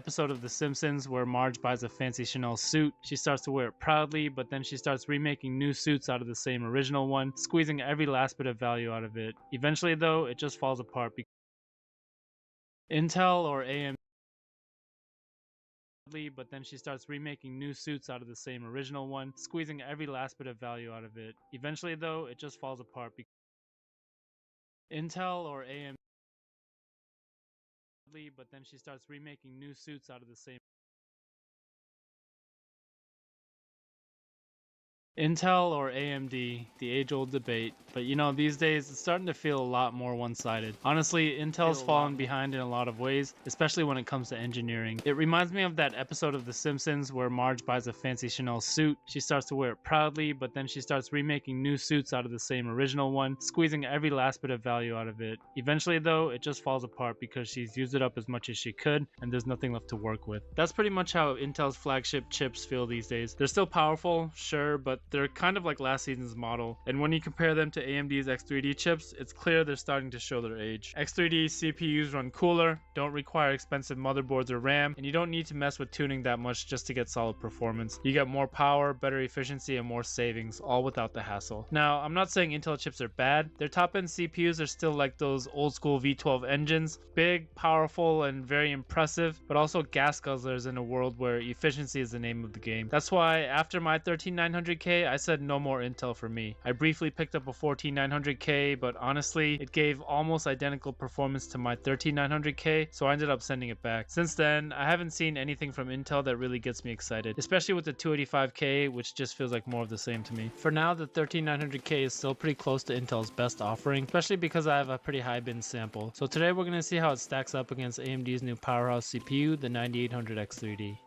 episode of The Simpsons where Marge buys a fancy Chanel suit. She starts to wear it proudly, but then she starts remaking new suits out of the same original one, squeezing every last bit of value out of it. Eventually, though, it just falls apart because Intel or AMD, but then she starts remaking new suits out of the same original one, squeezing every last bit of value out of it. Eventually, though, it just falls apart because Intel or AMD, but then she starts remaking new suits out of the same Intel or AMD, the age-old debate, but you know, these days it's starting to feel a lot more one-sided. Honestly, Intel's fallen behind in a lot of ways, especially when it comes to engineering. It reminds me of that episode of The Simpsons where Marge buys a fancy Chanel suit. She starts to wear it proudly, but then she starts remaking new suits out of the same original one, squeezing every last bit of value out of it. Eventually, though, it just falls apart because she's used it up as much as she could, and there's nothing left to work with. That's pretty much how Intel's flagship chips feel these days. They're still powerful, sure, but they're kind of like last season's model, and when you compare them to AMD's X3D chips, it's clear they're starting to show their age. X3D CPUs run cooler, don't require expensive motherboards or RAM, and you don't need to mess with tuning that much just to get solid performance. You get more power, better efficiency, and more savings, all without the hassle. Now, I'm not saying Intel chips are bad. Their top-end CPUs are still like those old-school V12 engines, big, powerful, and very impressive, but also gas guzzlers in a world where efficiency is the name of the game. That's why after my 13900K, I said no more Intel for me. I briefly picked up a 14900K, but honestly, it gave almost identical performance to my 13900K, so I ended up sending it back. Since then, I haven't seen anything from Intel that really gets me excited, especially with the 285K, which just feels like more of the same to me. For now, the 13900K is still pretty close to Intel's best offering, especially because I have a pretty high bin sample. So today we're going to see how it stacks up against AMD's new powerhouse CPU, the 9800X3D.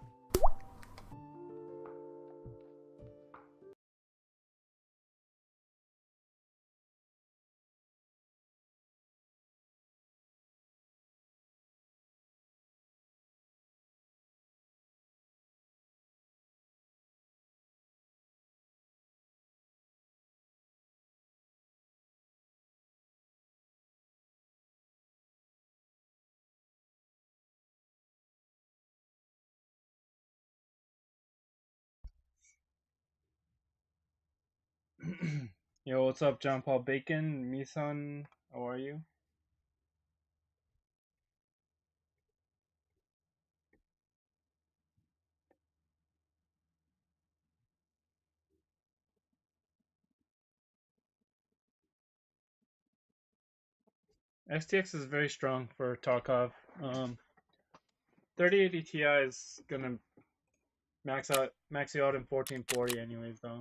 Yo, what's up, John Paul Bacon? Misan, how are you? XTX is very strong for Tarkov. 3080 Ti is gonna max you out in 1440 anyways though.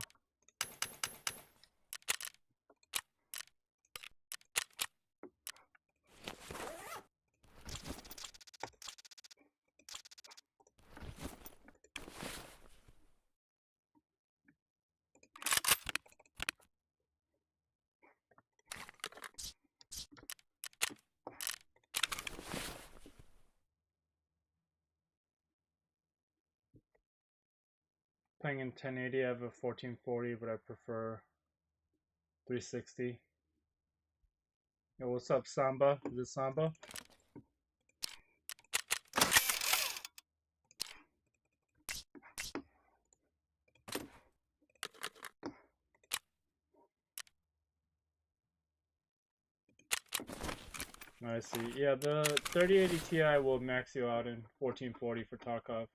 Playing in 1080, I have a 1440, but I prefer 360. Yo, what's up, Samba? Is it Samba? I see. Yeah, the 3080 Ti will max you out in 1440 for Tarkov.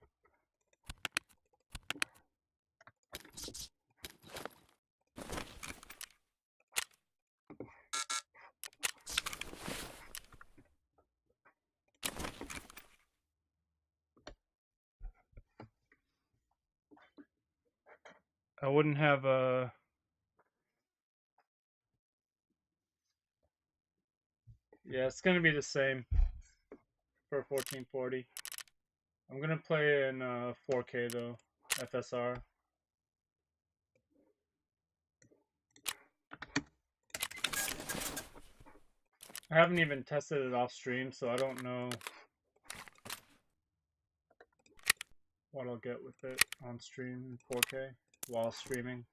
I wouldn't have a... Yeah, it's gonna be the same for 1440. I'm gonna play in 4K though, FSR. I haven't even tested it off stream, so I don't know what I'll get with it on stream in 4K while streaming.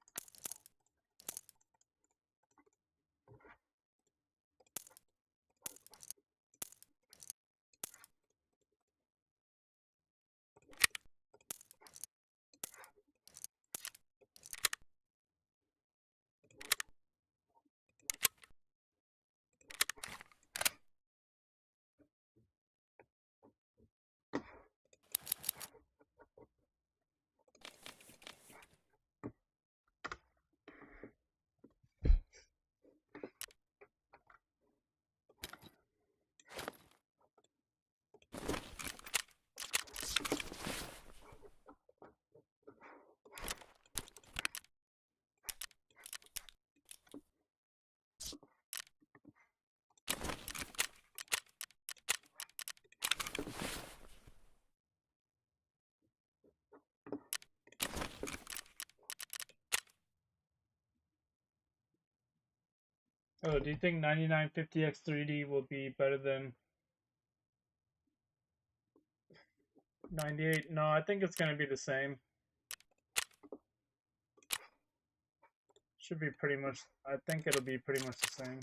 Oh, do you think 9950X 3D will be better than 98? No, I think it's going to be the same. Should be pretty much, I think it'll be pretty much the same.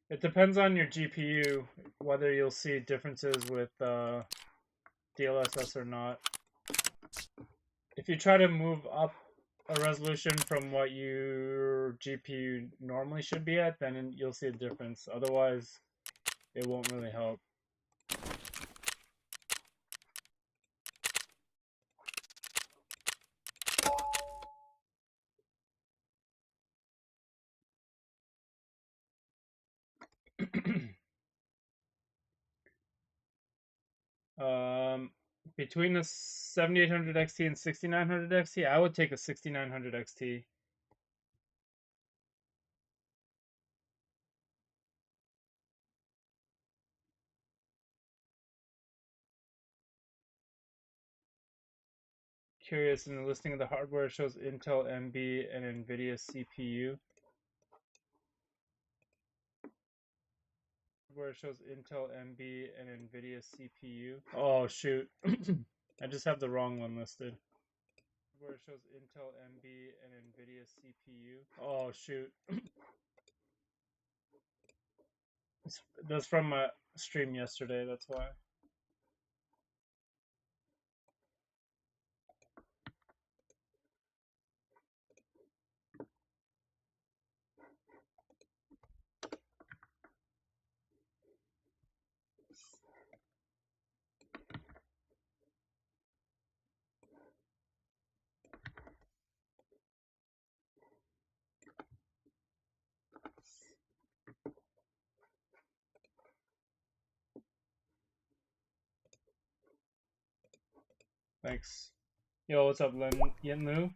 It depends on your GPU, whether you'll see differences with DLSS or not. If you try to move up a resolution from what your GPU normally should be at, then you'll see a difference. Otherwise, it won't really help. um, Between the 7800 XT and 6900 XT, I would take a 6900 XT. Curious, in the listing of the hardware, it shows Intel, AMD, and NVIDIA CPU. Where it shows Intel, AMD, and NVIDIA CPU. Oh shoot, I just have the wrong one listed. Where it shows Intel, AMD, and NVIDIA CPU. Oh shoot, that's from my stream yesterday. That's why. Thanks. Yo, what's up, Yen Lu?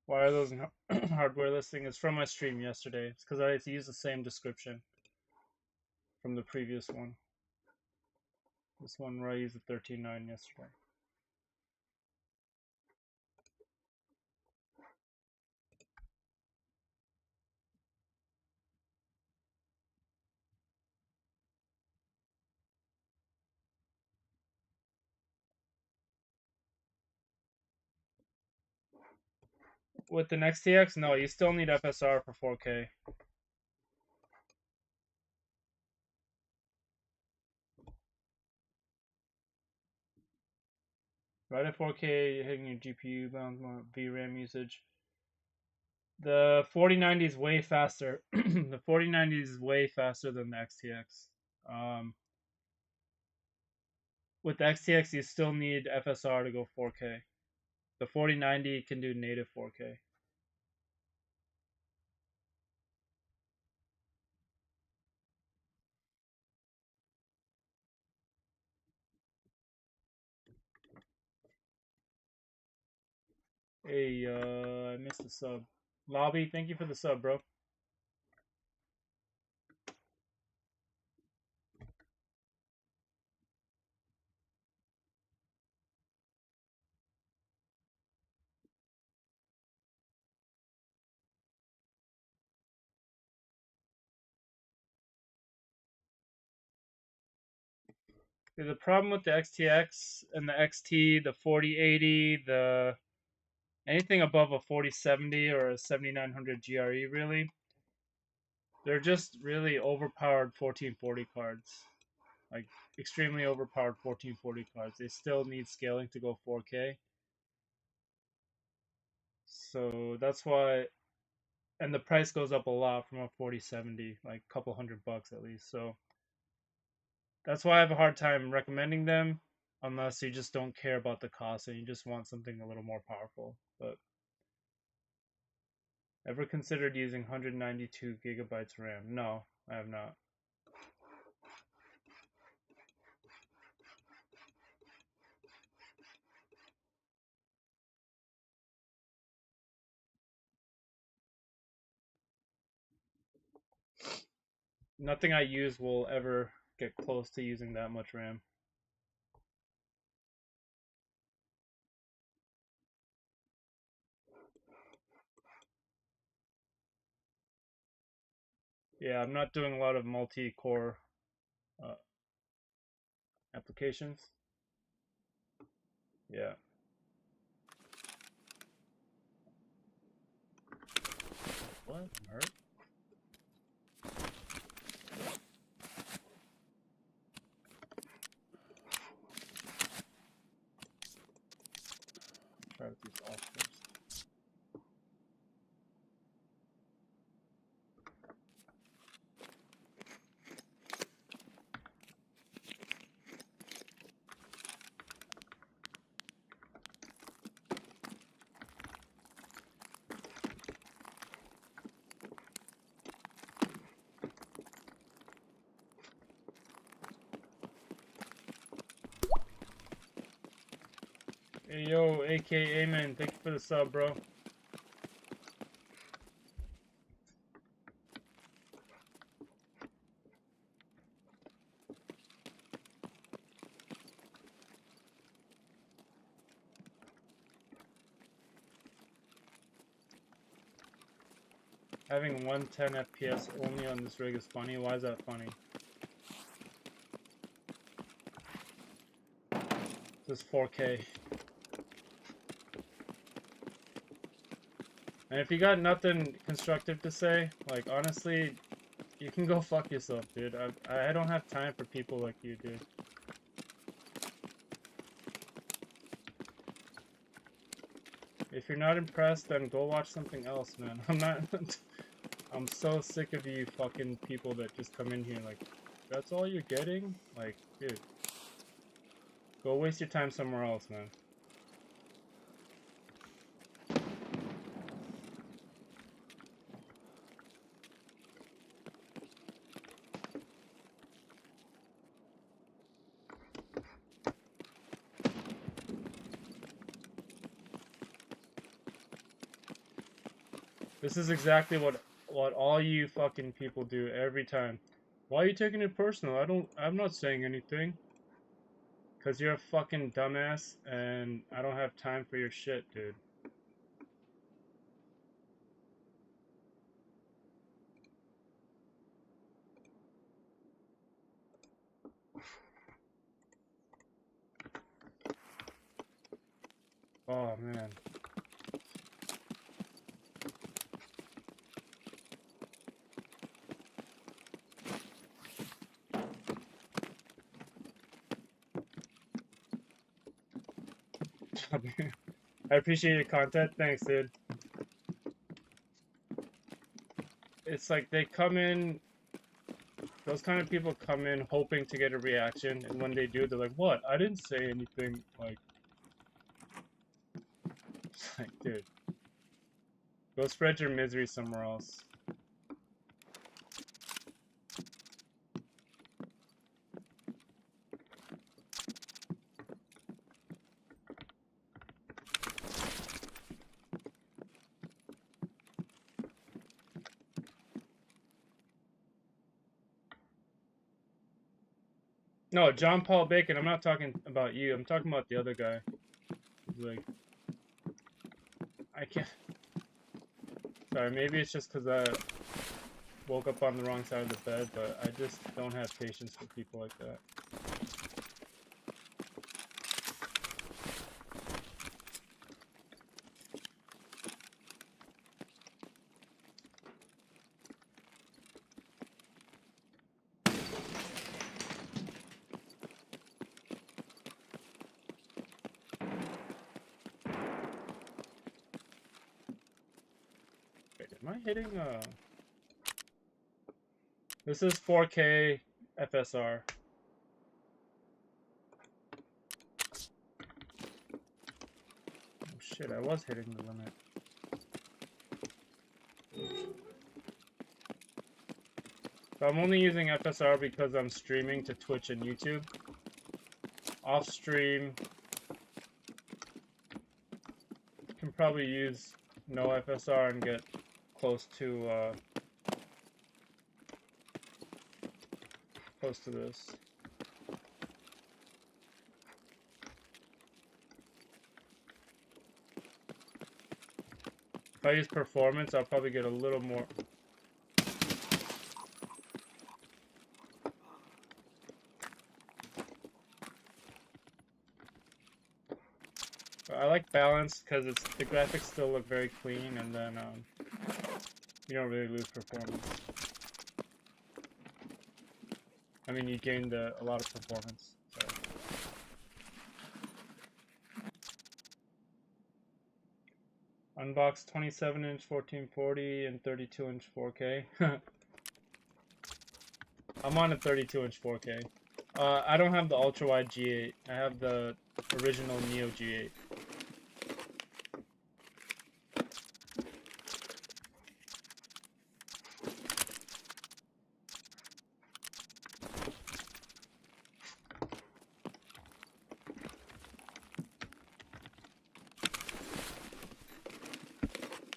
Why are those in hardware listing? It's from my stream yesterday. It's because I used the same description from the previous one. This one where I used the 13.9 yesterday. With an XTX, no, you still need FSR for 4K. Right at 4K, you're hitting your GPU bounds, more VRAM usage. The 4090 is way faster. The 4090 is way faster than the XTX. With the XTX, you still need FSR to go 4K. The 4090 can do native 4K. Hey, I missed the sub. Lobby, thank you for the sub, bro. The problem with the XTX and the XT, the 4080, the anything above a 4070 or a 7900 GRE, really, they're just really overpowered 1440 cards. Like, extremely overpowered 1440 cards. They still need scaling to go 4K. So that's why, and the price goes up a lot from a 4070, like a couple $100 at least. So that's why I have a hard time recommending them, unless you just don't care about the cost and you just want something a little more powerful. But ever considered using 192 gigabytes RAM? No, I have not. nothing I use will ever get close to using that much RAM. Yeah, I'm not doing a lot of multi-core uh, applications. Yeah. What? Hurt? Try with these off first. Hey yo, AK Amen, thank you for the sub, bro. Having 110 FPS only on this rig is funny. Why is that funny? This is 4K. And if you got nothing constructive to say, like, honestly, you can go fuck yourself, dude. I don't have time for people like you, dude. If you're not impressed, then go watch something else, man. I'm not... I'm so sick of you fucking people that just come in here like, that's all you're getting? Like, dude. Go waste your time somewhere else, man. This is exactly what all you fucking people do every time. Why are you taking it personal? I'm not saying anything. Cause you're a fucking dumbass and I don't have time for your shit, dude. Oh man. I appreciate your content. Thanks, dude. It's like they come in, those kind of people come in hoping to get a reaction, and when they do, they're like, what? I didn't say anything. Like, it's like, dude. Go spread your misery somewhere else. No, John Paul Bacon, I'm not talking about you. I'm talking about the other guy. He's like, I can't. Sorry, maybe it's just because I woke up on the wrong side of the bed, but I just don't have patience for people like that. Am I hitting This is 4K FSR. Oh shit, I was hitting the limit. So I'm only using FSR because I'm streaming to Twitch and YouTube. Off stream, can probably use no FSR and get close to close to this. If I use performance, I'll probably get a little more. I like balance because the graphics still look very clean, and then you don't really lose performance. I mean, you gained a lot of performance. So. Unbox 27-inch 1440 and 32-inch 4K. I'm on a 32-inch 4K. I don't have the ultra-wide G8. I have the original Neo G8.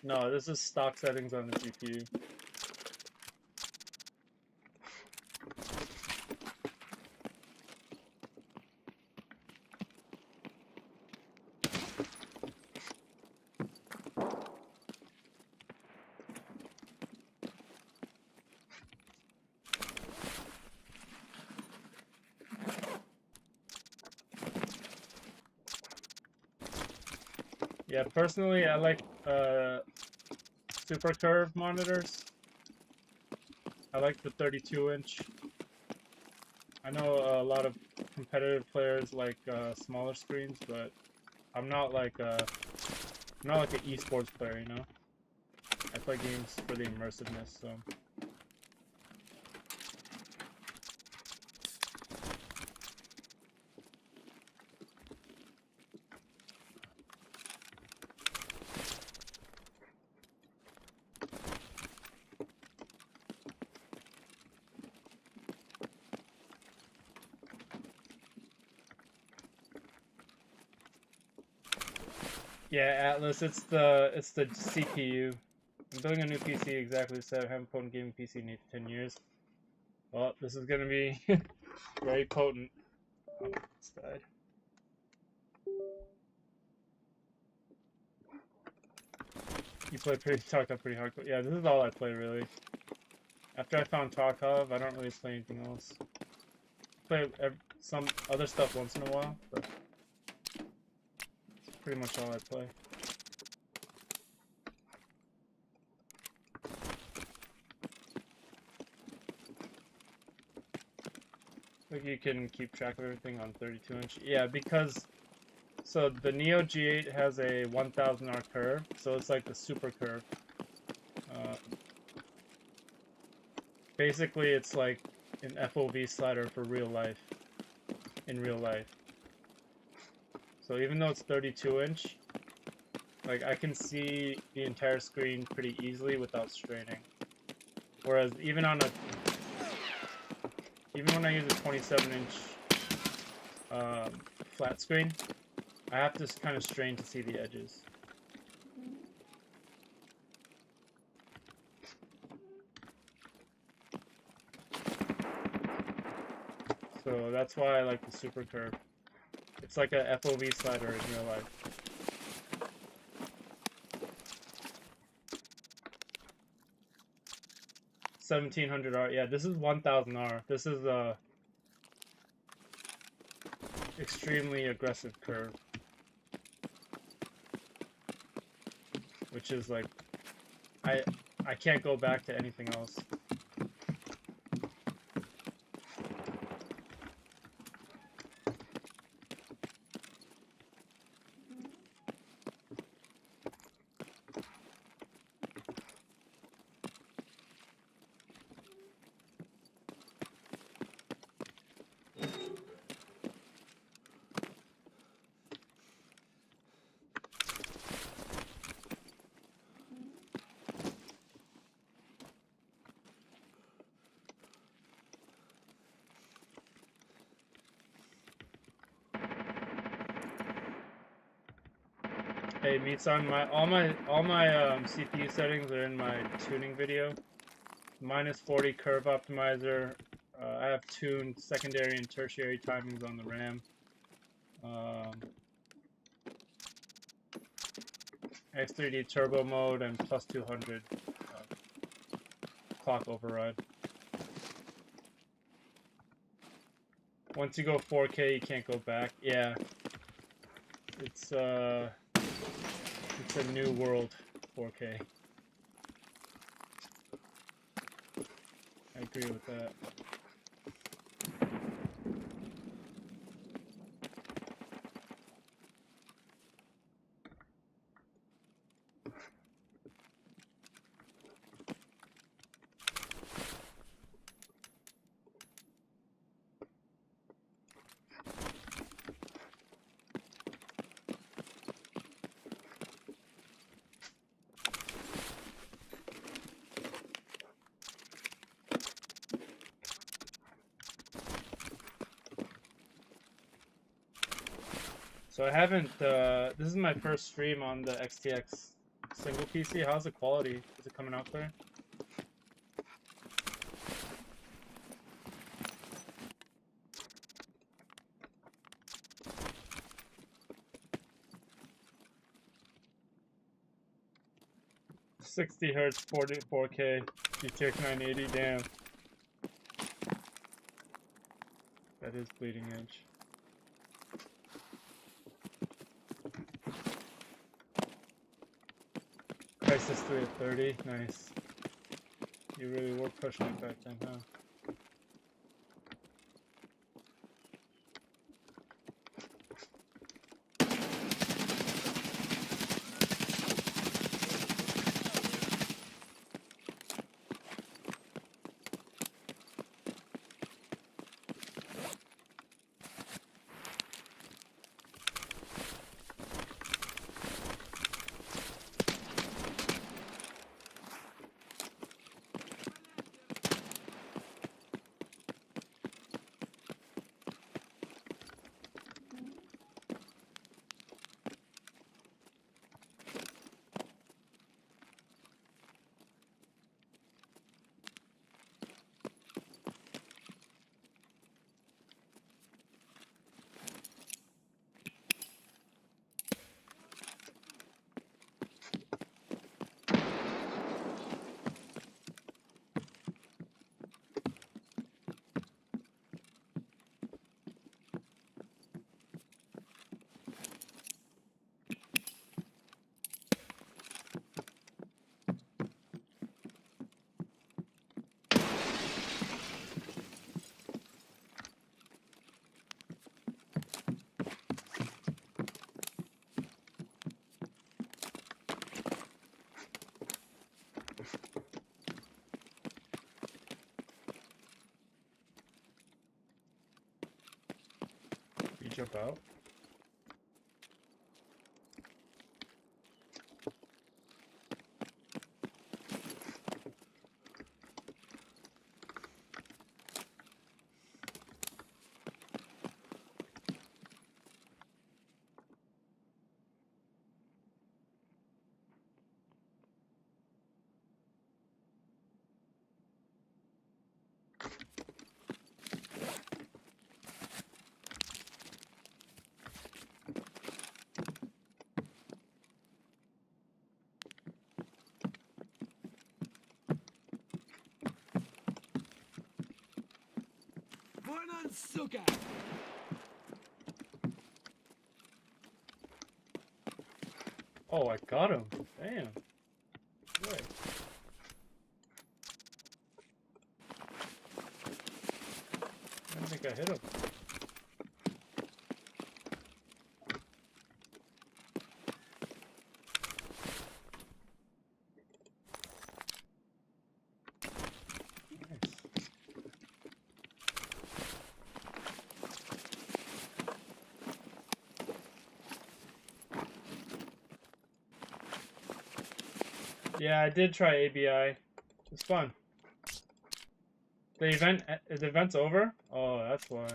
No, this is stock settings on the GPU. Yeah, personally, I like super curve monitors. I like the 32-inch. I know a lot of competitive players like smaller screens, but I'm not like an esports player, you know. I play games for the immersiveness, so. Yeah, Atlas, it's the CPU. I'm building a new PC exactly so I haven't put in gaming PC in 10 years. Well, this is gonna be very potent. Oh, it's died. You play Tarkov pretty hardcore. Yeah, this is all I play really. After I found Tarkov, I don't really play anything else. Play some other stuff once in a while, but it's pretty much all I play. Like you can keep track of everything on 32-inch. Yeah, because so the Neo G8 has a 1000R curve, so it's like the super curve. Basically, it's like an FOV slider for real life. In real life. So even though it's 32-inch, like I can see the entire screen pretty easily without straining. Whereas even when I use a 27-inch flat screen, I have to kind of strain to see the edges. So that's why I like the super curve. It's like a FOV slider in real life. $1,700R. Yeah, this is 1000R. This is a extremely aggressive curve, which is like I can't go back to anything else. Hey, Meats, on all my CPU settings are in my tuning video. -40 curve optimizer, I have tuned secondary and tertiary timings on the RAM. X3D turbo mode and plus 200 clock override. Once you go 4K, you can't go back. Yeah, it's a new world. 4K. I agree with that. So I haven't, this is my first stream on the XTX single PC. How's the quality? Is it coming out clear? .60 Hz, 4K, GTX 980, damn. That is bleeding edge. Crisis 3 at 30, nice. You really were pushing it back then, huh? You jump out? Oh, I got him. Damn. Good. I don't think I hit him. Yeah, I did try ABI. It's fun. The event's over? Oh, that's why.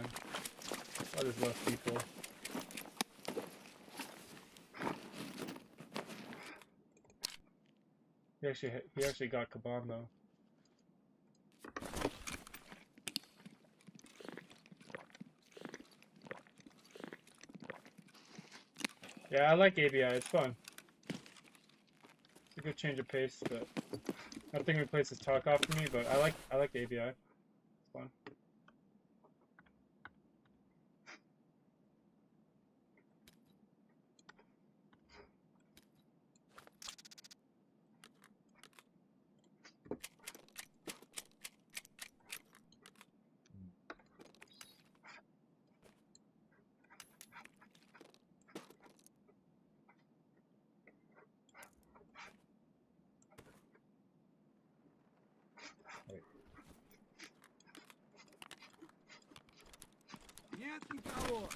Oh, there's less people. He actually got Kaban though. Yeah, I like ABI. It's fun. It's a good change of pace, but nothing replaces Tarkov for me. But I like ABI. It's fun. Нет никого.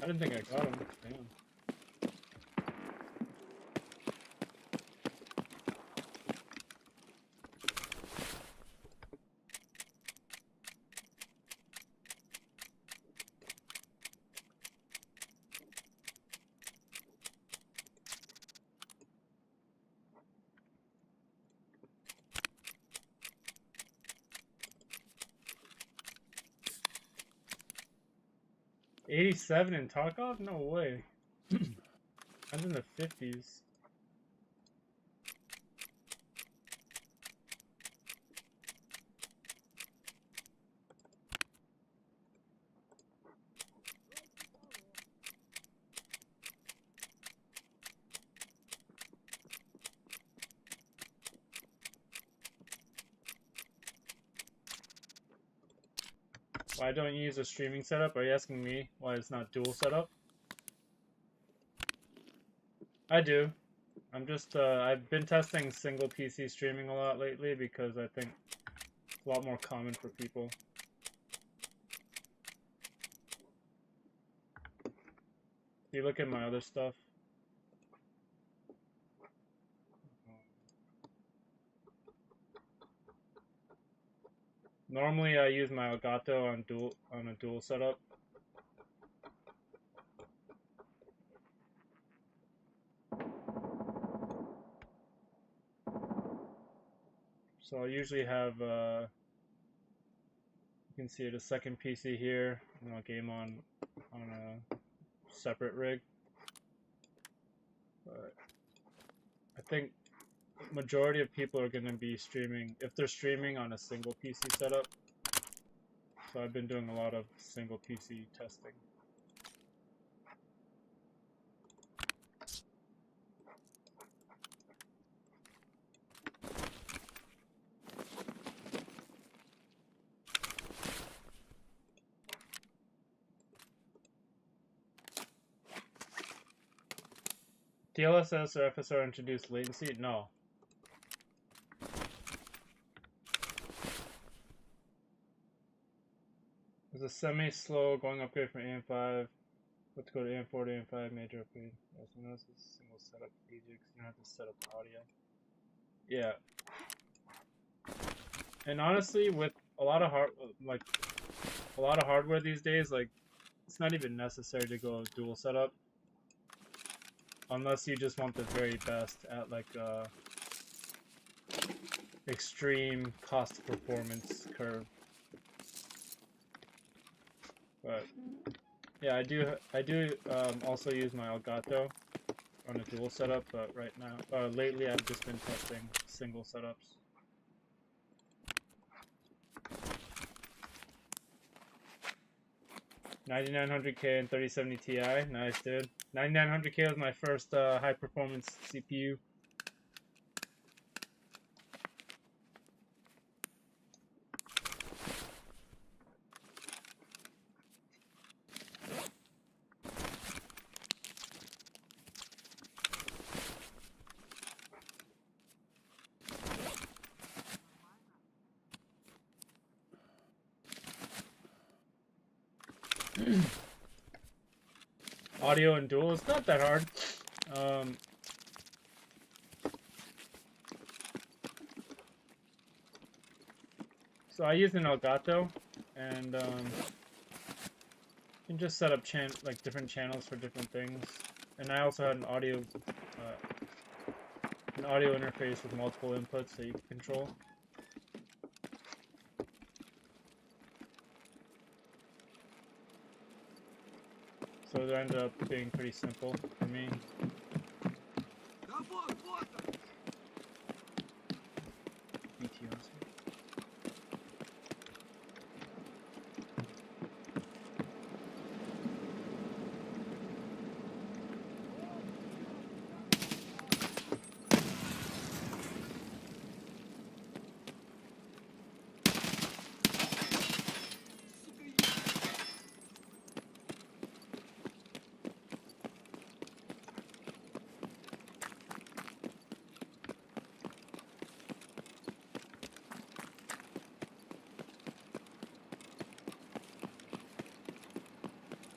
I didn't think I got him. Damn. '87 in Tarkov? No way. I was in the 50s. Why don't you use a streaming setup? Are you asking me why it's not dual setup? I do. I'm just, I've been testing single PC streaming a lot lately because I think it's a lot more common for people. If you look at my other stuff. Normally I use my Elgato on a dual setup. So I'll usually have, you can see it, a second PC here, and I'll game on a separate rig. But I think majority of people are going to be streaming, if they're streaming, on a single PC setup. So I've been doing a lot of single PC testing. DLSS or FSR introduced latency? No. There's a semi-slow going upgrade from AM5. Let's go to AM4 to AM5 major upgrade. Yes, notice a single setup Ajax. You don't have to set up the audio. Yeah. And honestly, with a lot of hardware these days, like, it's not even necessary to go dual setup. Unless you just want the very best at, like, extreme cost performance curve. But yeah, I do also use my Elgato on a dual setup, but right now, lately I've just been testing single setups. $9,900K and 3070 Ti, nice dude. 9900K was my first high performance CPU. Audio and dual, it's not that hard. So I use an Elgato, and you can just set up like different channels for different things. And I also had an audio interface with multiple inputs that you can control. So it ended up being pretty simple for me.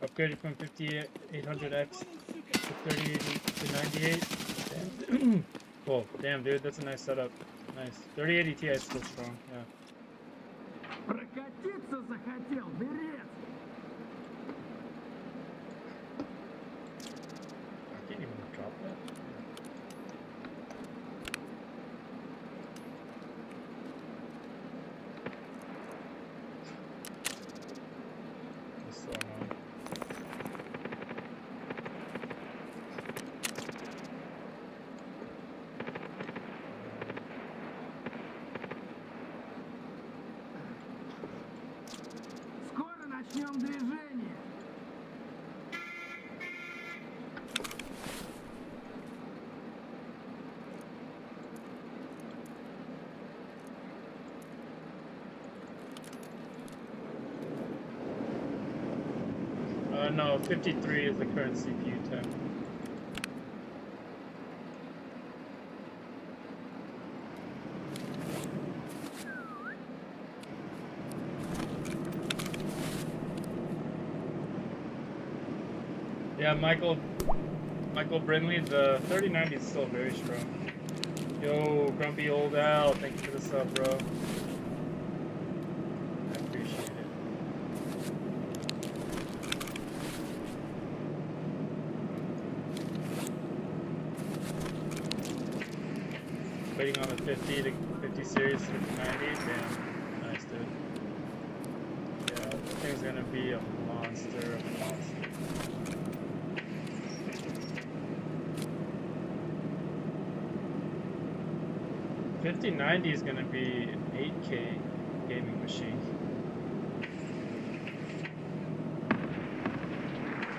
Upgraded from 5800X to 3080 to 98. Whoa, damn, dude, that's a nice setup. Nice. 3080 Ti is still strong, yeah. I can't even drop that. That's so annoying. Начнем движение. No, 53 is the current CPU temp. Yeah, Michael Brinley, the 3090 is still very strong. Yo, Grumpy Old Al, thank you for the sub, bro. I appreciate it. Waiting on the 50 series, 5090. Damn, nice, dude. Yeah, that thing's gonna be a monster. 5090 is gonna be an 8K gaming machine.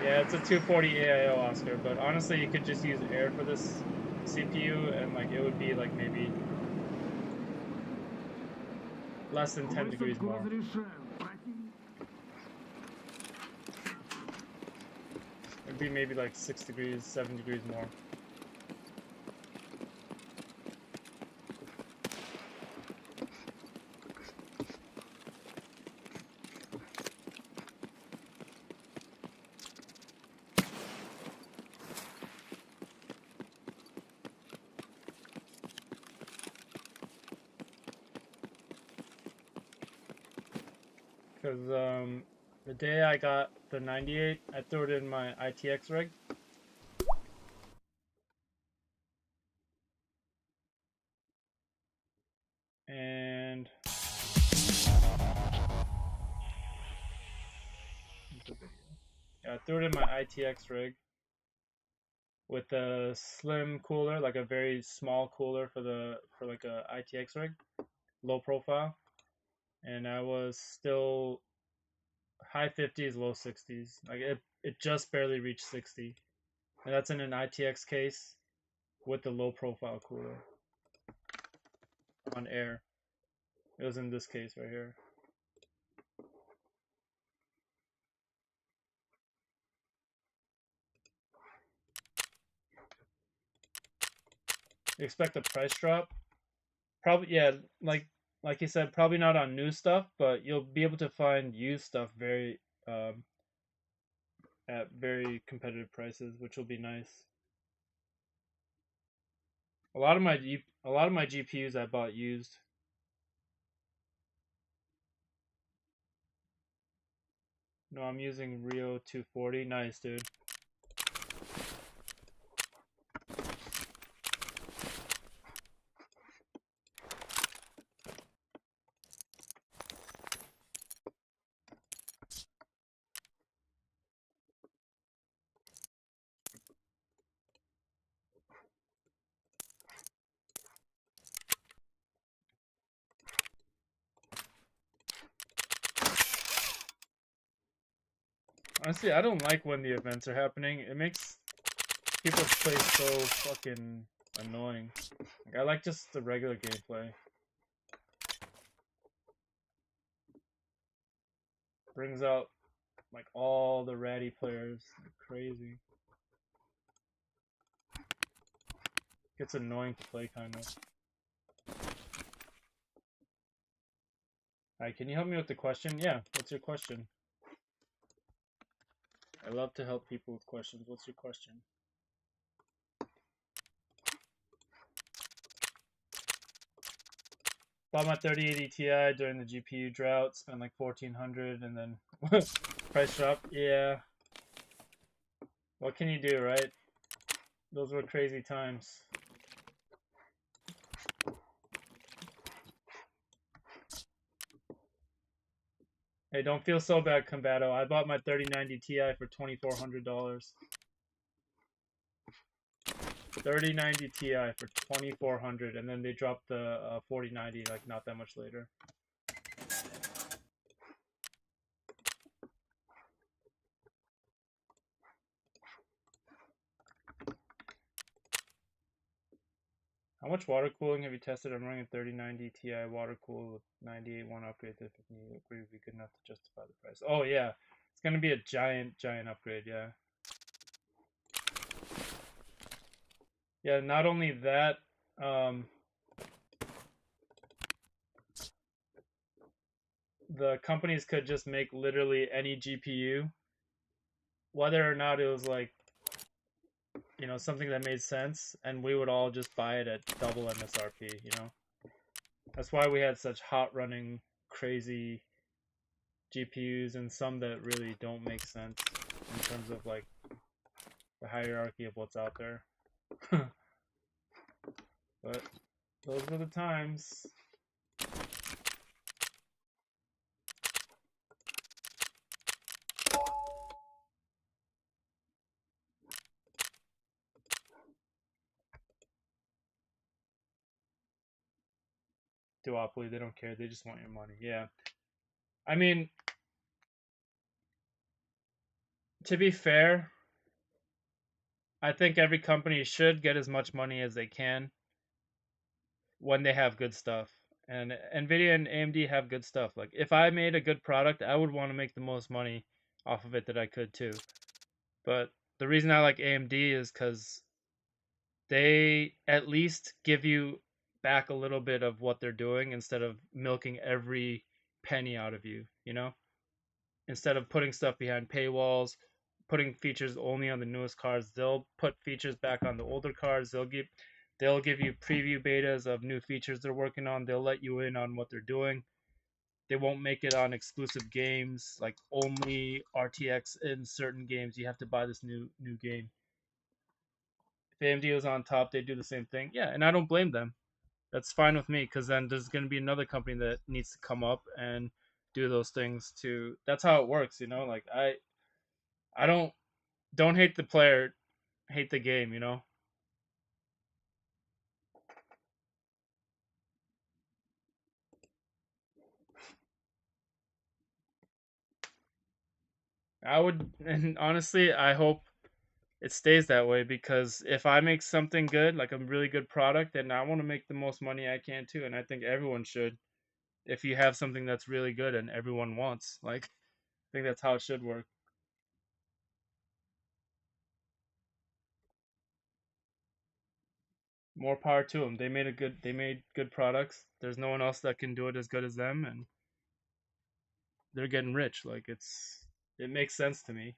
Yeah, it's a 240 AIO, Oscar, but honestly, you could just use air for this CPU, and like it would be like maybe less than 10 degrees more. It'd be maybe like 6 degrees, 7 degrees more. Because the day I got the 98, I threw it in my ITX rig. And yeah, I threw it in my ITX rig with a slim cooler, like a very small cooler for like a ITX rig, low profile. And I was still high 50s, low 60s. Like it just barely reached 60. And that's in an ITX case with the low profile cooler on air. It was in this case right here. You expect a price drop? Probably, yeah, like you said, probably not on new stuff, but you'll be able to find used stuff very at very competitive prices, which will be nice. A lot of my GPUs I bought used. No, I'm using Rio 240. Nice, dude. Honestly, I don't like when the events are happening. It makes people's play so fucking annoying. Like, I like just the regular gameplay. Brings out like all the ratty players. Crazy. Gets annoying to play kind of. Alright, can you help me with the question? Yeah, what's your question? I love to help people with questions. What's your question? Bought my 3080 Ti during the GPU drought, spent like 1400 and then price drop. Yeah. What can you do, right? Those were crazy times. Hey, don't feel so bad, Combato. I bought my 3090 Ti for $2,400. 3090 Ti for 2400, and then they dropped the 4090 like not that much later. How much water cooling have you tested? I'm running a 3090 Ti water cooled with 98.1 upgrade to 50 upgrade would be good enough to justify the price. Oh yeah, it's gonna be a giant upgrade. Yeah. Yeah. Not only that, the companies could just make literally any GPU, whether or not it was like, you know, something that made sense, and we would all just buy it at double MSRP. You know. That's why we had such hot running, crazy GPUs and some that really don't make sense in terms of like the hierarchy of what's out there. But those were the times. Duopoly, they don't care. They just want your money. Yeah. I mean, to be fair, I think every company should get as much money as they can when they have good stuff. And Nvidia and AMD have good stuff. Like if I made a good product, I would want to make the most money off of it that I could too. But the reason I like AMD is because they at least give you back a little bit of what they're doing instead of milking every penny out of you, you know? Instead of putting stuff behind paywalls, putting features only on the newest cards, they'll put features back on the older cards. They'll give you preview betas of new features they're working on. They'll let you in on what they're doing. They won't make it on exclusive games, like only RTX in certain games. You have to buy this new game. If AMD was on top, they'd do the same thing. Yeah, and I don't blame them. That's fine with me because then there's going to be another company that needs to come up and do those things too. That's how it works, you know. Like I don't hate the player, hate the game, you know. I would, and honestly, I hope it stays that way because if I make something good, like a really good product, then I want to make the most money I can too, and I think everyone should. If you have something that's really good and everyone wants, like, I think that's how it should work. More power to them. They made good products. There's no one else that can do it as good as them, and they're getting rich. Like it makes sense to me.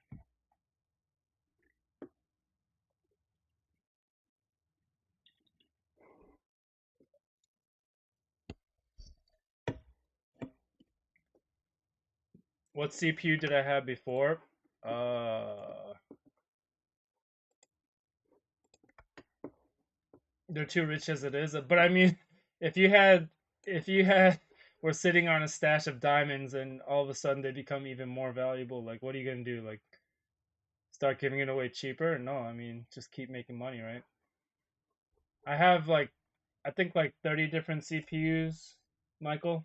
What CPU did I have before? Uh, they're too rich as it is. But I mean, if you had, if you had, were sitting on a stash of diamonds and all of a sudden they become even more valuable, like what are you gonna do? Like start giving it away cheaper? No, I mean just keep making money, right? I have like, I think like 30 different CPUs, Michael.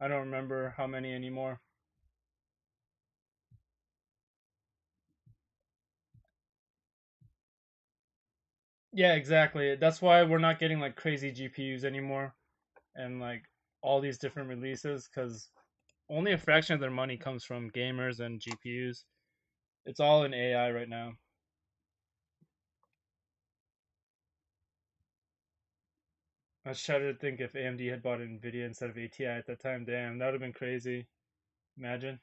I don't remember how many anymore. Yeah, exactly. That's why we're not getting like crazy GPUs anymore and like all these different releases because only a fraction of their money comes from gamers and GPUs. It's all in AI right now. I shudder to think if AMD had bought Nvidia instead of ATI at that time. Damn, that would have been crazy. Imagine.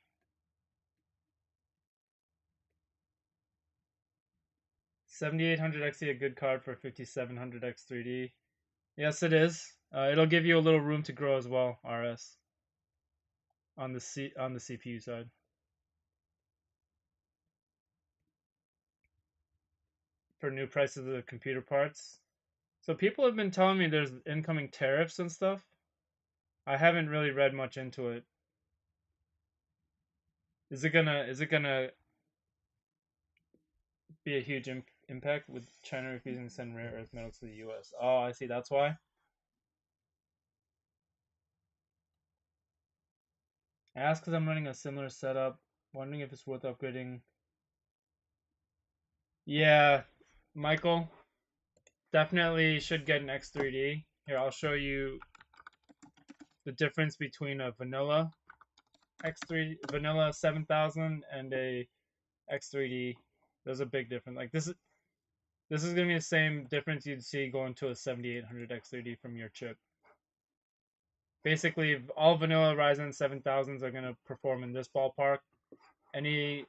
7800 XE a good card for 5700 X3D. Yes, it is. It'll give you a little room to grow as well, RS, on the CPU side. For new prices of the computer parts. So people have been telling me there's incoming tariffs and stuff. I haven't really read much into it. Is it gonna be a huge impact with China refusing to send rare earth metals to the U.S.? Oh, I see. That's why. I asked because I'm running a similar setup, wondering if it's worth upgrading. Yeah, Michael, definitely should get an X3D. Here, I'll show you the difference between a vanilla X3 vanilla 7000 and a X3D. There's a big difference. Like this is gonna be the same difference you'd see going to a 7800 X3D from your chip. Basically, all vanilla Ryzen 7000s are gonna perform in this ballpark. Any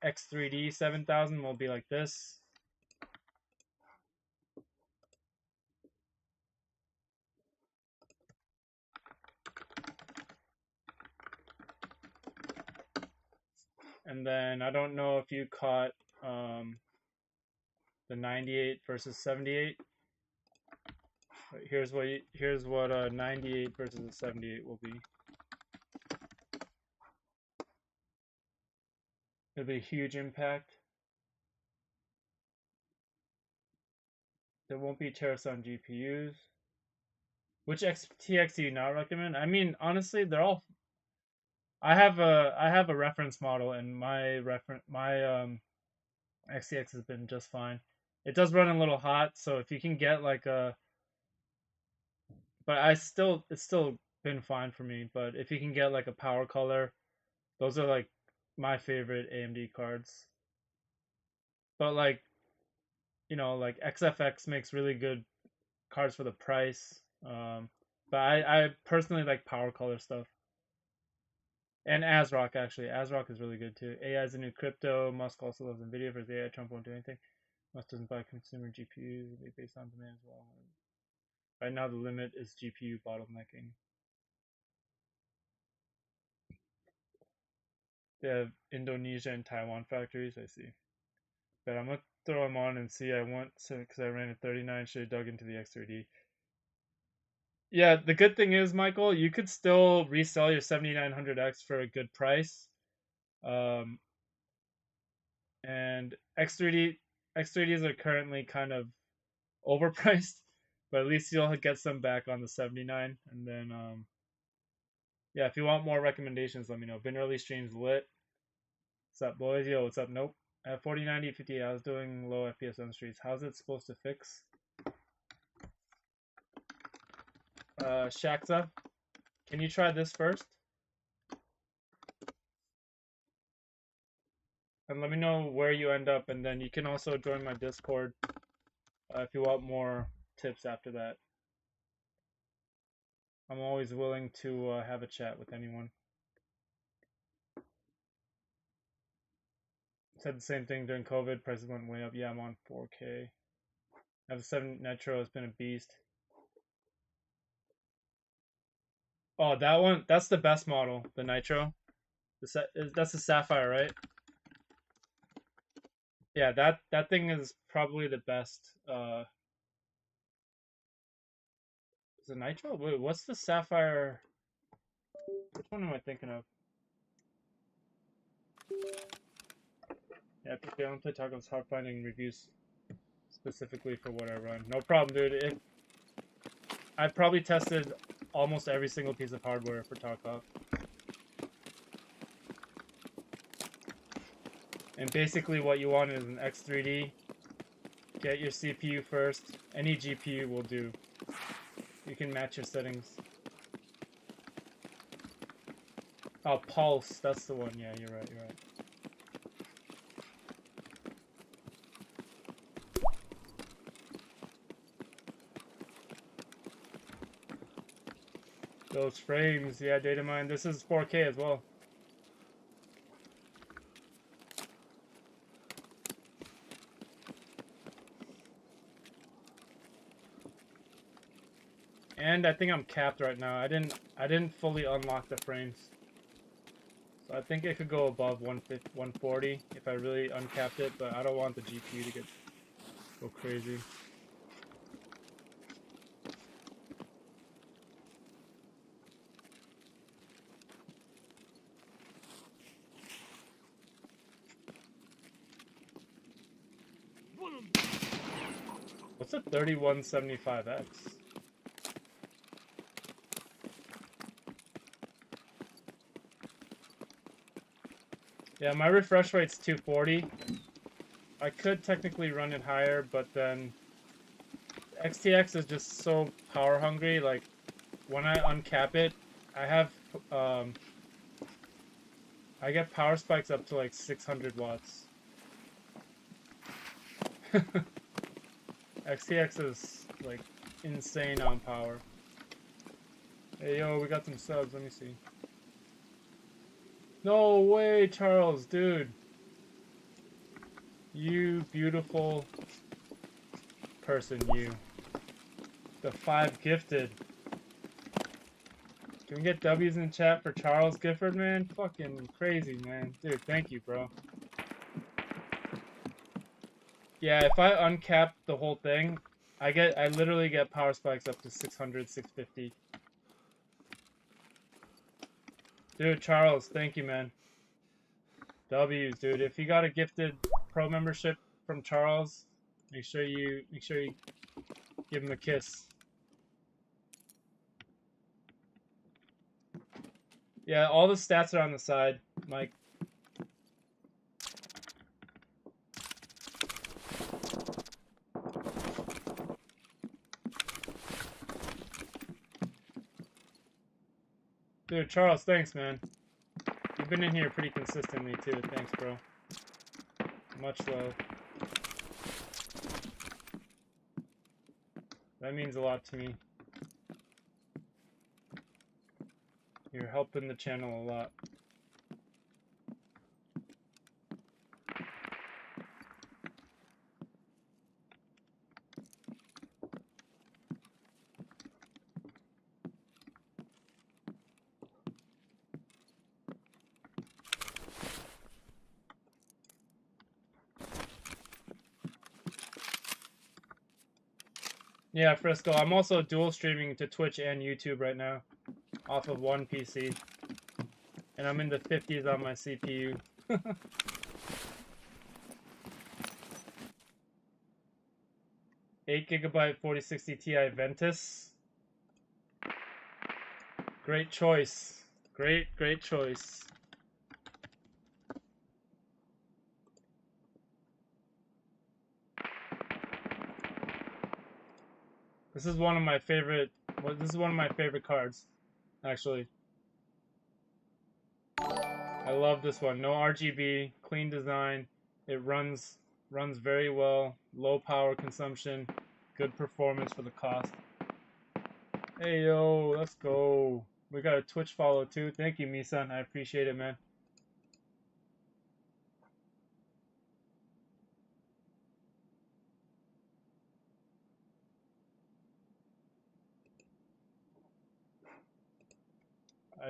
X3D 7000 will be like this. And then I don't know if you caught um, the 98 versus 78. But here's what a 98 versus a 78 will be. It'll be a huge impact. There won't be tariffs on GPUs. Which XTX do you not recommend? I mean, honestly, they're all. I have a reference model, and my XTX has been just fine. It does run a little hot, so if you can get like a, but it's still been fine for me. But if you can get like a power color, those are like my favorite AMD cards. But like like XFX makes really good cards for the price. But I personally like power color stuff. And ASRock actually, ASRock is really good too. AI is the new crypto. Musk also loves Nvidia for his AI. Trump won't do anything. Musk doesn't buy consumer GPUs. They based on demand as well. Right now, the limit is GPU bottlenecking. They have Indonesia and Taiwan factories. I see. But I'm gonna throw them on and see. I want to because I ran a 39. Should have dug into the X3D. Yeah, the good thing is, Michael, you could still resell your 7900X for a good price. Um, and X3Ds are currently kind of overpriced, but at least you'll get some back on the 79. And then yeah, if you want more recommendations, let me know. Been early streams lit. What's up, boys? Yo, what's up? Nope. At 4090 50, I was doing low FPS on streets. How's it supposed to fix? Shaxa, can you try this first? And let me know where you end up, and then you can also join my Discord if you want more tips after that. I'm always willing to have a chat with anyone. Said the same thing during COVID. Prices went way up. Yeah, I'm on 4K. I have a 7 Nitro. It's been a beast. Oh, that one. That's the best model, the Nitro. That's a sapphire, right? Yeah, that thing is probably the best. Is it nitro? Wait, what's the sapphire? Which one am I thinking of? Yeah, I don't play tacos. Hard finding reviews specifically for what I run. No problem, dude. I've probably tested almost every single piece of hardware for Tarkov. And basically what you want is an X3D. Get your CPU first. Any GPU will do. You can match your settings. Oh, Pulse. That's the one. Yeah, you're right. You're right. Those frames. Yeah, data mine. This is 4K as well. And I think I'm capped right now. I didn't fully unlock the frames. So I think it could go above 140 if I really uncapped it, but I don't want the GPU to go crazy. What's a 3175X? Yeah, my refresh rate's 240. I could technically run it higher, but then XTX is just so power hungry. Like when I uncap it, I have I get power spikes up to like 600 watts. XTX is like insane on power. Hey yo, we got some subs. Let me see. No way, Charles, dude. You beautiful person, you. The 5 gifted. Can we get W's in chat for Charles Gifford, man? Fucking crazy, man. Dude, thank you, bro. Yeah, if I uncap the whole thing, I literally get power spikes up to 600, 650. Dude, Charles, thank you, man. W's, dude. If you got a gifted pro membership from Charles, make sure you give him a kiss. Yeah, all the stats are on the side, Mike. Dude, Charles, thanks, man. You've been in here pretty consistently, too. Thanks, bro. Much love. That means a lot to me. You're helping the channel a lot. Yeah, Frisco, I'm also dual streaming to Twitch and YouTube right now off of one PC. And I'm in the 50s on my CPU. 8GB 4060 Ti Ventus. Great choice. Great choice. This is one of my favorite. Well, this is one of my favorite cards, actually. I love this one. No RGB, clean design. It runs very well. Low power consumption, good performance for the cost. Hey yo, let's go. We got a Twitch follow too. Thank you, Misan. I appreciate it, man.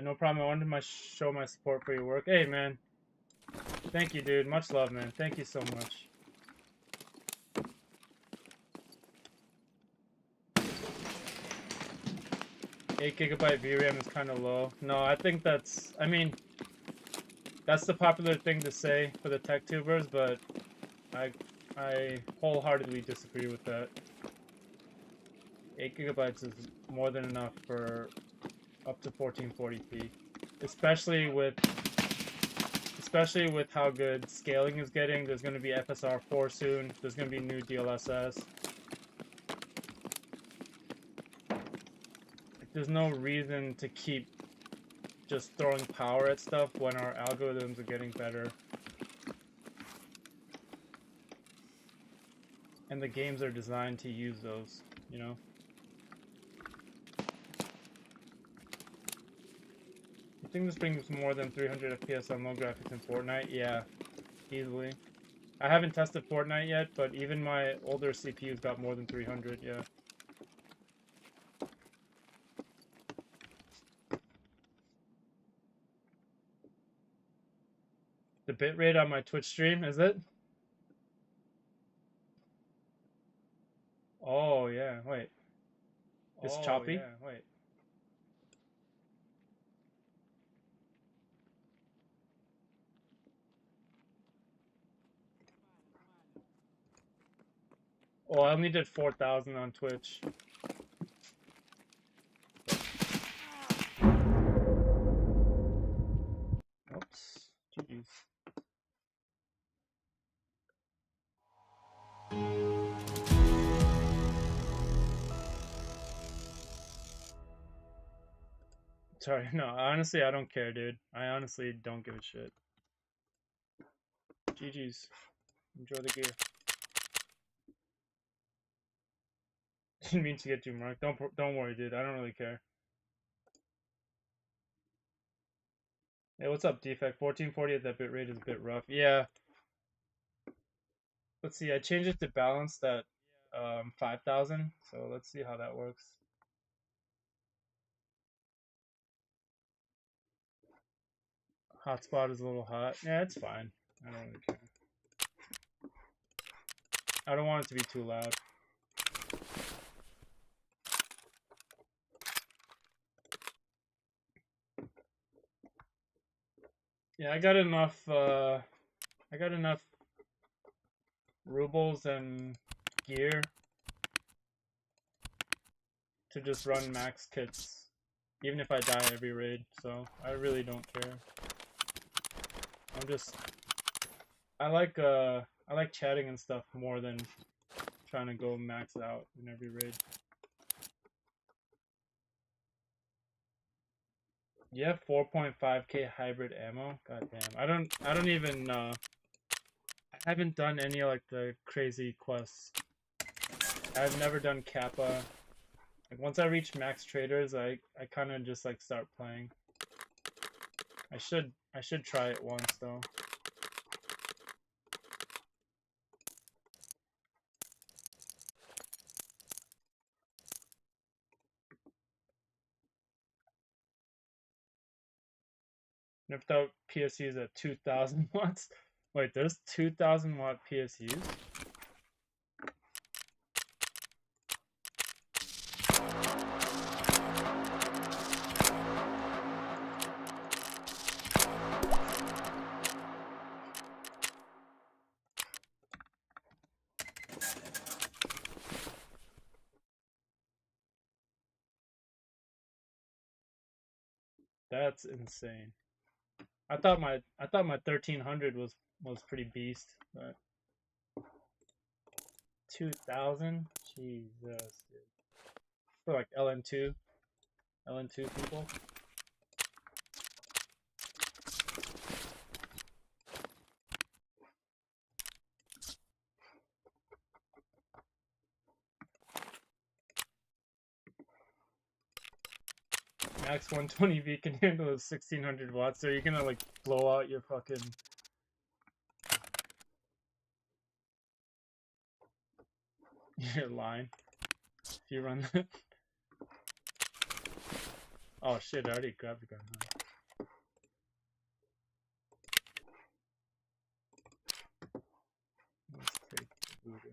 No problem. I wanted to show my support for your work. Hey, man. Thank you, dude. Much love, man. Thank you so much. 8 GB VRAM is kind of low. No, I think that's... I mean, that's the popular thing to say for the tech tubers, but I wholeheartedly disagree with that. 8 GB is more than enough for up to 1440p, especially with how good scaling is getting. There's going to be FSR 4 soon. There's going to be new DLSS. There's no reason to keep just throwing power at stuff when our algorithms are getting better. And the games are designed to use those, you know? You think this brings more than 300 FPS on low graphics in Fortnite? Yeah, easily. I haven't tested Fortnite yet, but even my older CPU's got more than 300, yeah. The bitrate on my Twitch stream, is it? Oh, yeah, wait. It's choppy? Yeah, wait. Oh, I only did 4,000 on Twitch. Oops. Jeez. Sorry, no, honestly, I don't care, dude. I honestly don't give a shit. GG's. Enjoy the gear. Didn't mean to get you, Mark. Don't worry, dude. I don't really care. Hey, what's up, Defect? 1440 at that bitrate is a bit rough. Yeah. Let's see. I changed it to balanced at 5,000. So let's see how that works. Hotspot is a little hot. Yeah, it's fine. I don't really care. I don't want it to be too loud. Yeah, I got enough rubles and gear to just run max kits, even if I die every raid, so I really don't care. I like chatting and stuff more than trying to go max out in every raid. You have 4.5k hybrid ammo? God damn. I don't even I haven't done any like the crazy quests. I've never done Kappa. Like once I reach max traders, I kind of just like start playing. I should try it once though. Nipped out PSUs at 2,000 watts. Wait, there's 2,000 watt PSUs? That's insane. I thought my 1300 was pretty beast, but 2,000? Jesus, dude. For like LN2 people. Max 120V can handle 1600 watts, so you're gonna like blow out your fucking... your line if you run that. Oh shit, I already grabbed the gun. Let's take the voodoo.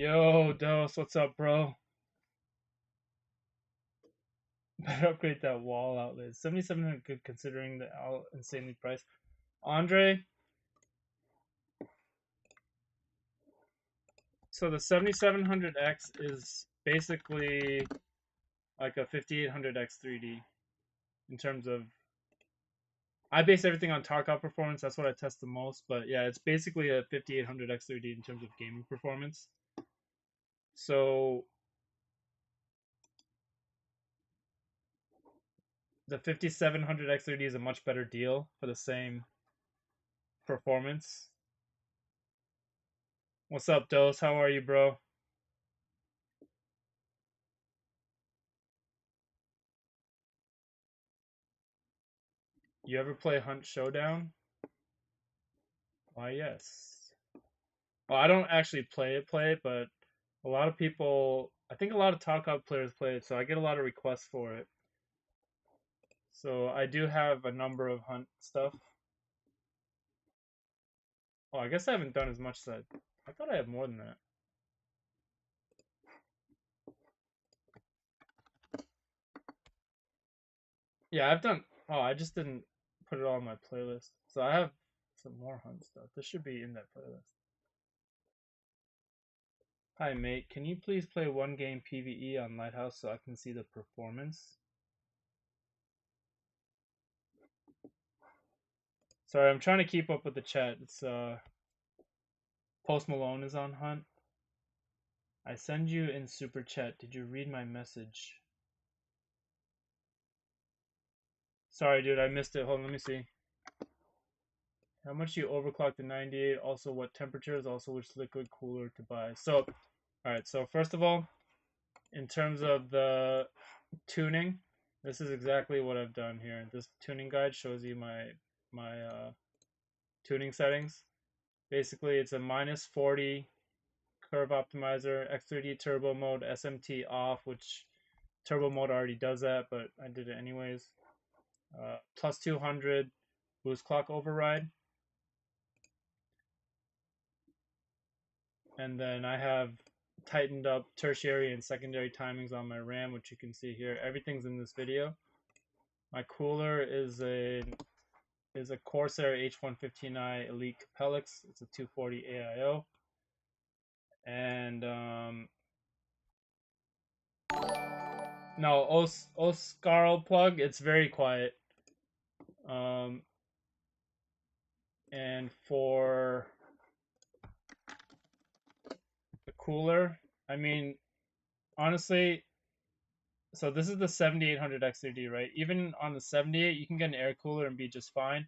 Yo, Dose, what's up, bro? Better upgrade that wall outlet. 7,700 good considering the insanely priced. Andre, so the 7700X is basically like a 5800X 3D in terms of. I base everything on Tarkov performance. That's what I test the most. But yeah, it's basically a 5800X 3D in terms of gaming performance. So the 5700X 3D is a much better deal for the same performance. What's up, Dose? How are you, bro? You ever play Hunt Showdown? Why, yes. Well, I don't actually play it, but a lot of people, I think a lot of Tarkov players play it, so I get a lot of requests for it. So I do have a number of Hunt stuff. Oh, I guess I haven't done as much as I thought I had more than that. Yeah, I've done. Oh, I just didn't put it all on my playlist. So I have some more Hunt stuff. This should be in that playlist. Hi, mate. Can you please play one game PvE on Lighthouse so I can see the performance? Sorry, I'm trying to keep up with the chat. It's Post Malone is on Hunt. I send you in super chat. Did you read my message? Sorry, dude, I missed it. Hold on, let me see. How much you overclock the 98? Also, what temperatures? Also, which liquid cooler to buy? So, all right. So first of all, in terms of the tuning, this is exactly what I've done here. This tuning guide shows you my tuning settings. Basically, it's a -40 curve optimizer, X3D turbo mode, SMT off, which turbo mode already does that, but I did it anyways. Plus 200 boost clock override. And then I have tightened up tertiary and secondary timings on my RAM, which you can see here. Everything's in this video. My cooler is a Corsair H115i Elite Capellix. It's a 240 AIO. And no, Oscarl plug. It's very quiet. And for the cooler, I mean, honestly, so this is the 7800 X3D, right? Even on the 78, you can get an air cooler and be just fine.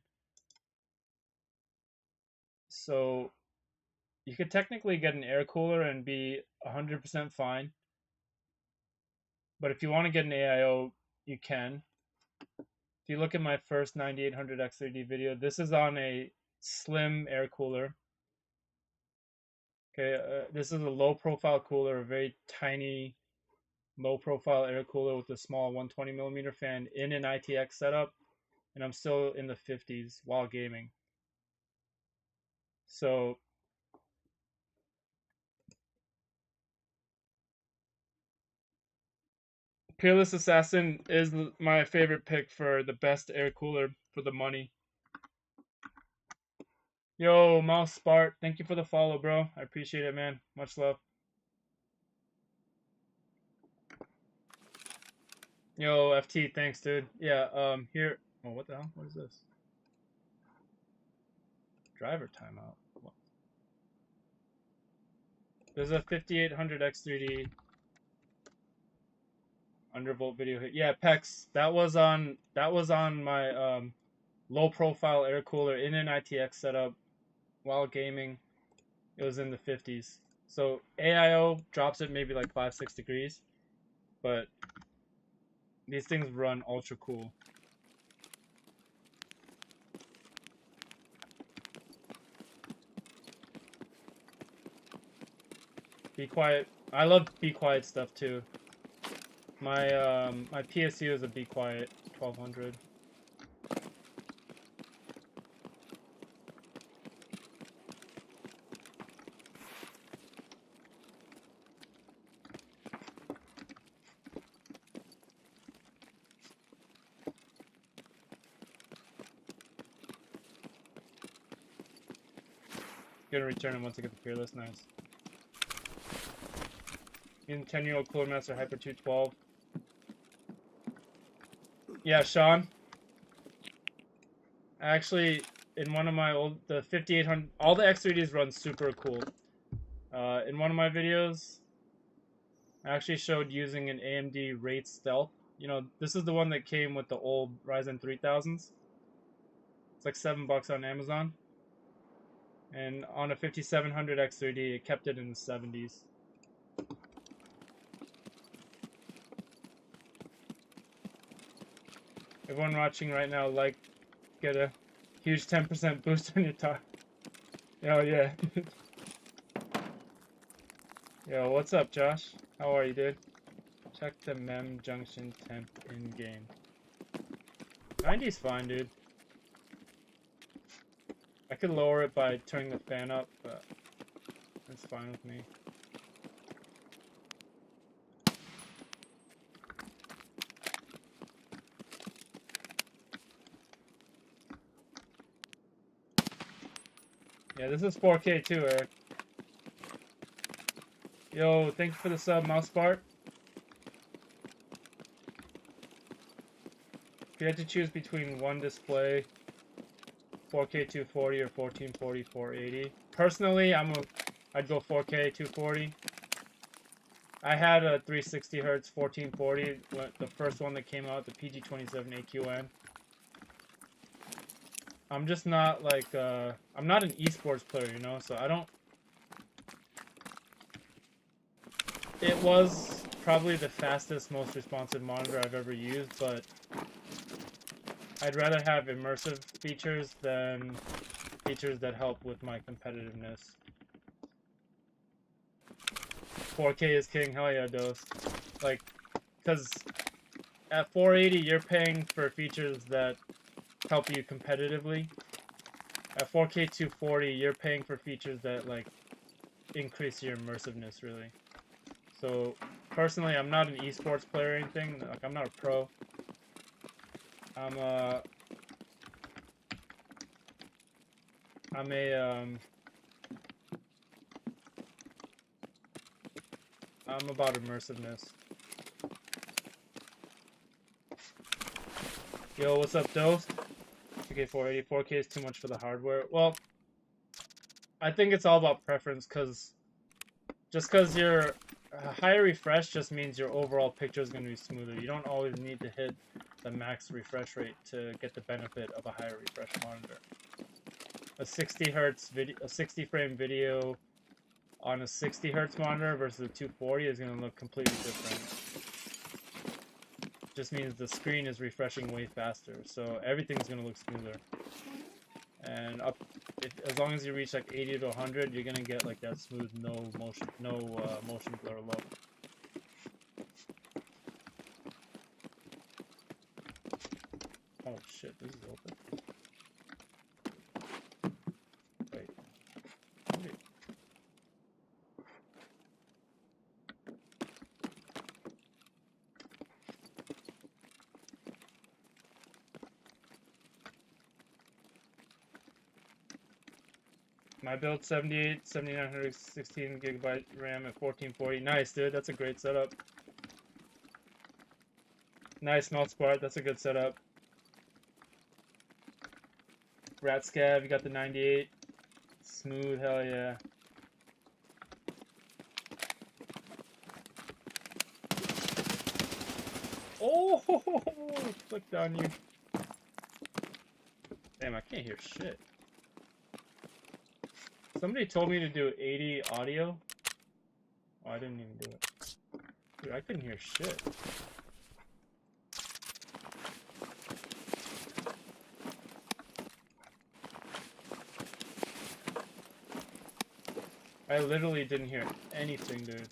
So you could technically get an air cooler and be 100% fine. But if you want to get an AIO, you can. If you look at my first 9800 X3D video, this is on a slim air cooler. Okay, this is a low profile cooler, a very tiny low profile air cooler with a small 120 millimeter fan in an ITX setup, and I'm still in the 50s while gaming. So Peerless Assassin is my favorite pick for the best air cooler for the money. Yo, Mouse Spart, thank you for the follow, bro. I appreciate it, man. Much love. Yo, FT, thanks, dude. Yeah, here. Oh, what the hell? What is this? Driver timeout. What? There's a 5800 X3D undervolt video hit. Yeah, Pex. That was on my low profile air cooler in an ITX setup. while gaming, it was in the 50s. So AIO drops it maybe like 5-6 degrees, but these things run ultra cool. Be quiet. I love be quiet stuff too. My PSU is a be quiet 1200. Gonna return it once I get the fearless. Nice. In 10-year-old Clonemaster Hyper 212. Yeah, Sean. Actually, in one of my the 5800, all the X3Ds run super cool. In one of my videos, I actually showed using an AMD Rate Stealth. You know, this is the one that came with the old Ryzen 3000s. It's like $7 on Amazon. And on a 5700 X3D, it kept it in the 70s. Everyone watching right now, like, get a huge 10% boost on your talk. Oh, yeah. Yo, what's up, Josh? How are you, dude? Check the mem junction temp in game. 90's fine, dude. I could lower it by turning the fan up, but that's fine with me. Yeah, this is 4K too, Eric. Yo, thank you for the sub, Mouse Bart. If you had to choose between one display, 4K 240 or 1440 480. Personally, I'd go 4K 240. I had a 360 Hz 1440, the first one that came out, the PG27 AQN. I'm just not like I'm not an esports player, you know, so I don't. It was probably the fastest, most responsive monitor I've ever used, but I'd rather have immersive features than features that help with my competitiveness. 4K is king, hell yeah, Dose. Like, because at 480 you're paying for features that help you competitively. At 4K 240 you're paying for features that like increase your immersiveness, really. So personally, I'm not an esports player or anything. Like, I'm not a pro. I'm about immersiveness. Yo, what's up, Dose? 2K 480. 4K is too much for the hardware. Well, I think it's all about preference, because just because you're higher refresh just means your overall picture is going to be smoother. You don't always need to hit the max refresh rate to get the benefit of a higher refresh monitor. A 60 hertz video, a 60 frame video on a 60 hertz monitor versus a 240 is going to look completely different. Just means the screen is refreshing way faster, so everything's going to look smoother. And as long as you reach like 80 to 100, you're going to get like that smooth, no motion blur look. Oh shit, this is open. Wait. My build 78, 7900, 16 gigabyte RAM at 1440. Nice, dude. That's a great setup. Nice, Mouth Squad. That's a good setup. Rat Scav, you got the 98. Smooth, hell yeah. Oh, flicked on you. Damn, I can't hear shit. Somebody told me to do 80 audio. Oh, I didn't even do it. Dude, I couldn't hear shit. I literally didn't hear anything, dude.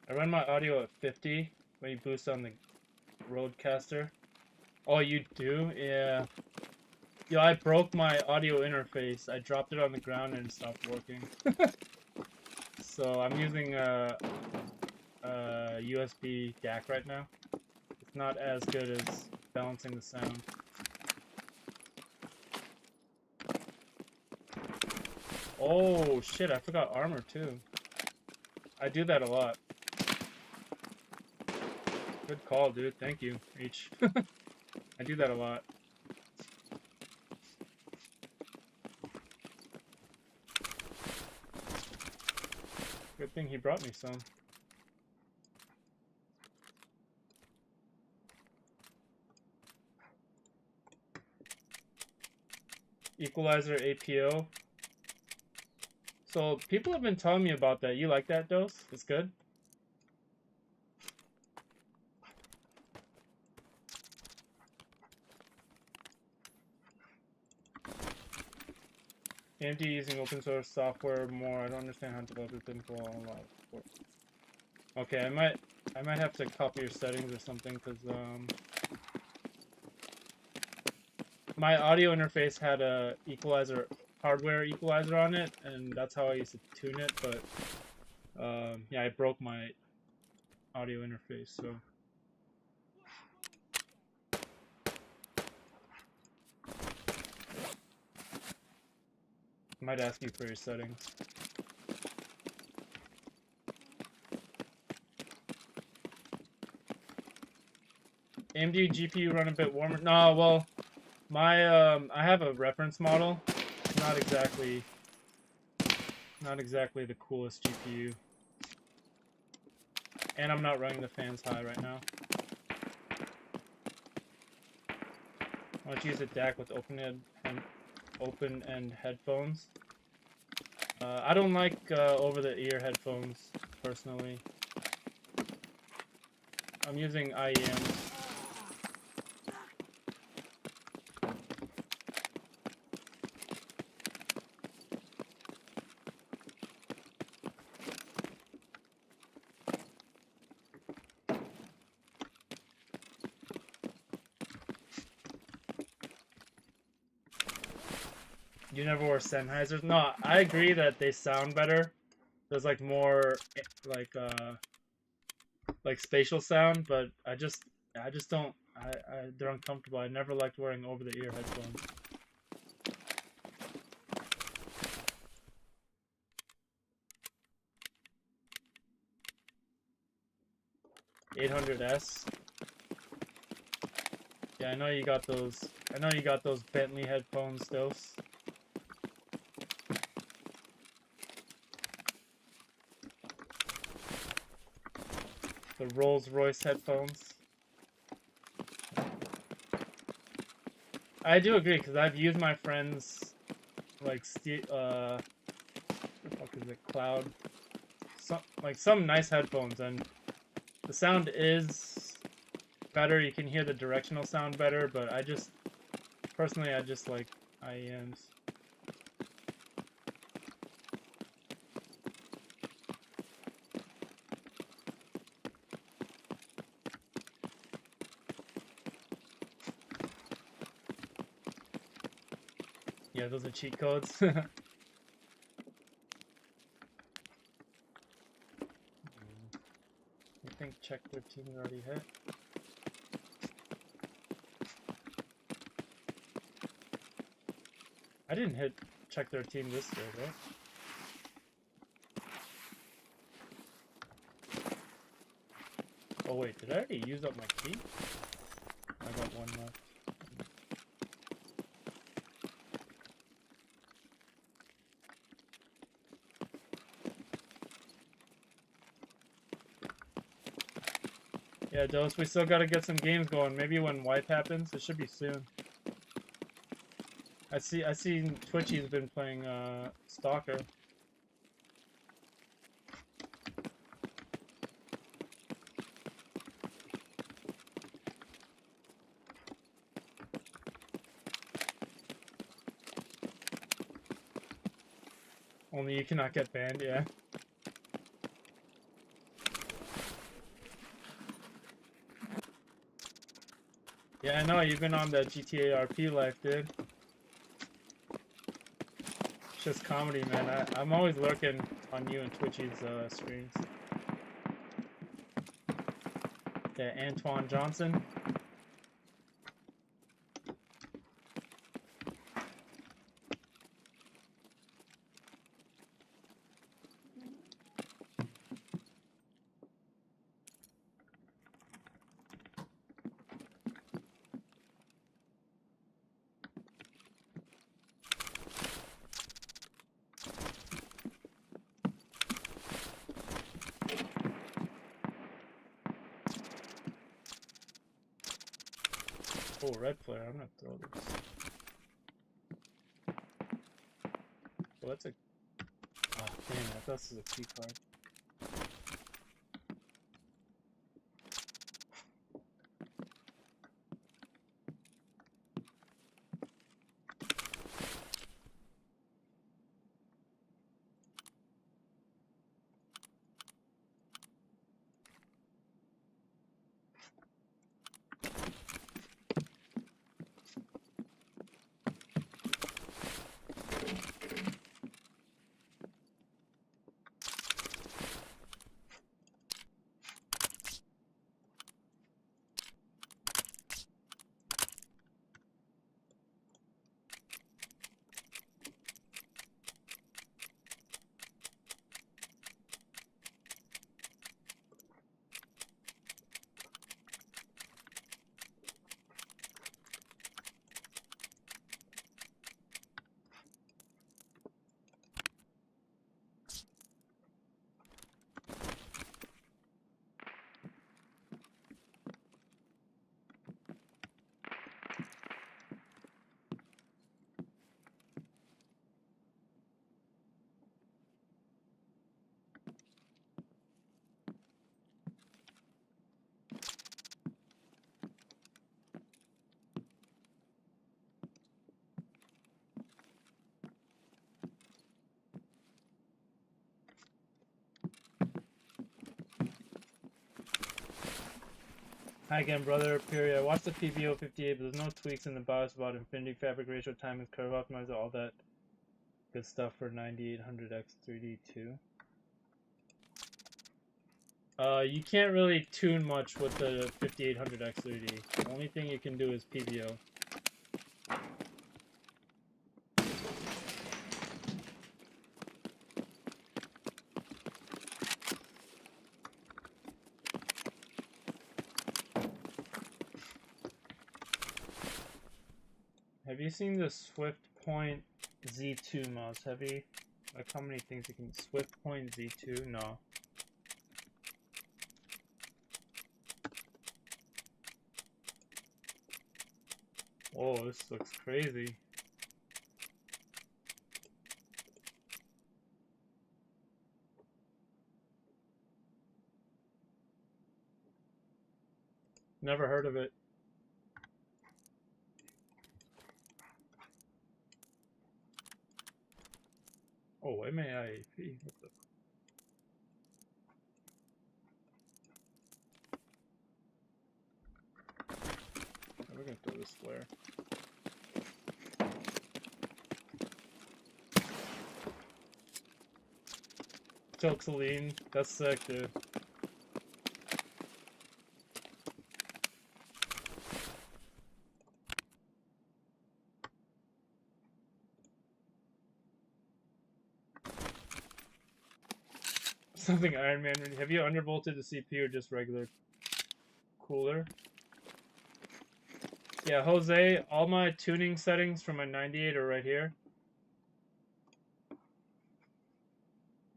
I run my audio at 50 when you boost on the Rodecaster. Oh, you do? Yeah. Yo, I broke my audio interface. I dropped it on the ground and it stopped working. So I'm using a USB DAC right now. It's not as good as balancing the sound. Oh shit, I forgot armor too. I do that a lot. Good call, dude. Thank you, H. I do that a lot. Good thing he brought me some. Equalizer APO. So people have been telling me about that. You like that, Dose? It's good? AMD using open source software more. I don't understand how developers didn't go all out. Okay, I might have to copy your settings or something because my audio interface had a equalizer, hardware equalizer on it, and that's how I used to tune it. But yeah, I broke my audio interface, so. Might ask you for your settings. AMD GPU run a bit warmer. No, well, my I have a reference model. Not exactly the coolest GPU. And I'm not running the fans high right now. Why don't you use a DAC with open-end headphones? I don't like over-the-ear headphones, personally. I'm using IEMs. You never wore Sennheisers? No, I agree that they sound better. There's like more like spatial sound, but I just don't. They're uncomfortable. I never liked wearing over-the-ear headphones. $800S. Yeah, I know you got those. I know you got those Bentley headphones, Dose. The Rolls-Royce headphones. I do agree, because I've used my friends, like, what the fuck is it, Cloud? Some nice headphones, and the sound is better. You can hear the directional sound better, but personally, I just like IEMs. Yeah, those are cheat codes. I think check 13 already hit. I didn't hit check 13 this year, right? Oh wait, did I already use up my key? I got one left. Yeah, Dose, we still gotta get some games going. Maybe when wipe happens, it should be soon. I seen Twitchy's been playing Stalker. Only you cannot get banned, yeah. Yeah, I know, you've been on the GTA RP life, dude. It's just comedy, man. I'm always lurking on you and Twitchy's streams. Yeah, Antoine Johnson. Oh, red flare. I'm gonna throw this. Well, that's a... Oh, damn, I thought this was a key card. Hi again, brother. Period. I watched the PBO 58, but there's no tweaks in the BIOS about infinity fabric ratio, timing, curve optimizer, all that good stuff for 9800X 3D too. You can't really tune much with the 5800X 3D. The only thing you can do is PBO. Have you seen the Swift Point Z2 mouse? Have you? Like how many things you can... Swift Point Z2? No. Whoa, this looks crazy. Never heard of it. Oh, MAIAP. What the... Oh, we're gonna throw this flare. Tiltaline, that's sick, dude. Something Iron Man. Have you undervolted the CPU or just regular? cooler. Yeah, Jose, all my tuning settings for my 98 are right here.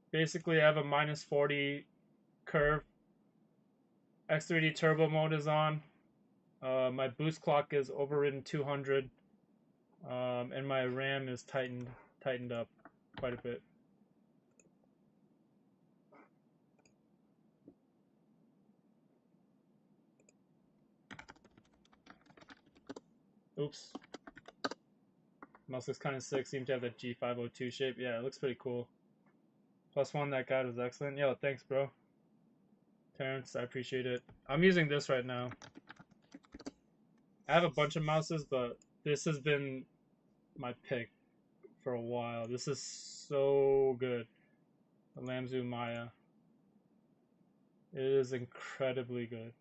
Basically, I have a -40 curve. X3D turbo mode is on. My boost clock is overridden 200. And my RAM is tightened up quite a bit. Oops. Mouse looks kind of sick. Seems to have that G502 shape. Yeah, it looks pretty cool. +1, that guide was excellent. Yo, thanks, bro. Terrence, I appreciate it. I'm using this right now. I have a bunch of mouses, but this has been my pick for a while. This is so good. The Lamzu Maya. It is incredibly good.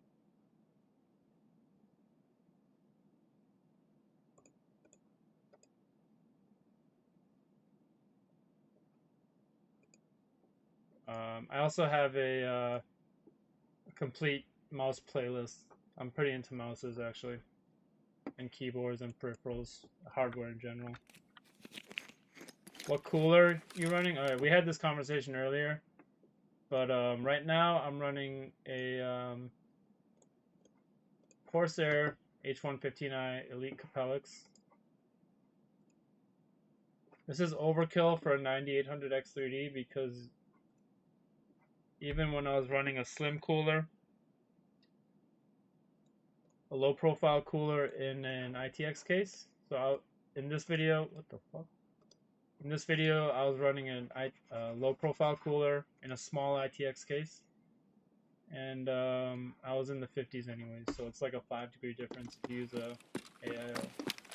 I also have a complete mouse playlist. I'm pretty into mouses, actually, and keyboards and peripherals, hardware in general. What cooler you running? All right, we had this conversation earlier, but right now I'm running a Corsair H115i Elite Capellix. This is overkill for a 9800 X3D because even when I was running a slim cooler, a low profile cooler in an ITX case. So in this video, what the fuck? In this video, I was running a low profile cooler in a small ITX case. And I was in the 50s anyways, so it's like a 5-degree difference if you use a AIO.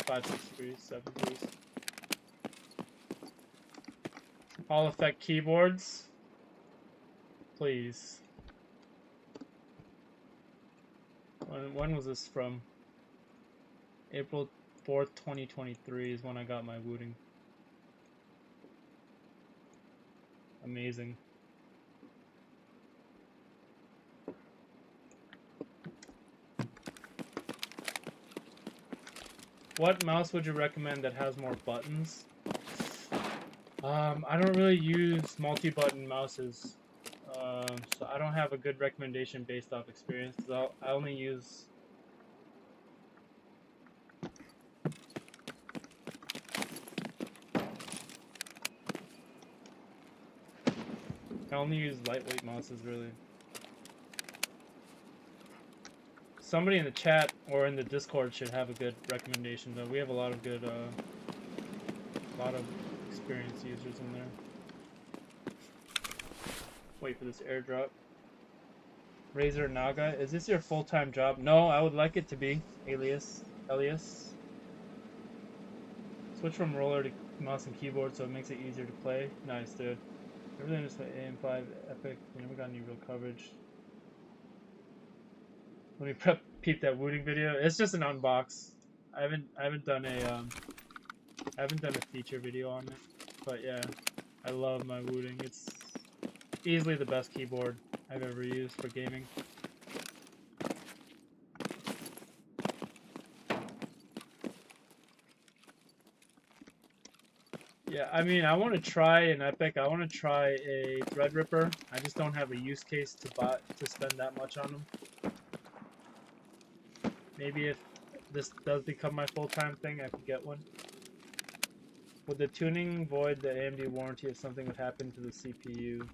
5, 6 degrees, 7 degrees. Hall effect keyboards. Please. When was this from? April 4th, 2023 is when I got my Wooting. Amazing. What mouse would you recommend that has more buttons? I don't really use multi-button mouses. So I don't have a good recommendation based off experience. Cause I only use lightweight mouses, really. Somebody in the chat or in the Discord should have a good recommendation, though. We have a lot of good, experienced users in there. Wait for this airdrop. Razer Naga, is this your full-time job? No, I would like it to be. Elias. Switch from roller to mouse and keyboard so it makes it easier to play. Nice, dude. Everything is AM5 Epic. We never got any real coverage. Let me peep that Wooting video. It's just an unbox. I haven't done a feature video on it. But yeah, I love my Wooting. It's easily the best keyboard I've ever used for gaming. Yeah, I mean, I want to try an Epic. I want to try a Threadripper. I just don't have a use case to spend that much on them. Maybe if this does become my full-time thing, I could get one. Would the tuning void the AMD warranty if something would happen to the CPU?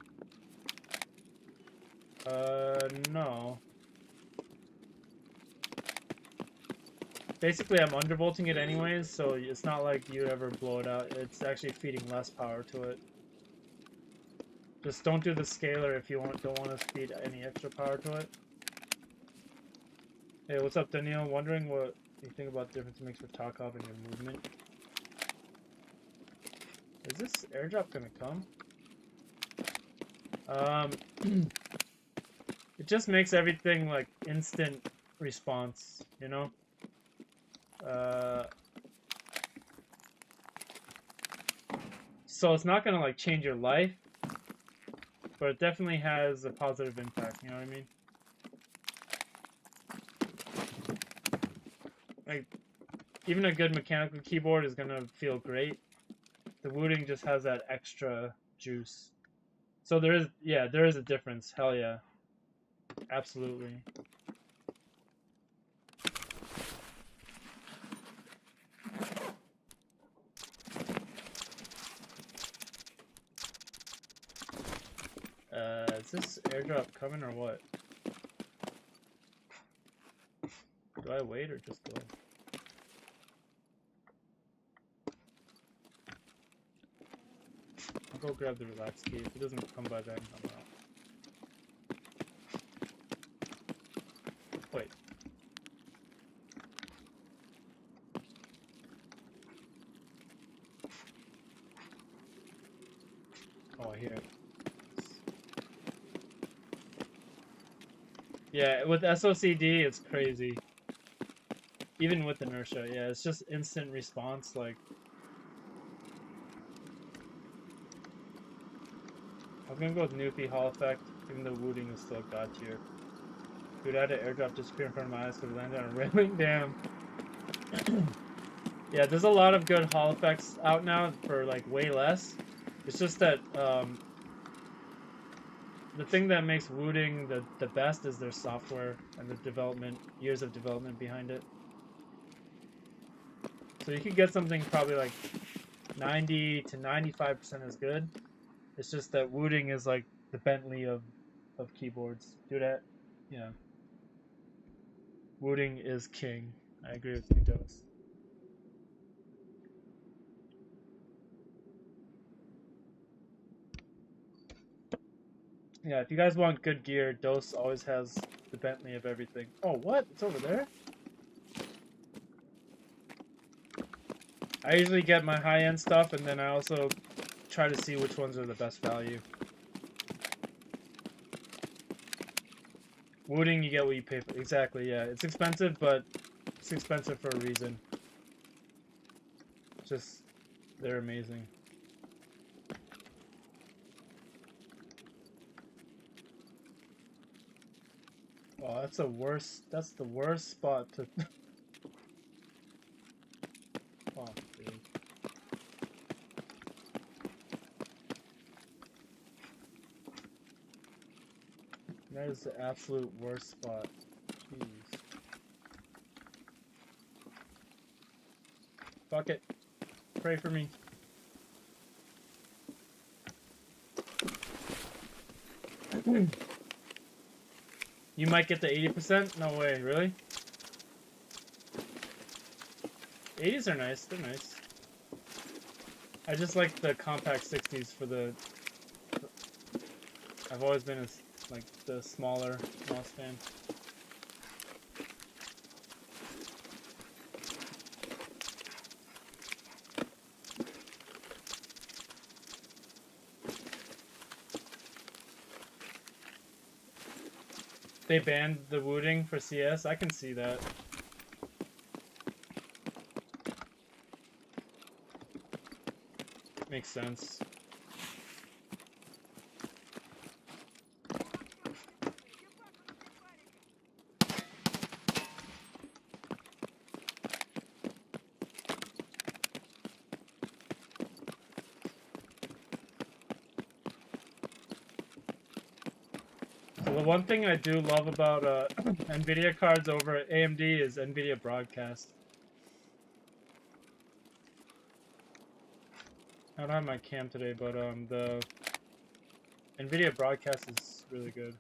No. Basically, I'm undervolting it anyways, so it's not like you'd ever blow it out. It's actually feeding less power to it. Just don't do the scaler if you don't want to feed any extra power to it. Hey, what's up, Daniel? Wondering what you think about the difference it makes for Tarkov and your movement. Is this airdrop gonna come? It just makes everything like instant response, you know? So it's not gonna like change your life, but it definitely has a positive impact, you know what I mean? Like, even a good mechanical keyboard is gonna feel great. The wooting just has that extra juice. So there is, yeah, there is a difference. Hell yeah. Absolutely. Is this airdrop coming or what? Do I wait or just go? I'll go grab the relax key. If it doesn't come by then, I'm out. Wait. Oh, I hear it. Yeah, with SOCD, it's crazy. Even with inertia, yeah, it's just instant response, like... I was gonna go with Newfie Hall Effect, even though Wooting is still god tier. Dude, I had an airdrop disappear in front of my eyes because it landed on a railing. Damn. Yeah, there's a lot of good Hall Effects out now for, like, way less. It's just that, the thing that makes Wooting the best is their software and the development, years of development behind it. So you could get something probably like 90 to 95% as good. It's just that Wooting is like the Bentley of keyboards. Do that, yeah. Wooting is king. I agree with you, Dose. Yeah, if you guys want good gear, Dose always has the Bentley of everything. Oh, what? It's over there? I usually get my high-end stuff, and then I also try to see which ones are the best value. Wooting, you get what you pay for. Exactly, yeah. It's expensive, but it's expensive for a reason. Just, they're amazing. Oh, that's the worst spot to... Oh, dude. That is the absolute worst spot. Jeez. Fuck it. Pray for me. You might get the 80%? No way, really? 80s are nice, they're nice. I just like the compact 60s for the... I've always been like the smaller mouse fan. They banned the Wooting for CS? I can see that. Makes sense. The one thing I do love about NVIDIA cards over at AMD is NVIDIA Broadcast. I don't have my cam today, but the NVIDIA Broadcast is really good.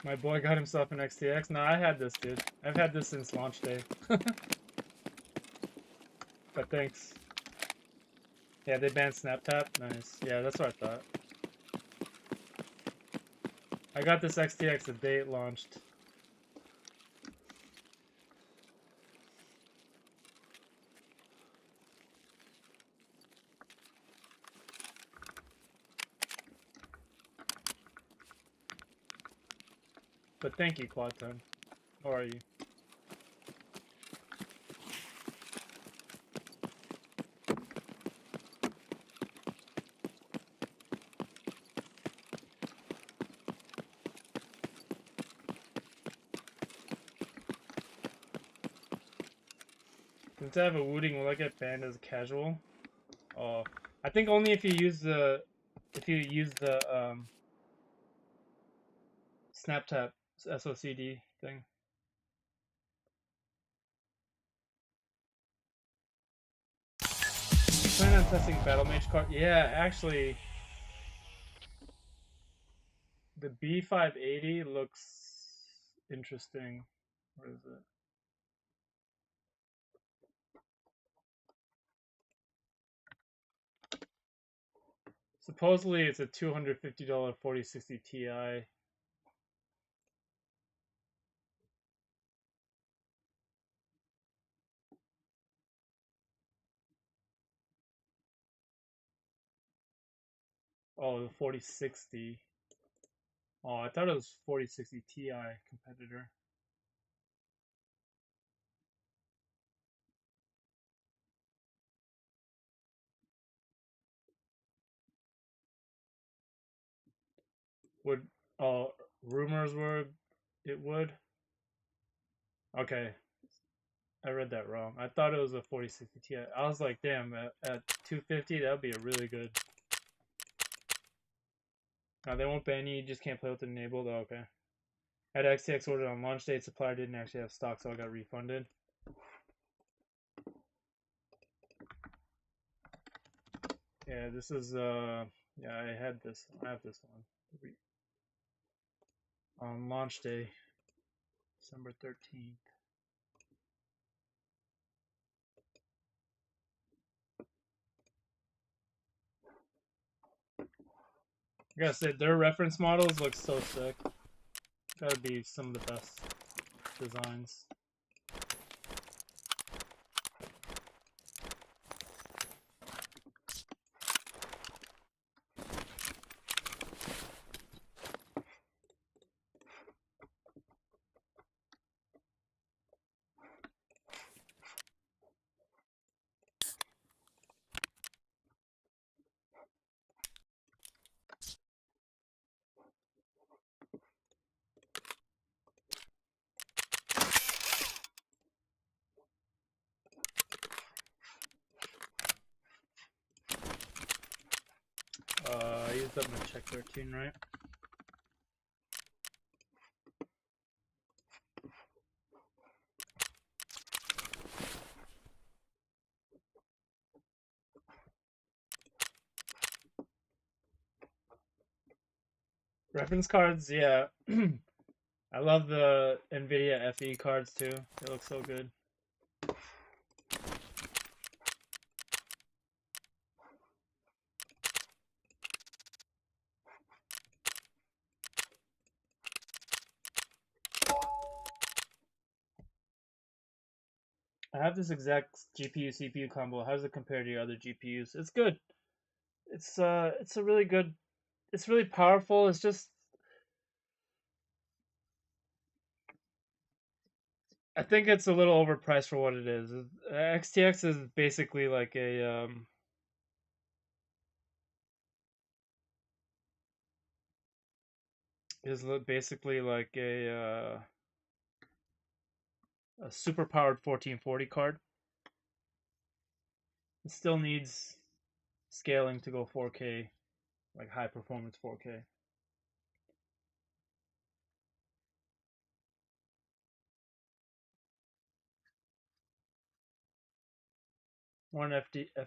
My boy got himself an XTX. No, I had this, dude. I've had this since launch day. But thanks. Yeah, they banned SnapTap. Nice. Yeah, that's what I thought. I got this XTX the day it launched. But thank you, Quad Time. How are you? Since I have a Wooting, will I get banned as a casual? Oh, I think only if you use the SnapTap SOCD thing. Plan on testing Battle Mage card. Yeah, actually, the B580 looks interesting. Where is it? Supposedly, it's a $250 4060 Ti. Oh, the 4060. Oh, I thought it was 4060 Ti competitor. Would rumors were it would? Okay, I read that wrong. I thought it was a 4060 Ti. I was like, damn, at 250 that would be a really good. Now they won't ban you. You just can't play with it enabled. Oh, okay. Had XTX ordered on launch date. Supplier didn't actually have stock, so I got refunded. Yeah, this is yeah, I had this. I have this one on launch day, December 13th. I gotta say, their reference models look so sick. Gotta be some of the best designs. I used up my check 13, right? Reference cards, yeah. I love the NVIDIA FE cards too. They look so good. I have this exact GPU CPU combo. How does it compare to your other GPUs? It's good. It's a really good. It's really powerful. It's just I think it's a little overpriced for what it is. XTX is basically like a basically like a super powered 1440 card. It still needs scaling to go 4K, like high performance 4K. One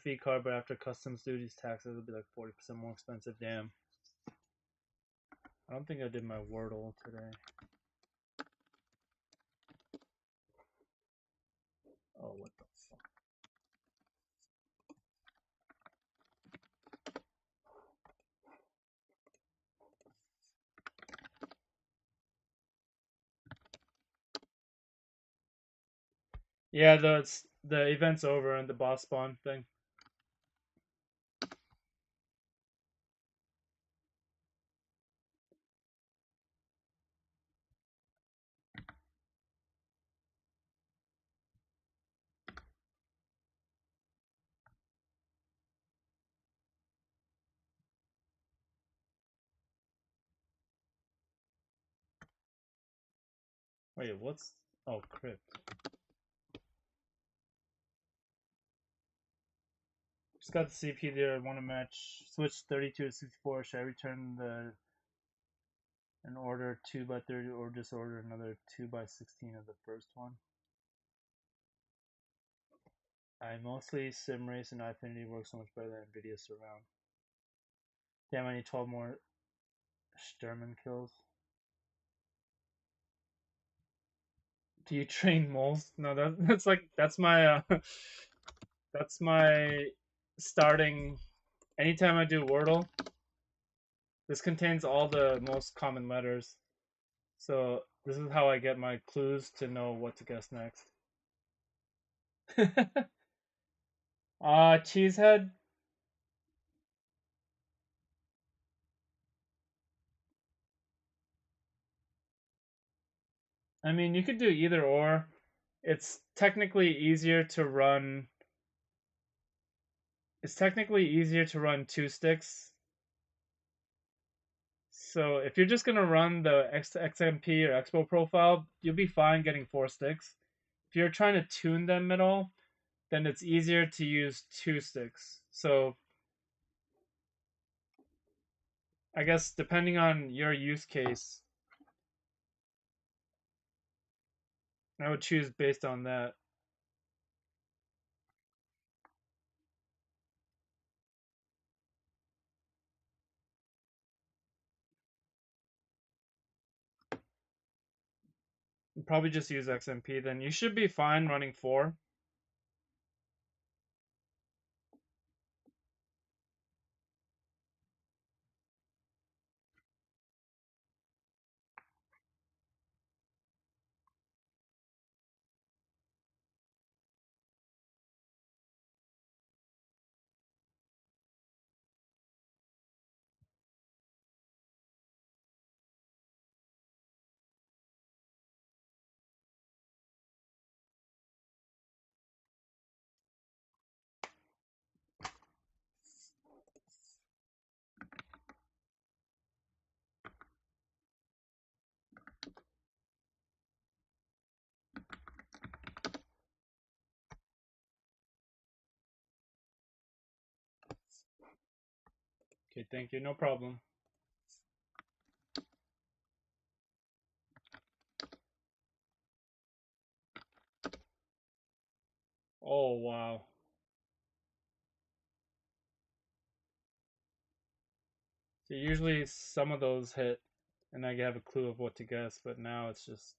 FE card, but after customs duties, taxes, it'll be like 40% more expensive. Damn. I don't think I did my Wordle today. Oh, what the fuck? Yeah, the event's over and the boss spawn thing. Wait, what's... Oh, crypt. Just got the CPU there. I want to match switch 32 to 64. Should I return the an order 2 by 30 or just order another 2 by 16 of the first one? I mostly sim race and Infinity works so much better than Nvidia Surround. Damn, I need 12 more Sturman kills. Do you train moles? No, that's my that's my starting. Anytime I do Wordle, this contains all the most common letters. So this is how I get my clues to know what to guess next. Cheesehead. I mean, you could do either or. It's technically easier to run. It's technically easier to run 2 sticks. So if you're just gonna run the XMP or Expo profile, you'll be fine getting 4 sticks. If you're trying to tune them at all, then it's easier to use 2 sticks. So I guess depending on your use case, I would choose based on that. Probably just use XMP, then you should be fine running 4. Okay, thank you. No problem. Oh, wow. So usually some of those hit and I have a clue of what to guess, but now it's just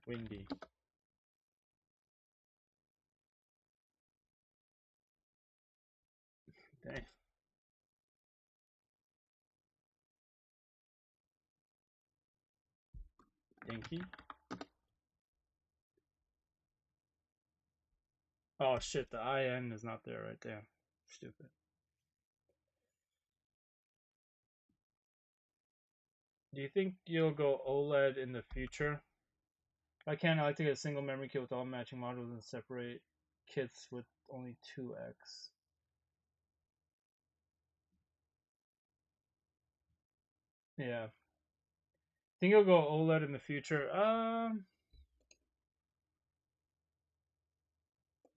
windy. Dang. Dinky. Oh shit, the IN is not there right there. Stupid. Do you think you'll go OLED in the future? If I can, I like to get a single memory kit with all matching modules and separate kits with only 2x. Yeah. Think you'll go OLED in the future?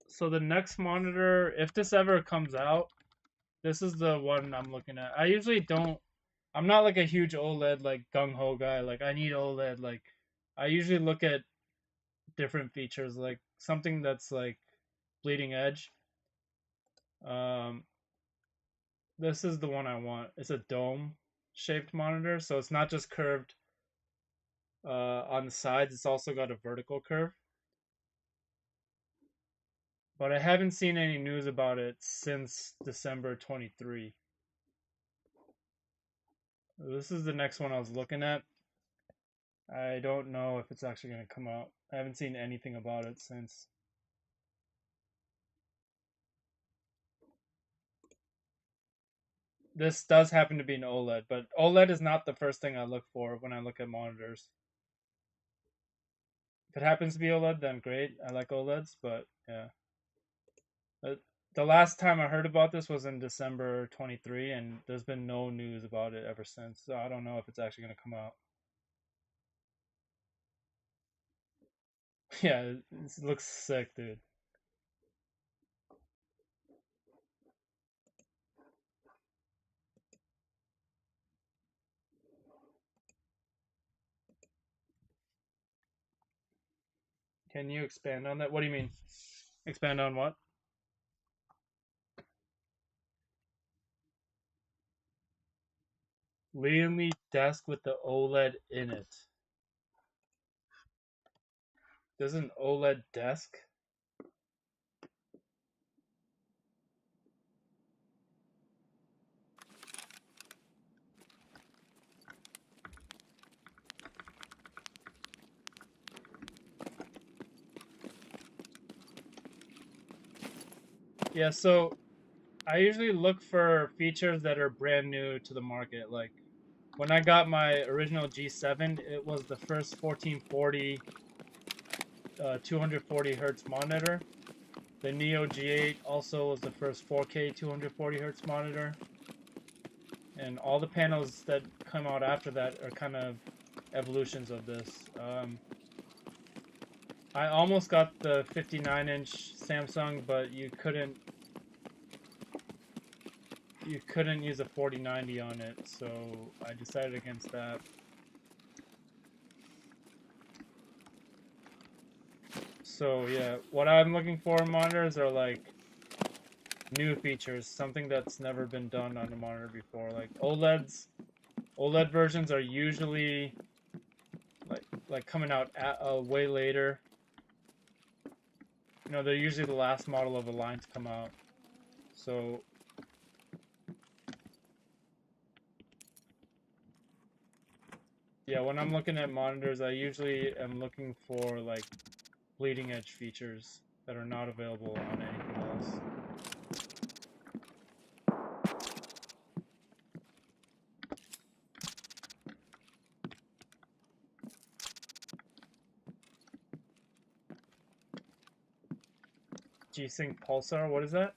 So the next monitor, if this ever comes out, this is the one I'm looking at. I usually don't. I'm not like a huge OLED like gung ho guy. Like I need OLED. Like I usually look at different features, like something that's like bleeding edge. Um, this is the one I want. It's a dome shaped monitor, so it's not just curved on the sides. It's also got a vertical curve. But I haven't seen any news about it since December 23. This is the next one I was looking at. I don't know if it's actually going to come out. I haven't seen anything about it since. This does happen to be an OLED, but OLED is not the first thing I look for when I look at monitors. If it happens to be OLED, then great. I like OLEDs, but yeah. The last time I heard about this was in December 23, and there's been no news about it ever since. So I don't know if it's actually going to come out. Yeah, it looks sick, dude. Can you expand on that? What do you mean? Expand on what? Lianli desk with the OLED in it. There's an OLED desk? Yeah, so I usually look for features that are brand new to the market. Like when I got my original G7, it was the first 1440 240 hertz monitor. The Neo G8 also was the first 4K 240 hertz monitor. And all the panels that come out after that are kind of evolutions of this. I almost got the 59-inch Samsung, but you couldn't use a 4090 on it, so I decided against that. So yeah, what I'm looking for in monitors are like new features, something that's never been done on a monitor before. Like OLED versions are usually like coming out way later. You know, they're usually the last model of a line to come out. So yeah, when I'm looking at monitors, I usually am looking for like bleeding edge features that are not available on anything else. G-Sync Pulsar, what is that?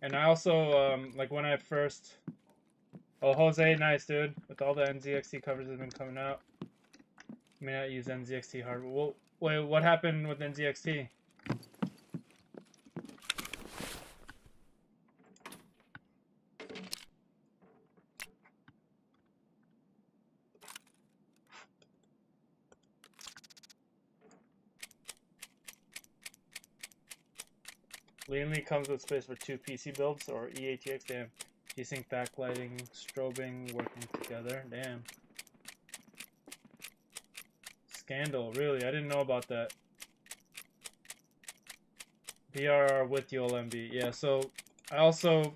And I also, like when I first... Oh, Jose, nice, dude. With all the NZXT covers that have been coming out. May not use NZXT hardware. Well, wait, what happened with NZXT? Lianli comes with space for 2 PC builds or EATX. Damn. G-Sync backlighting, strobing, working together. Damn. Scandal, really? I didn't know about that. VRR with dual MB. Yeah, so I also,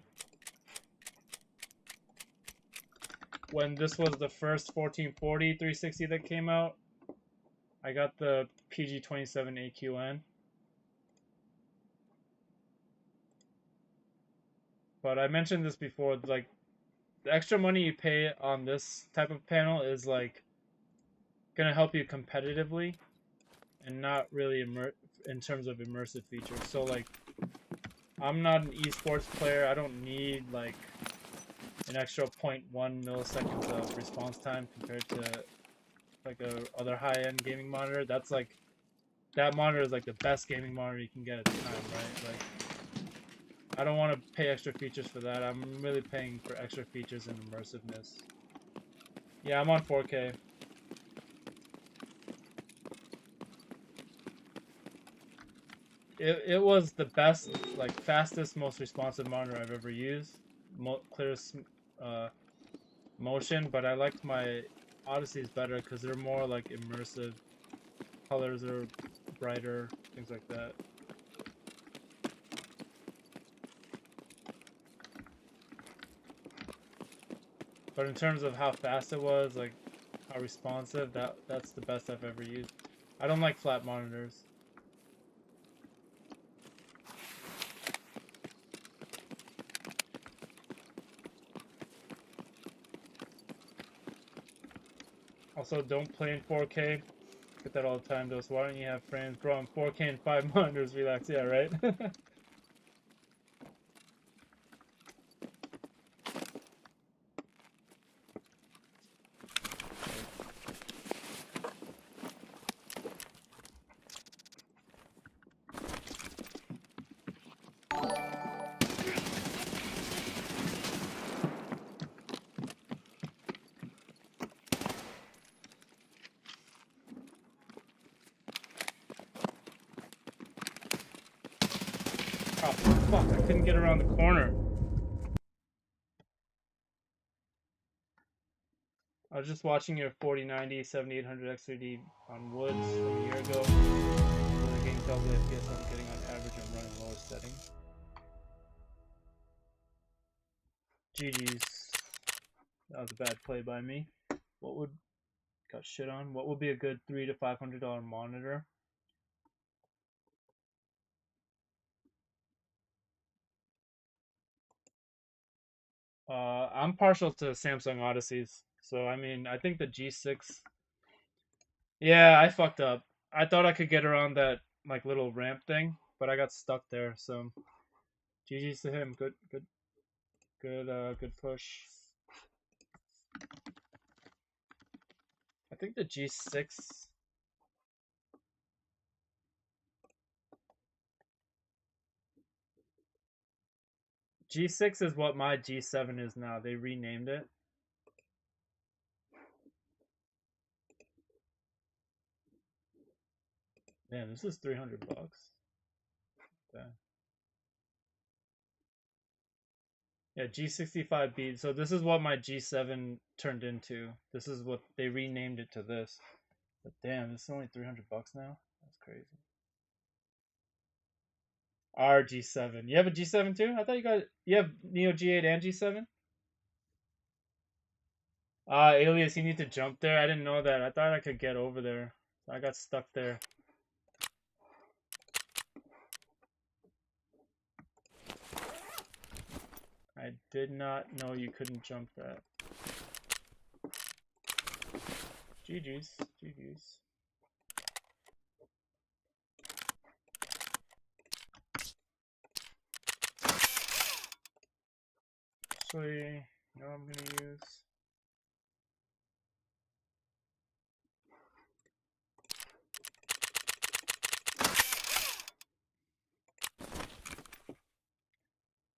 when this was the first 1440 360 that came out, I got the PG27 AQN. But I mentioned this before, like the extra money you pay on this type of panel is like gonna help you competitively and not really in terms of immersive features. So like I'm not an esports player. I don't need like an extra 0.1 milliseconds of response time compared to like a other high-end gaming monitor. That's like that monitor is like the best gaming monitor you can get at the time, right? Like I don't want to pay extra features for that. I'm really paying for extra features and immersiveness. Yeah, I'm on 4K. It was the best, like fastest, most responsive monitor I've ever used. Clearest motion, but I liked my Odysseys better because they're more like immersive. Colors are brighter, things like that. But in terms of how fast it was, like how responsive, that's the best I've ever used. I don't like flat monitors. Also, don't play in 4K. Get that all the time, though. So why don't you have frames? Bro, I'm 4K and 5 monitors. Relax. Yeah, right? Oh, fuck. I couldn't get around the corner. I was just watching your 4090 7800 X3D on Woods from a year ago. Really getting double FPS I'm getting on average. I'm running lower settings. GG's. That was a bad play by me. What would... Got shit on. What would be a good $300 to $500 monitor? I'm partial to Samsung Odysseys. So, I mean, I think the G6... Yeah, I fucked up. I thought I could get around that, like, little ramp thing, but I got stuck there, so... GG's to him. Good push. I think the G6... G6 is what my G7 is now. They renamed it. Damn, this is $300. Okay. Yeah, G65B. So this is what my G7 turned into. This is what they renamed it to this. But damn, this is only $300 now. That's crazy. Our G7. You have a G7 too? I thought you have Neo G8 and G7. Alias, you need to jump there. I didn't know that. I thought I could get over there. I got stuck there. I did not know you couldn't jump that. GG's. GG's. Actually, you know what I'm gonna use?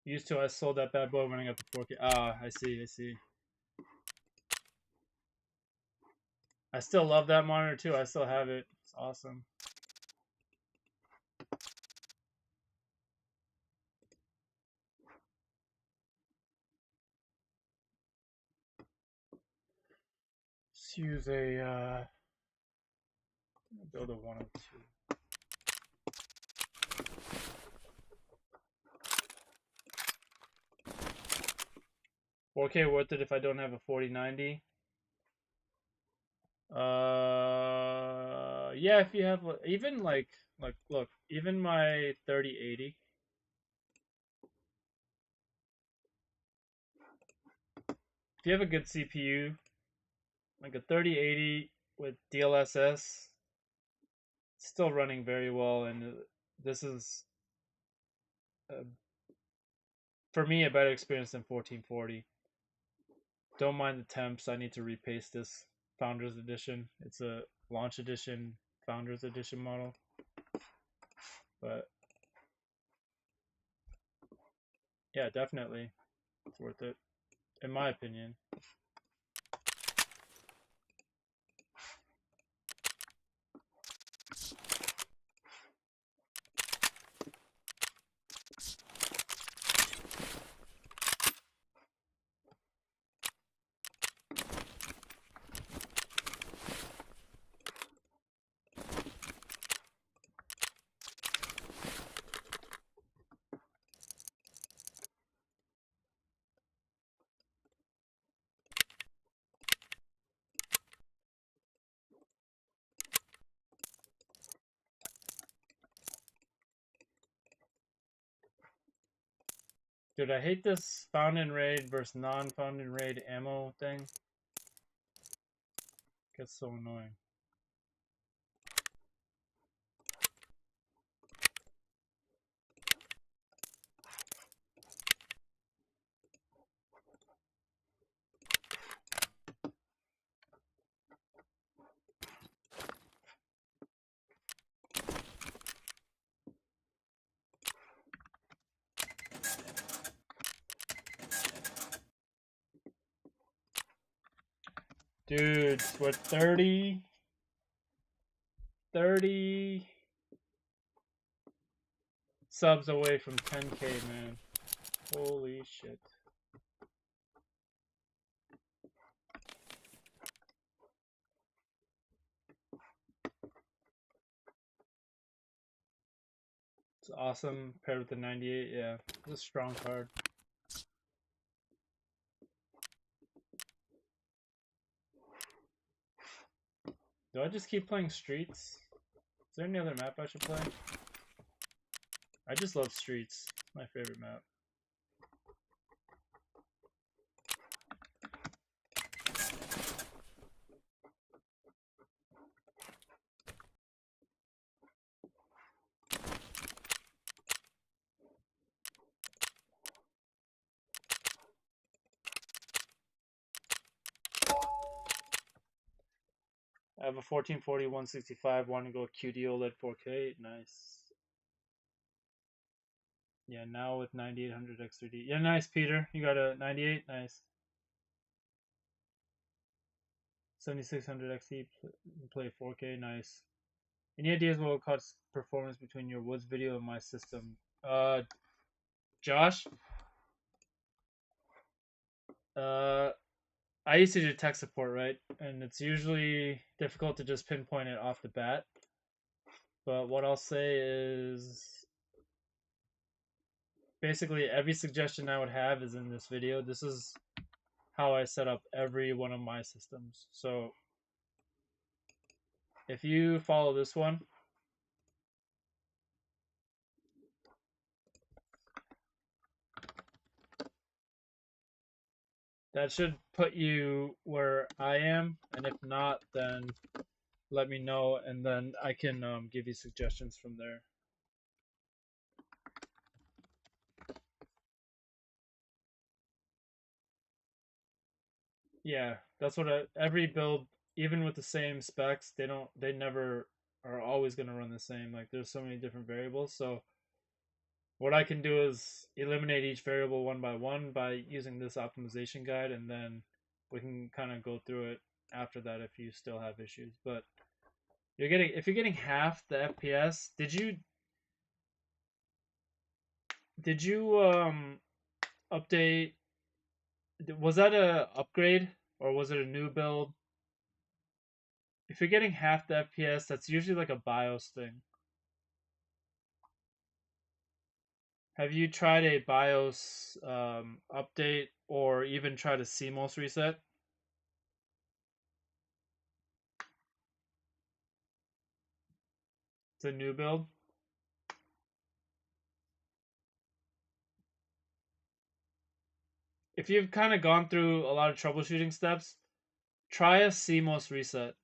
Used to, I sold that bad boy when I got the 4K. Ah, I see. I still love that monitor too. I still have it. It's awesome. Let's use a build a 102. 4K worth it if I don't have a 4090. Yeah, if you have even like look, even my 3080. If you have a good CPU, like a 3080 with DLSS, it's still running very well, and this is for me a better experience than 1440. Don't mind the temps. I need to repaste this Founders Edition. It's a launch edition, Founders Edition model. But yeah, definitely. It's worth it. In my opinion. Dude, I hate this found in raid versus non-found in raid ammo thing. Gets so annoying. Dude, we're 30 subs away from 10K, man. Holy shit. It's awesome paired with the 98. Yeah, it's a strong card. Do I just keep playing Streets? Is there any other map I should play? I just love Streets. It's my favorite map. I have a 1440 165. Want to go QD OLED 4K? Nice. Yeah, now with 9800 X3D. Yeah, nice, Peter. You got a 98? Nice. 7600 XT, play 4K, nice. Any ideas what will cause performance between your Woods video and my system? Josh? I used to do tech support, right? And it's usually difficult to just pinpoint it off the bat. But what I'll say is basically every suggestion I would have is in this video. This is how I set up every one of my systems. So if you follow this one, that should put you where I am, and if not, then let me know, and then I can give you suggestions from there. Yeah, that's what every build, even with the same specs, they never are always going to run the same. Like there's so many different variables. So what I can do is eliminate each variable one by using this optimization guide, and then we can kind of go through it after that if you still have issues. But if you're getting half the FPS, did you update? Was that a upgrade or was it a new build? If you're getting half the FPS, that's usually like a BIOS thing. Have you tried a BIOS update or even tried a CMOS reset? It's a new build. If you've kind of gone through a lot of troubleshooting steps, try a CMOS reset.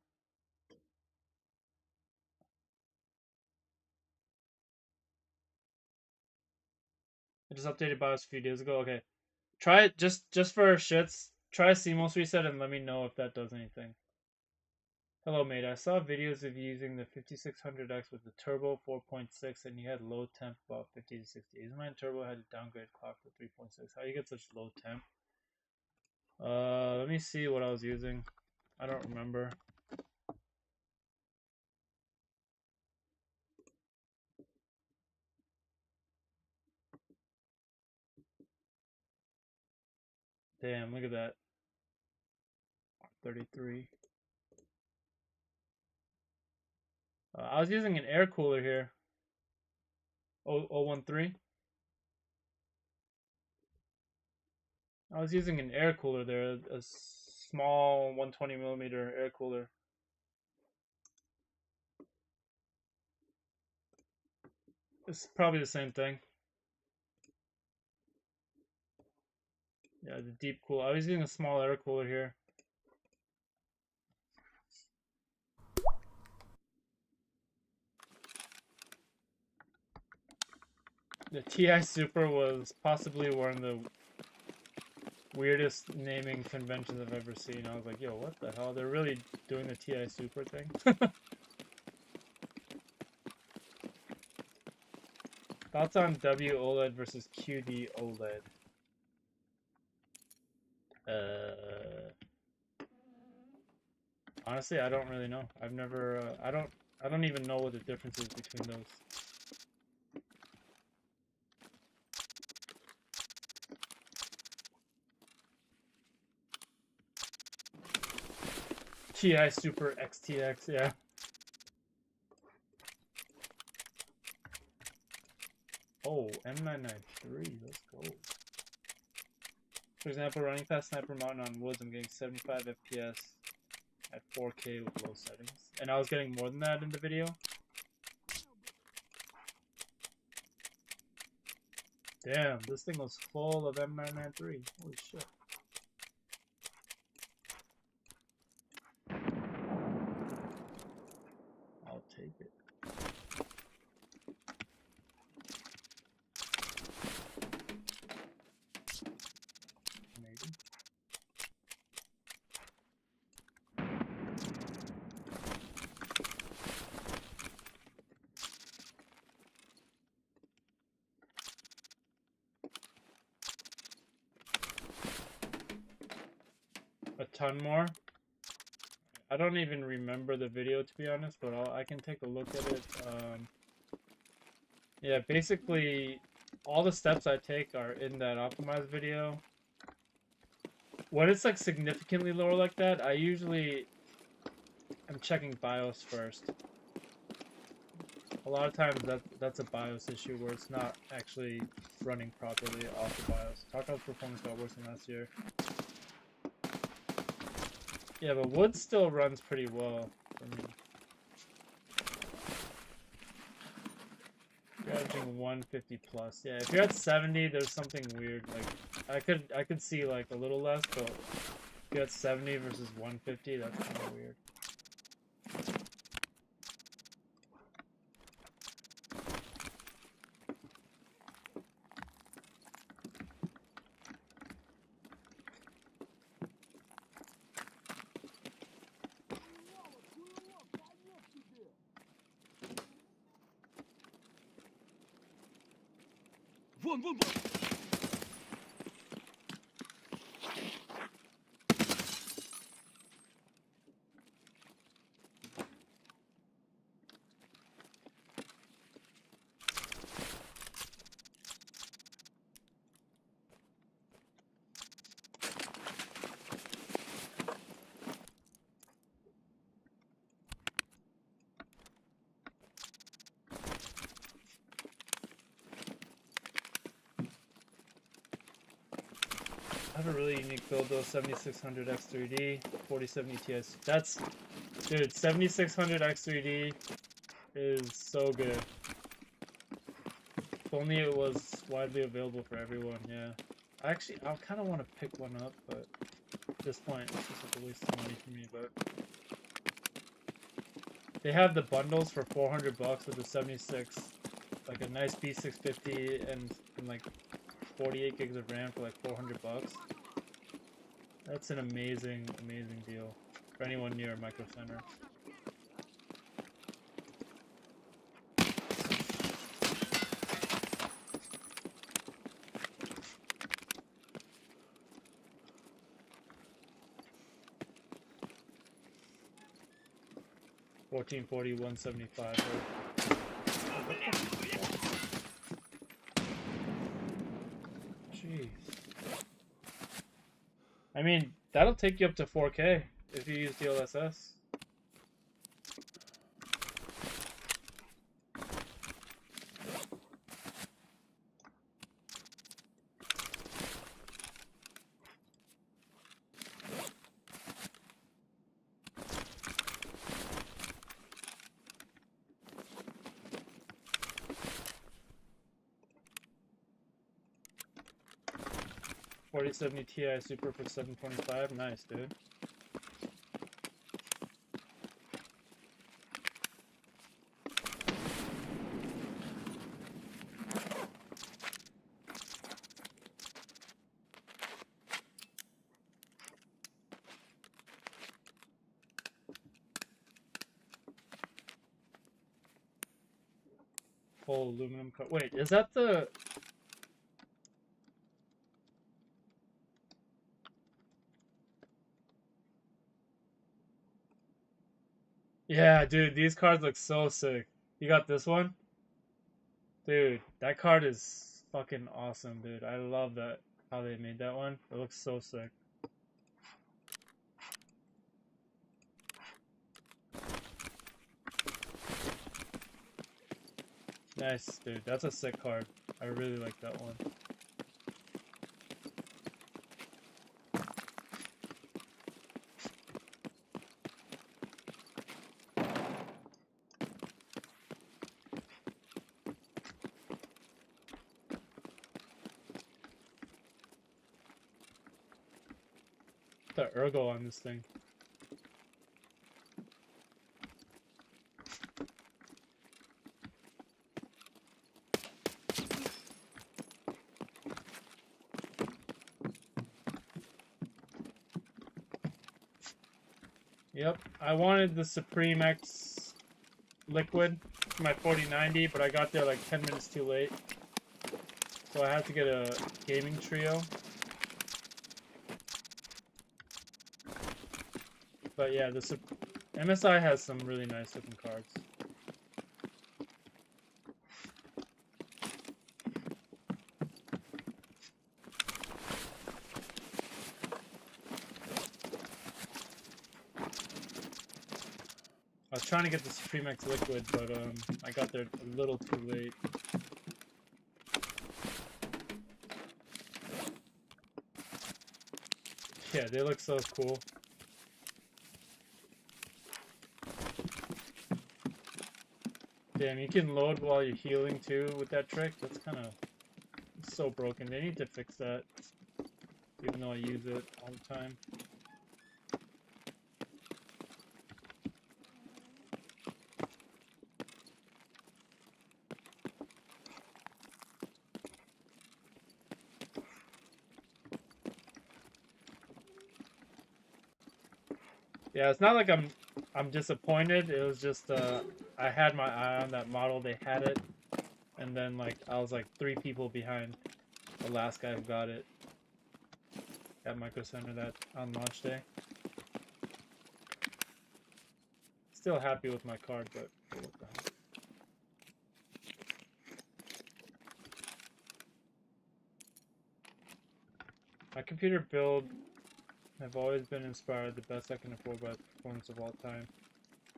I just updated BIOS a few days ago. Okay, try it just for shits. Try a CMOS reset and let me know if that does anything. Hello, mate. I saw videos of you using the 5600X with the turbo 4.6 and you had low temp about 50 to 60. Isn't turbo had a downgrade clock to 3.6? How do you get such low temp? Let me see what I was using. I don't remember. Damn, look at that. 33. I was using an air cooler here. 013. I was using an air cooler there, a small 120 millimeter air cooler. It's probably the same thing. Yeah, the deep cool. I was using a small air cooler here. The TI Super was possibly one of the weirdest naming conventions I've ever seen. I was like, yo, what the hell? They're really doing the TI Super thing? Thoughts on W OLED versus QD OLED? Honestly, I don't really know. I've never, I don't even know what the difference is between those. TI Super XTX, yeah. Oh, M993, let's go. For example, running past Sniper Mountain on Woods, I'm getting 75 FPS at 4K with low settings. And I was getting more than that in the video. Damn, this thing was full of M993. Holy shit. I'll take it. Maybe. A ton more? I don't even remember the video, to be honest, but I can take a look at it. Yeah, basically, all the steps I take are in that optimized video. When it's like significantly lower like that, I'm checking BIOS first. A lot of times that's a BIOS issue where it's not actually running properly off the BIOS. Tarkov's performance got worse than last year. Yeah, but Wood still runs pretty well for me. You're averaging 150 plus. Yeah, if you're at 70, there's something weird. Like I could see like a little less, but if you're at 70 versus 150, that's kind of weird. Вон! I have a really unique build though, 7600 X3D, 4070 TS. That's, dude, 7600 X3D is so good. If only it was widely available for everyone, yeah. I kind of want to pick one up, but at this point, it's just like a waste of money for me, but... They have the bundles for 400 bucks with the 76, like a nice B650 and like 48 gigs of RAM for like 400 bucks. That's an amazing, amazing deal for anyone near Micro Center. $1440, $175. Jeez. I mean, that'll take you up to 4K if you use DLSS. $4070 Ti Super for $725. Nice, dude. Full aluminum card. Wait, is that the... Yeah, dude, these cards look so sick. You got this one? Dude, that card is fucking awesome, dude. I love that, how they made that one. It looks so sick. Nice, dude. That's a sick card. I really like that one. The ergo on this thing. Yep, I wanted the Supreme X liquid for my 4090, but I got there like 10 minutes too late. So I had to get a gaming trio. But yeah, the MSI has some really nice looking cards. I was trying to get the Supreme X liquid, but I got there a little too late. Yeah, they look so cool. Damn, you can load while you're healing too with that trick. That's kind of so broken. They need to fix that, even though I use it all the time. Yeah, it's not like I'm disappointed. It was just I had my eye on that model. They had it, and then like I was like 3 people behind the last guy who got it at Micro Center that on launch day. Still happy with my card, but what the hell. My computer build have always been inspired the best I can afford by the performance of all time.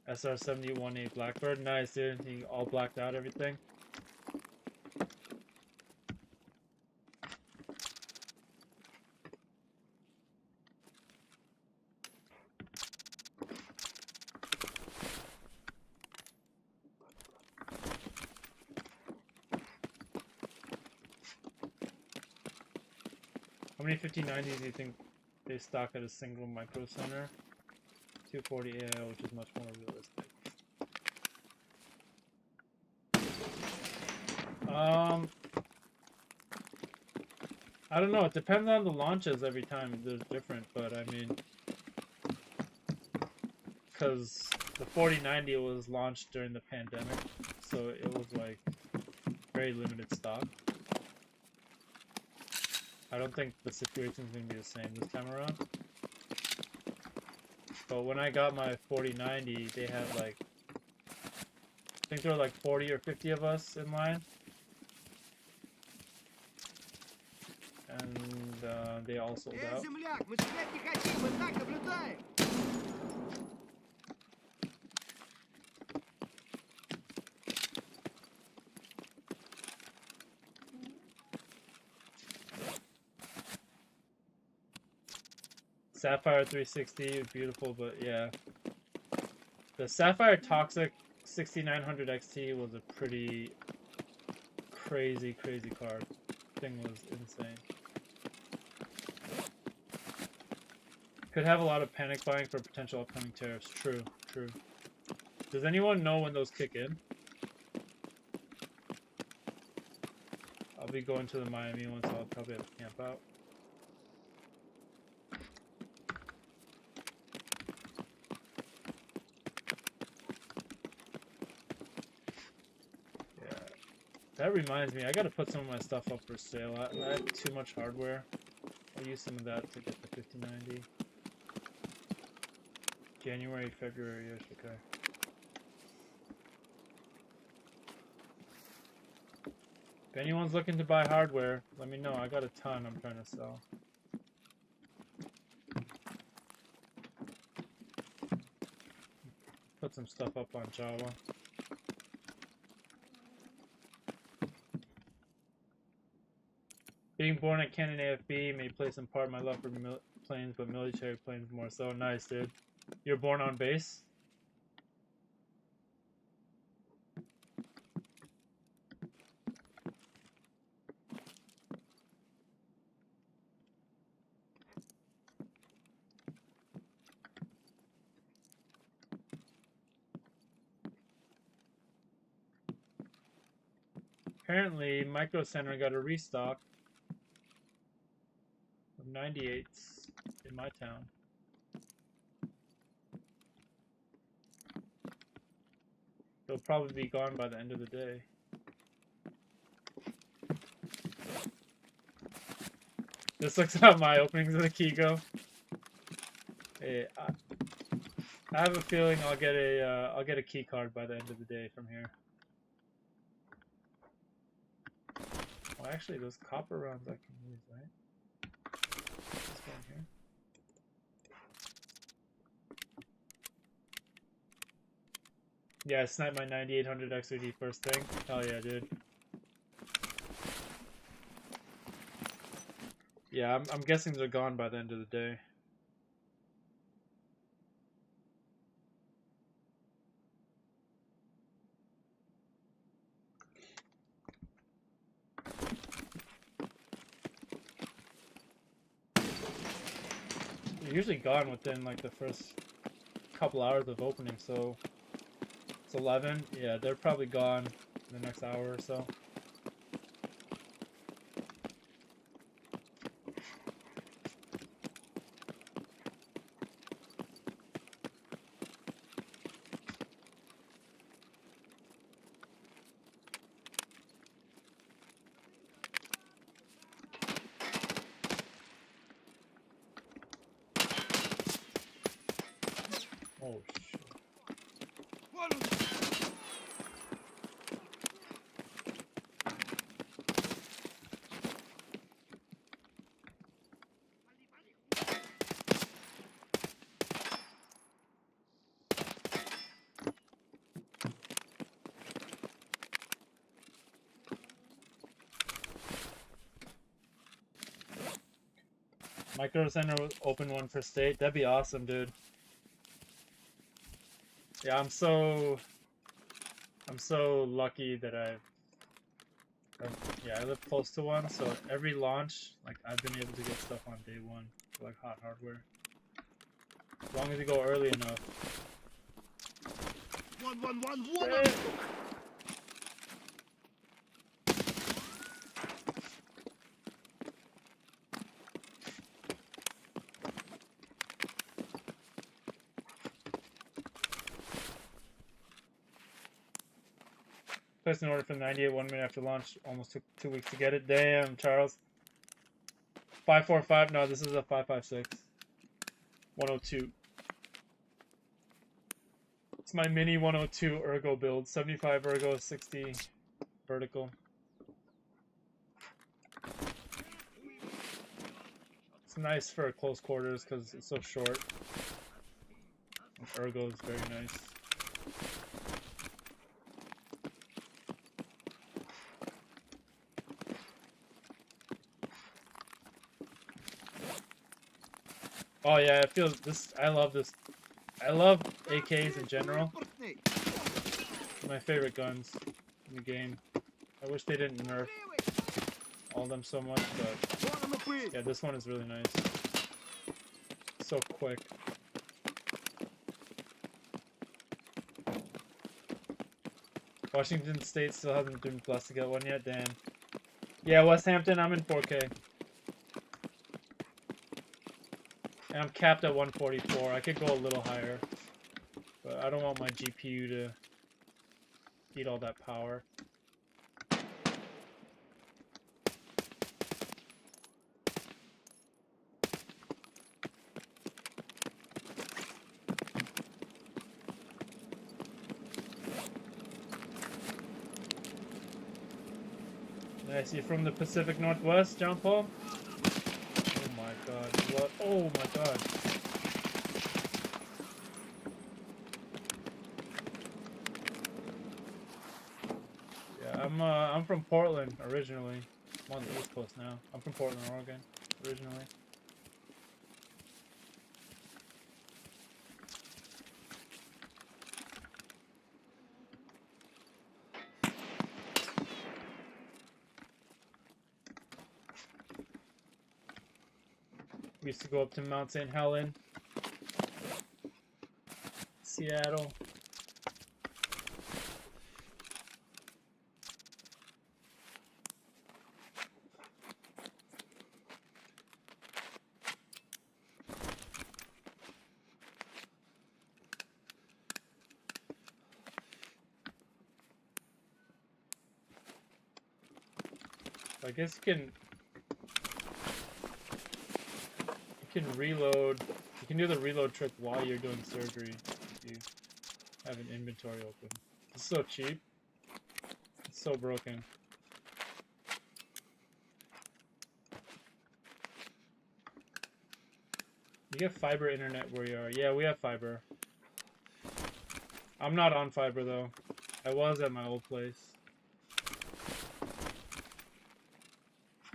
SR71A Blackbird, nice dude. He all blacked out everything. How many 5090s do you think they stock at a single Micro Center? 240 AIO, which is much more realistic. I don't know. It depends on the launches every time. They're different, but I mean, because the 4090 was launched during the pandemic, so it was like very limited stock. I don't think the situation's gonna be the same this time around. But when I got my 4090, they had like, I think there were like 40 or 50 of us in line. And they all sold out. Sapphire 360 is beautiful, but yeah. The Sapphire Toxic 6900 XT was a pretty crazy card. Thing was insane. Could have a lot of panic buying for potential upcoming tariffs. True. Does anyone know when those kick in? I'll be going to the Miami one, so I'll probably have to camp out. Yeah. That reminds me, I gotta put some of my stuff up for sale. I have too much hardware. I'll use some of that to get the 5090. January, February-ish, okay. If anyone's looking to buy hardware, let me know. I got a ton I'm trying to sell. Put some stuff up on Java. Being born at Cannon AFB may play some part in my love for planes, but military planes more so. Nice, dude. You're born on base? Apparently, Micro Center got a restock of 98s in my town. They'll probably be gone by the end of the day. This looks at my openings of the Kigo. Hey, I have a feeling I'll get a key card by the end of the day from here. Well, actually, those copper rounds I can use, right? This one here. Yeah, I sniped my 9800 XOD first thing. Hell yeah, dude. Yeah, I'm guessing they're gone by the end of the day. They're usually gone within like the first couple hours of opening, so it's 11. Yeah, they're probably gone in the next hour or so. Oh shit. Micro Center open one for state. That'd be awesome, dude. Yeah, I'm so lucky that I live close to one, so every launch, like, I've been able to get stuff on day one, for, like, hot hardware. As long as you go early enough. 111 woman! Placed an order for 98 1 minute after launch. Almost took 2 weeks to get it. Damn, Charles. 545. No, this is a 556. 102. It's my mini 102 ergo build. 75 ergo, 60 vertical. It's nice for close quarters because it's so short. Ergo is very nice. Oh yeah, it feels this. I love this. I love AKs in general. My favorite guns in the game. I wish they didn't nerf all of them so much, but yeah, this one is really nice. So quick. Washington State still hasn't been blessed to get one yet, Dan. Yeah, West Hampton, I'm in 4K. And I'm capped at 144. I could go a little higher, but I don't want my GPU to eat all that power. I see from the Pacific Northwest, John Paul. Oh my god, what? Oh my god. Yeah, I'm from Portland originally. I'm on the East Coast now. I'm from Portland, Oregon, originally. We used to go up to Mount St. Helens, Seattle. I guess you can reload. You can do the reload trick while you're doing surgery if you have an inventory open. It's so cheap. It's so broken. You get fiber internet where you are. Yeah, we have fiber. I'm not on fiber though. I was at my old place.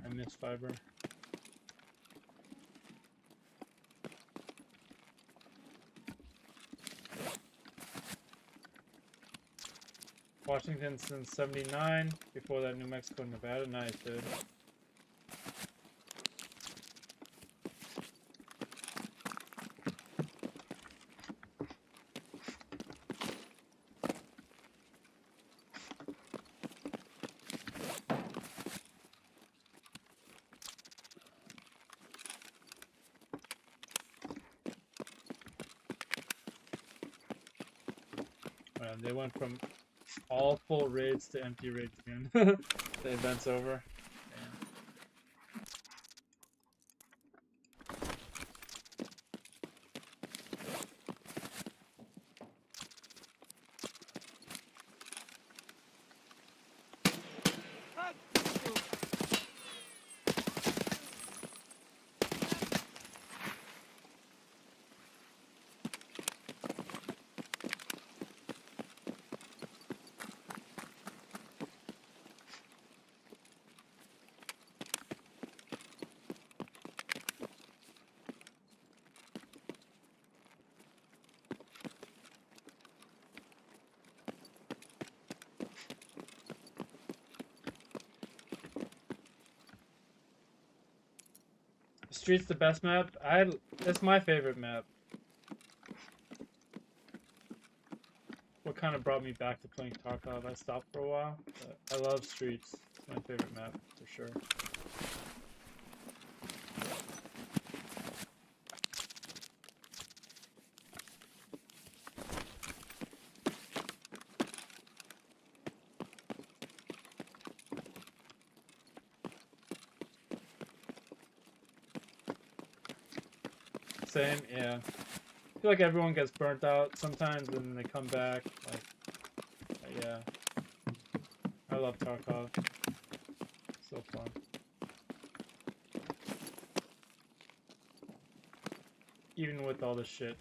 I miss fiber. Washington since '79. Before that, New Mexico, Nevada. Nice, dude. They went from all full raids to empty raids again. The event's over. Street's the best map. It's my favorite map. What kind of brought me back to playing Tarkov? I stopped for a while, but I love Streets. It's my favorite map for sure. Same, yeah. I feel like everyone gets burnt out sometimes and then they come back. Like, yeah. I love Tarkov. So fun. Even with all this shit,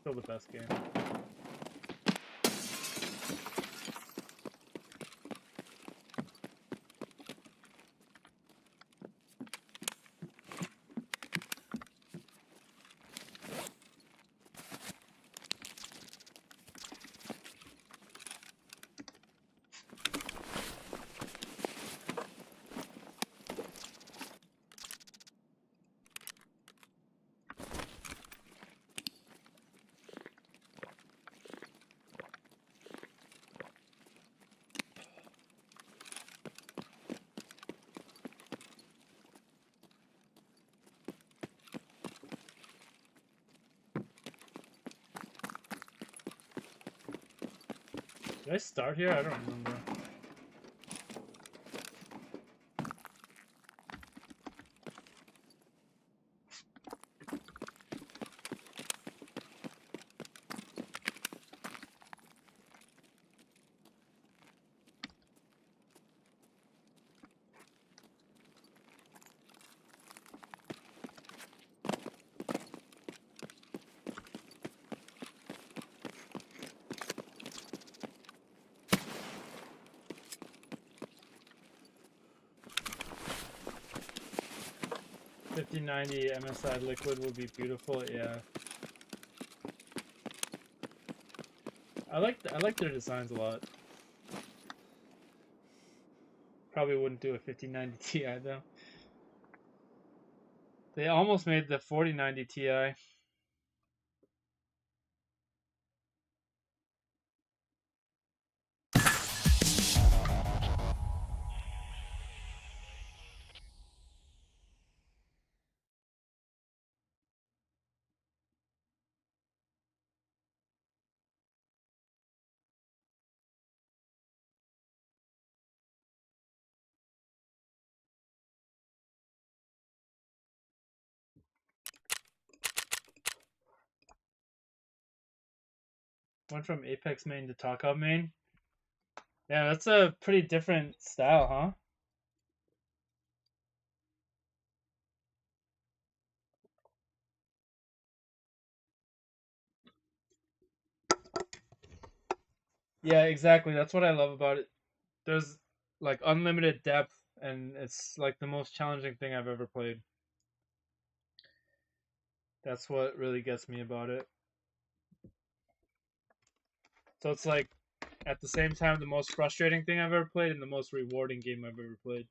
still the best game. Did I start here? I don't remember. 5090 MSI liquid would be beautiful. Yeah, I like their designs a lot. Probably wouldn't do a 5090 Ti though. They almost made the 4090 Ti. Went from Apex main to Tarkov main. Yeah, that's a pretty different style, huh? Yeah, exactly. That's what I love about it. There's like unlimited depth, and it's like the most challenging thing I've ever played. That's what really gets me about it. So it's like at the same time the most frustrating thing I've ever played and the most rewarding game I've ever played.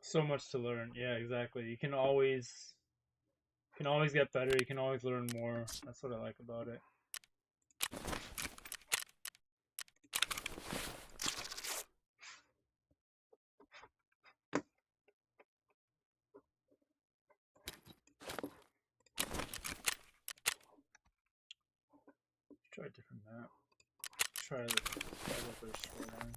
So much to learn. Yeah, exactly. You can always get better. You can always learn more. That's what I like about it. Try a different map. Try the first one.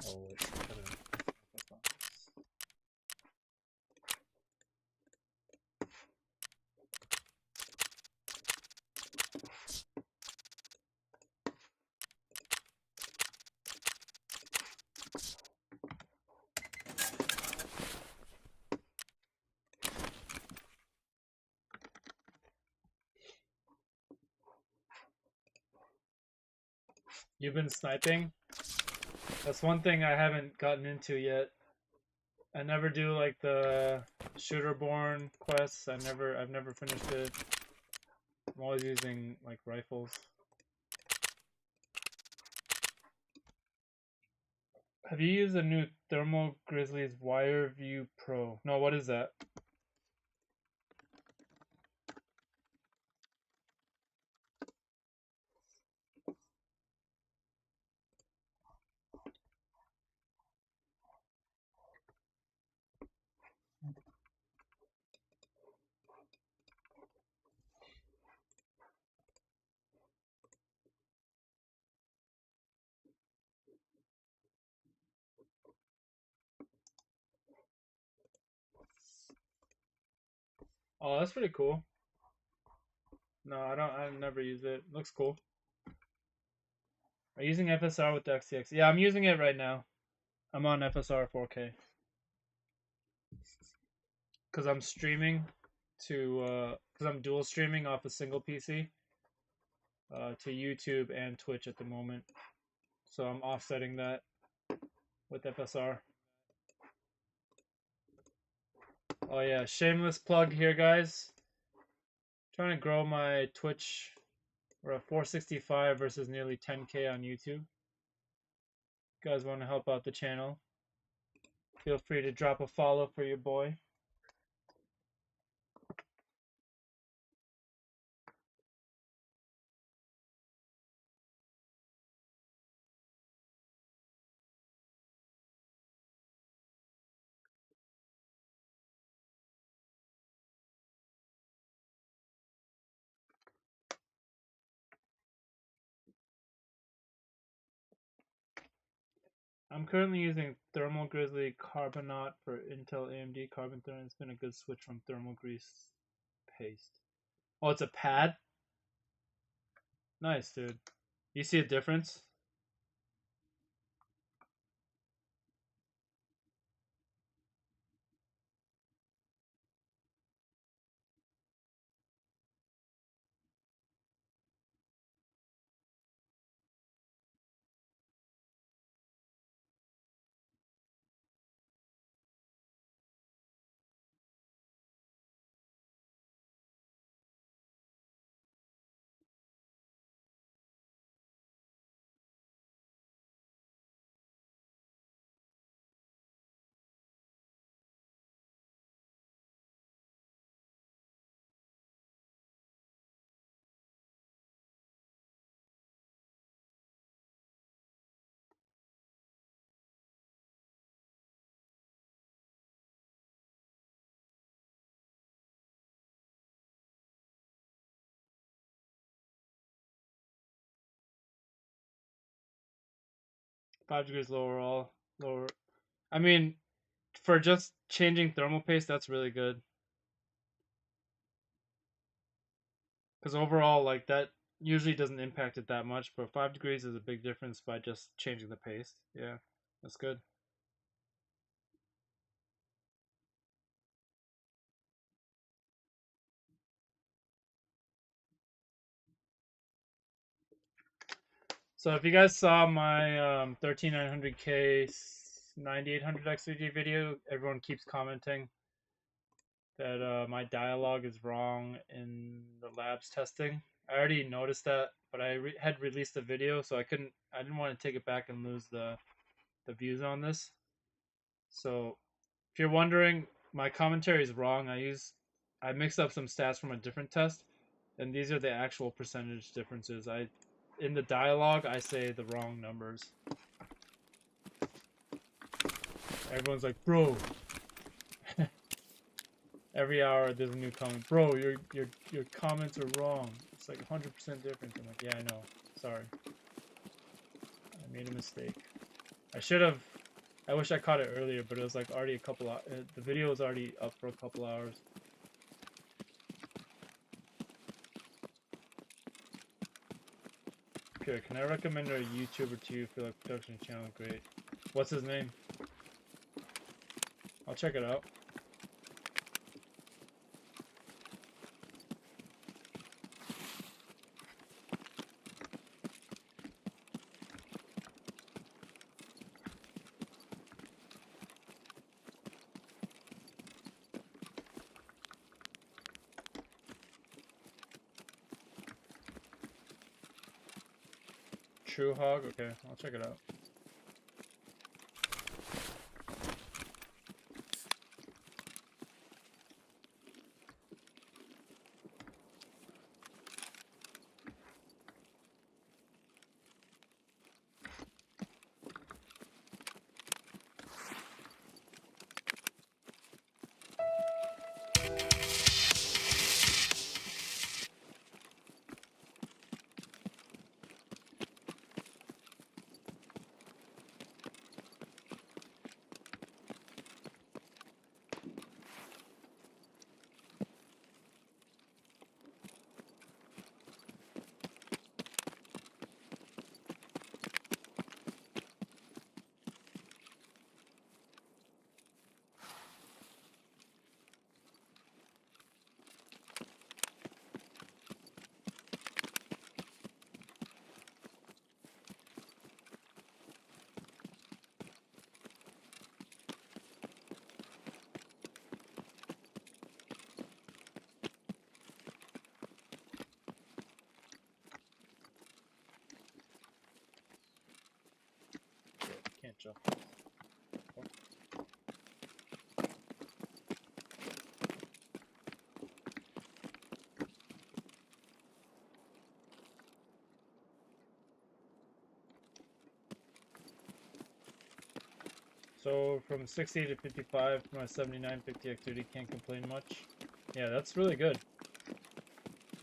Oh, wait, You've been sniping? That's one thing I haven't gotten into yet. I never do like the shooter-born quests. I've never finished it. I'm always using like rifles. Have you used the new Thermal Grizzlies Wire View Pro? No, what is that? Oh, that's pretty cool. No, I don't. I've never used it. Looks cool. Are you using FSR with the XTX? Yeah, I'm using it right now. I'm on FSR 4K because I'm streaming because I'm dual streaming off a single PC to YouTube and Twitch at the moment. So I'm offsetting that with FSR. Oh yeah, shameless plug here, guys. Trying to grow my Twitch. We're at 465 versus nearly 10K on YouTube. You guys want to help out the channel, feel free to drop a follow for your boy. I'm currently using Thermal Grizzly Carbonate for Intel AMD Carbon Thermal. It's been a good switch from Thermal Grease Paste. Oh, it's a pad? Nice, dude. You see a difference? Five degrees lower. I mean, for just changing thermal paste, that's really good. Because overall, like that usually doesn't impact it that much, but 5 degrees is a big difference by just changing the paste. Yeah, that's good. So if you guys saw my 13900K 9800 X3D video, everyone keeps commenting that my dialogue is wrong in the labs testing. I already noticed that, but I had released a video, so I didn't want to take it back and lose the views on this. So if you're wondering, my commentary is wrong. I mixed up some stats from a different test, and these are the actual percentage differences. In the dialogue, I say the wrong numbers. Everyone's like, bro. Every hour there's a new comment. Bro, your comments are wrong. It's like 100% different. I'm like, yeah, I know. Sorry. I made a mistake. I wish I caught it earlier, but it was like already a couple hours. The video was already up for a couple hours. Okay, can I recommend a YouTuber to you for like production channel? Great. What's his name? I'll check it out. True Hog? Okay, I'll check it out. gotcha. So from 60 to 55 for my 7950 activity, can't complain much. Yeah, that's really good.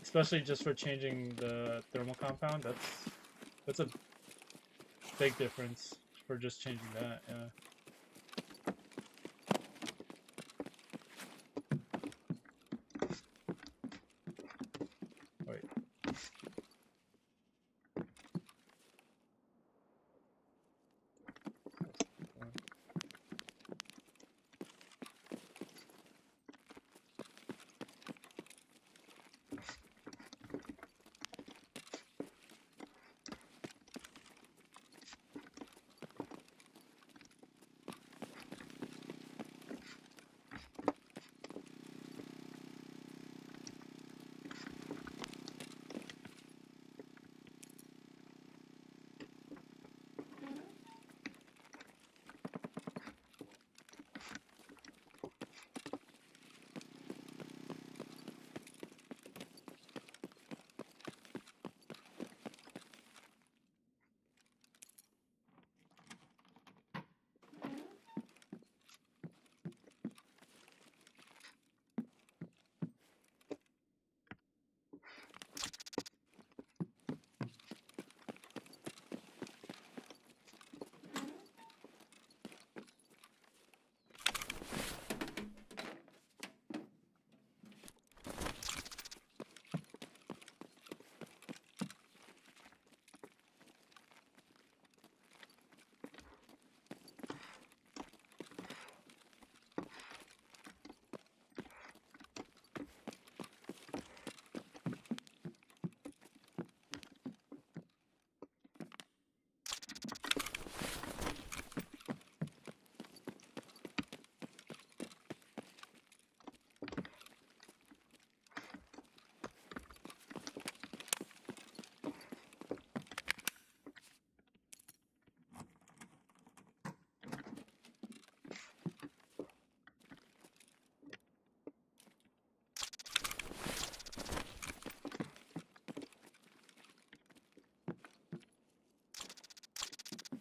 Especially just for changing the thermal compound. That's a big difference for just changing that, yeah. Wait.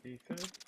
Defib.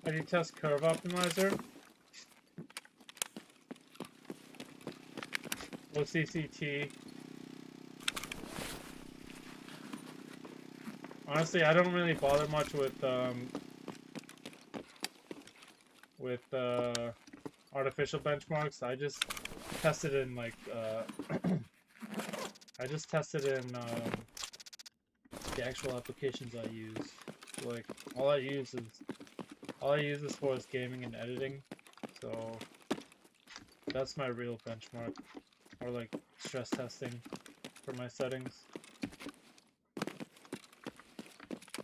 How do you test curve optimizer? OCCT. Honestly, I don't really bother much with artificial benchmarks. I just test it in like I just test it in the actual applications I use. So, like all I use this for is gaming and editing. So that's my real benchmark, or like stress testing for my settings.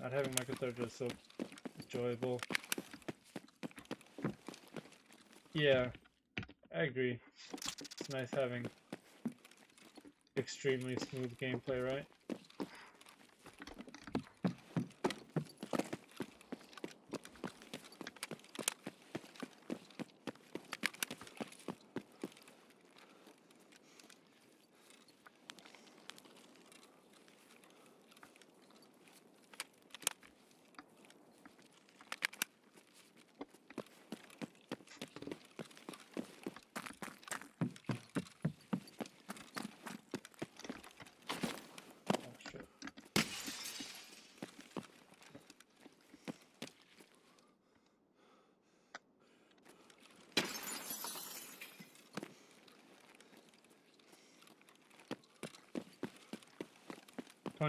Not having microtherapy is so enjoyable. Yeah, I agree. It's nice having extremely smooth gameplay, right?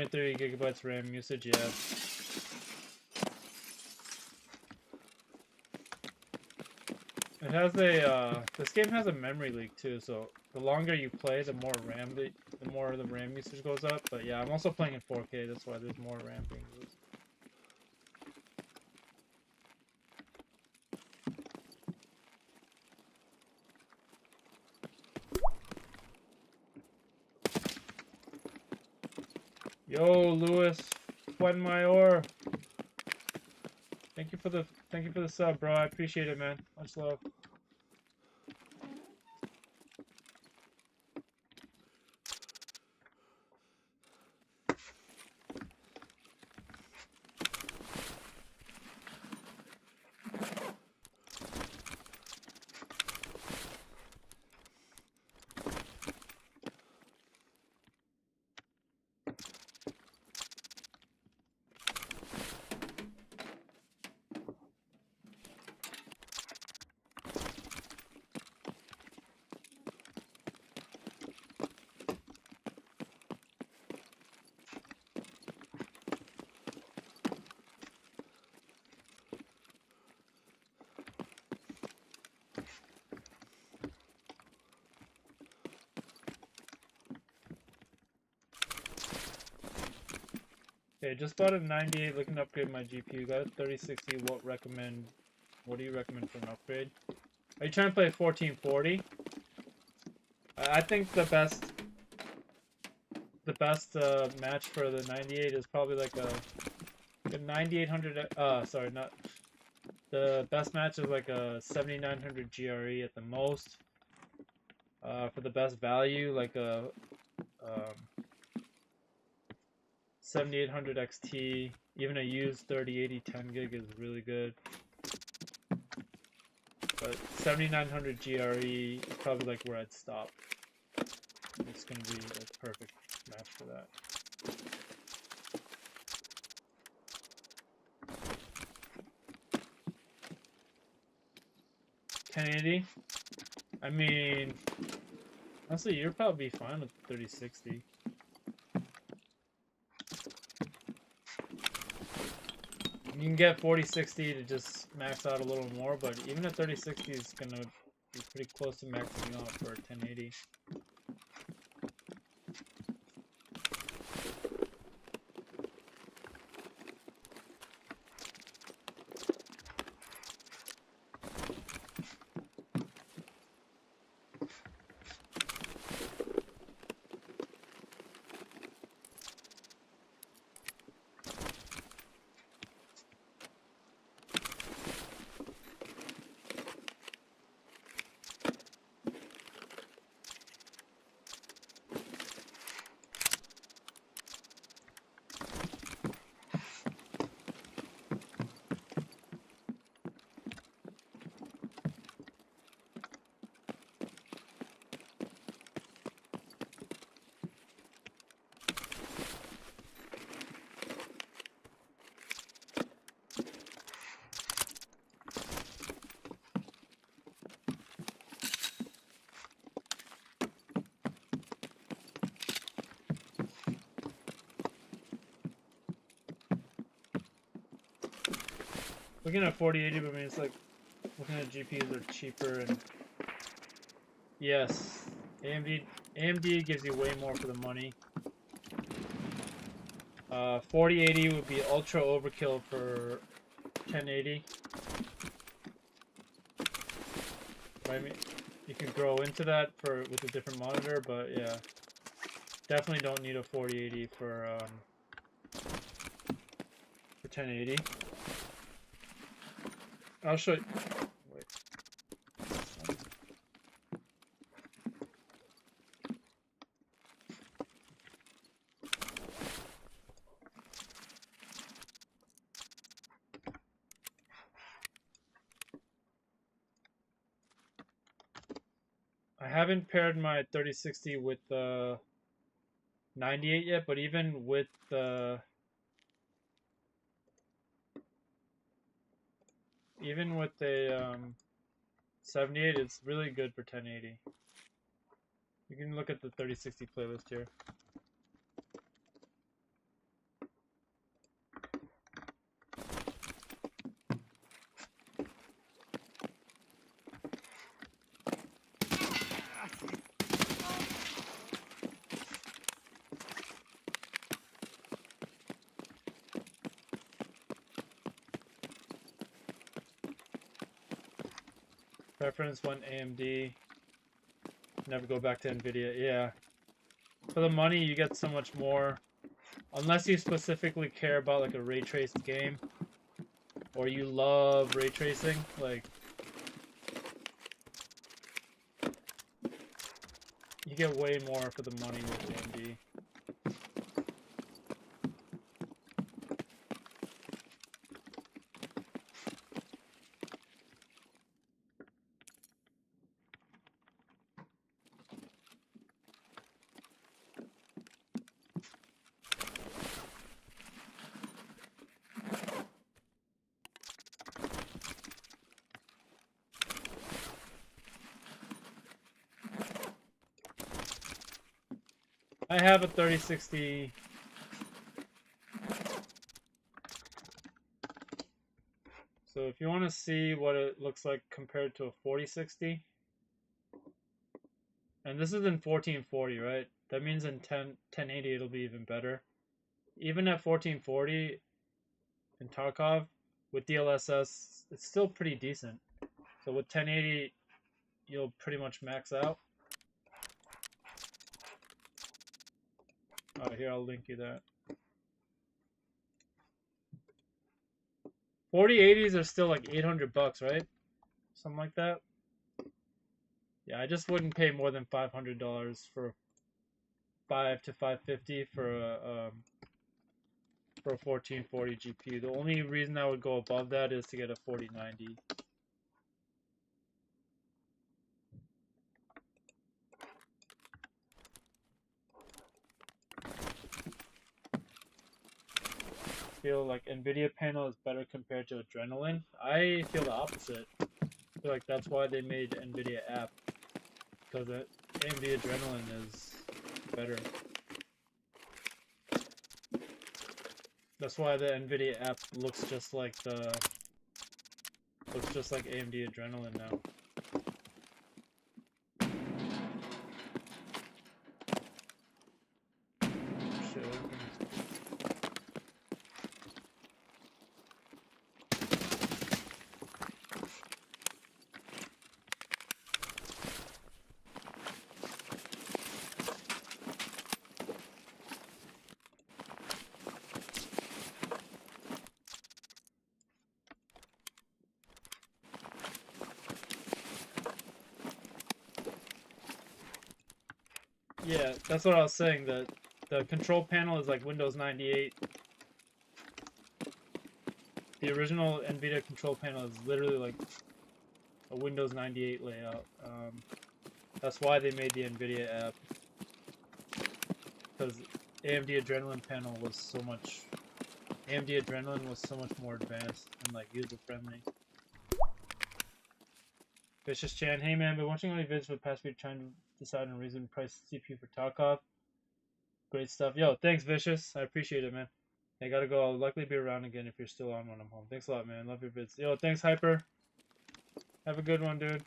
23 gigabytes RAM usage, yeah. It has a, this game has a memory leak too, so the longer you play, the more the more the RAM usage goes up. But yeah, I'm also playing in 4K, that's why there's more RAM being used. Yo, Lewis, Fuenmayor. Thank you for the sub, bro. I appreciate it, man. Much love. Okay, just bought a 98, looking to upgrade my GPU. Got a 3060. What do you recommend for an upgrade? Are you trying to play 1440? I think the best match for the 98 is probably like a 9800. Sorry, not the best match is like a 7900 GRE at the most. For the best value, like a 7800 XT, even a used 3080 10 gig is really good. But 7900 GRE is probably like where I'd stop. It's gonna be like perfect match for that. $1080. I mean, honestly, you're probably fine with 3060. You can get 4060 to just max out a little more, but even a 3060 is gonna be pretty close to maxing out for 1080. Looking at 4080, but I mean, it's like looking at GPUs are cheaper, and yes, AMD gives you way more for the money. 4080 would be ultra overkill for 1080. I mean, you can grow into that with a different monitor, but yeah, definitely don't need a 4080 for 1080. I'll show you. Wait. I haven't paired my 3060 with the 98 yet, but even with the a 78, it's really good for 1080. You can look at the 3060 playlist here. Preference went AMD. Never go back to NVIDIA. Yeah. For the money, you get so much more. Unless you specifically care about like a ray traced game. Or you love ray tracing. Like, you get way more for the money with AMD. I have a 3060. So if you want to see what it looks like compared to a 4060, and this is in 1440, right? That means in 1080 it'll be even better. Even at 1440 in Tarkov with DLSS, it's still pretty decent. So with 1080, you'll pretty much max out. Oh, here, I'll link you that. 4080s are still like 800 bucks, right? Something like that. Yeah, I just wouldn't pay more than $500 for 5 to 550 for a 1440 GPU. The only reason I would go above that is to get a 4090. Feel like NVIDIA panel is better compared to Adrenalin. I feel the opposite. I feel like that's why they made NVIDIA app, because AMD Adrenalin is better. That's why the NVIDIA app looks just like AMD Adrenalin now. Yeah, that's what I was saying. The control panel is like Windows 98. The original NVIDIA control panel is literally like a Windows 98 layout. That's why they made the NVIDIA app, because AMD Adrenalin panel was so much. AMD Adrenalin was so much more advanced and like user friendly. Vicious Chan, hey man, been watching all your videos for the past week trying to decide on a reasonable price CPU for Tarkov. Great stuff. Yo, thanks Vicious. I appreciate it, man. I gotta go. I'll likely be around again if you're still on when I'm home. Thanks a lot, man. Love your vids. Yo, thanks Hyper. Have a good one, dude.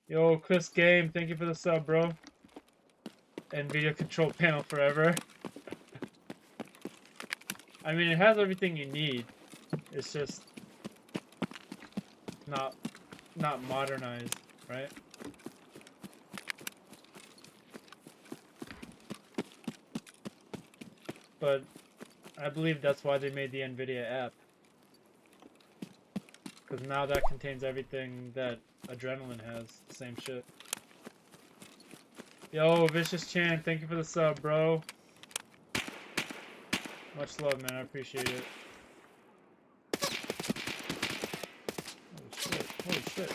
Yo, Chris Game, thank you for the sub, bro. NVIDIA control panel forever. I mean, it has everything you need. It's just not modernized, right? But I believe that's why they made the NVIDIA app, because now that contains everything that Adrenalin has. Same shit. Yo, Vicious Chan, thank you for the sub, bro. Much love, man. I appreciate it. Holy shit. Holy shit.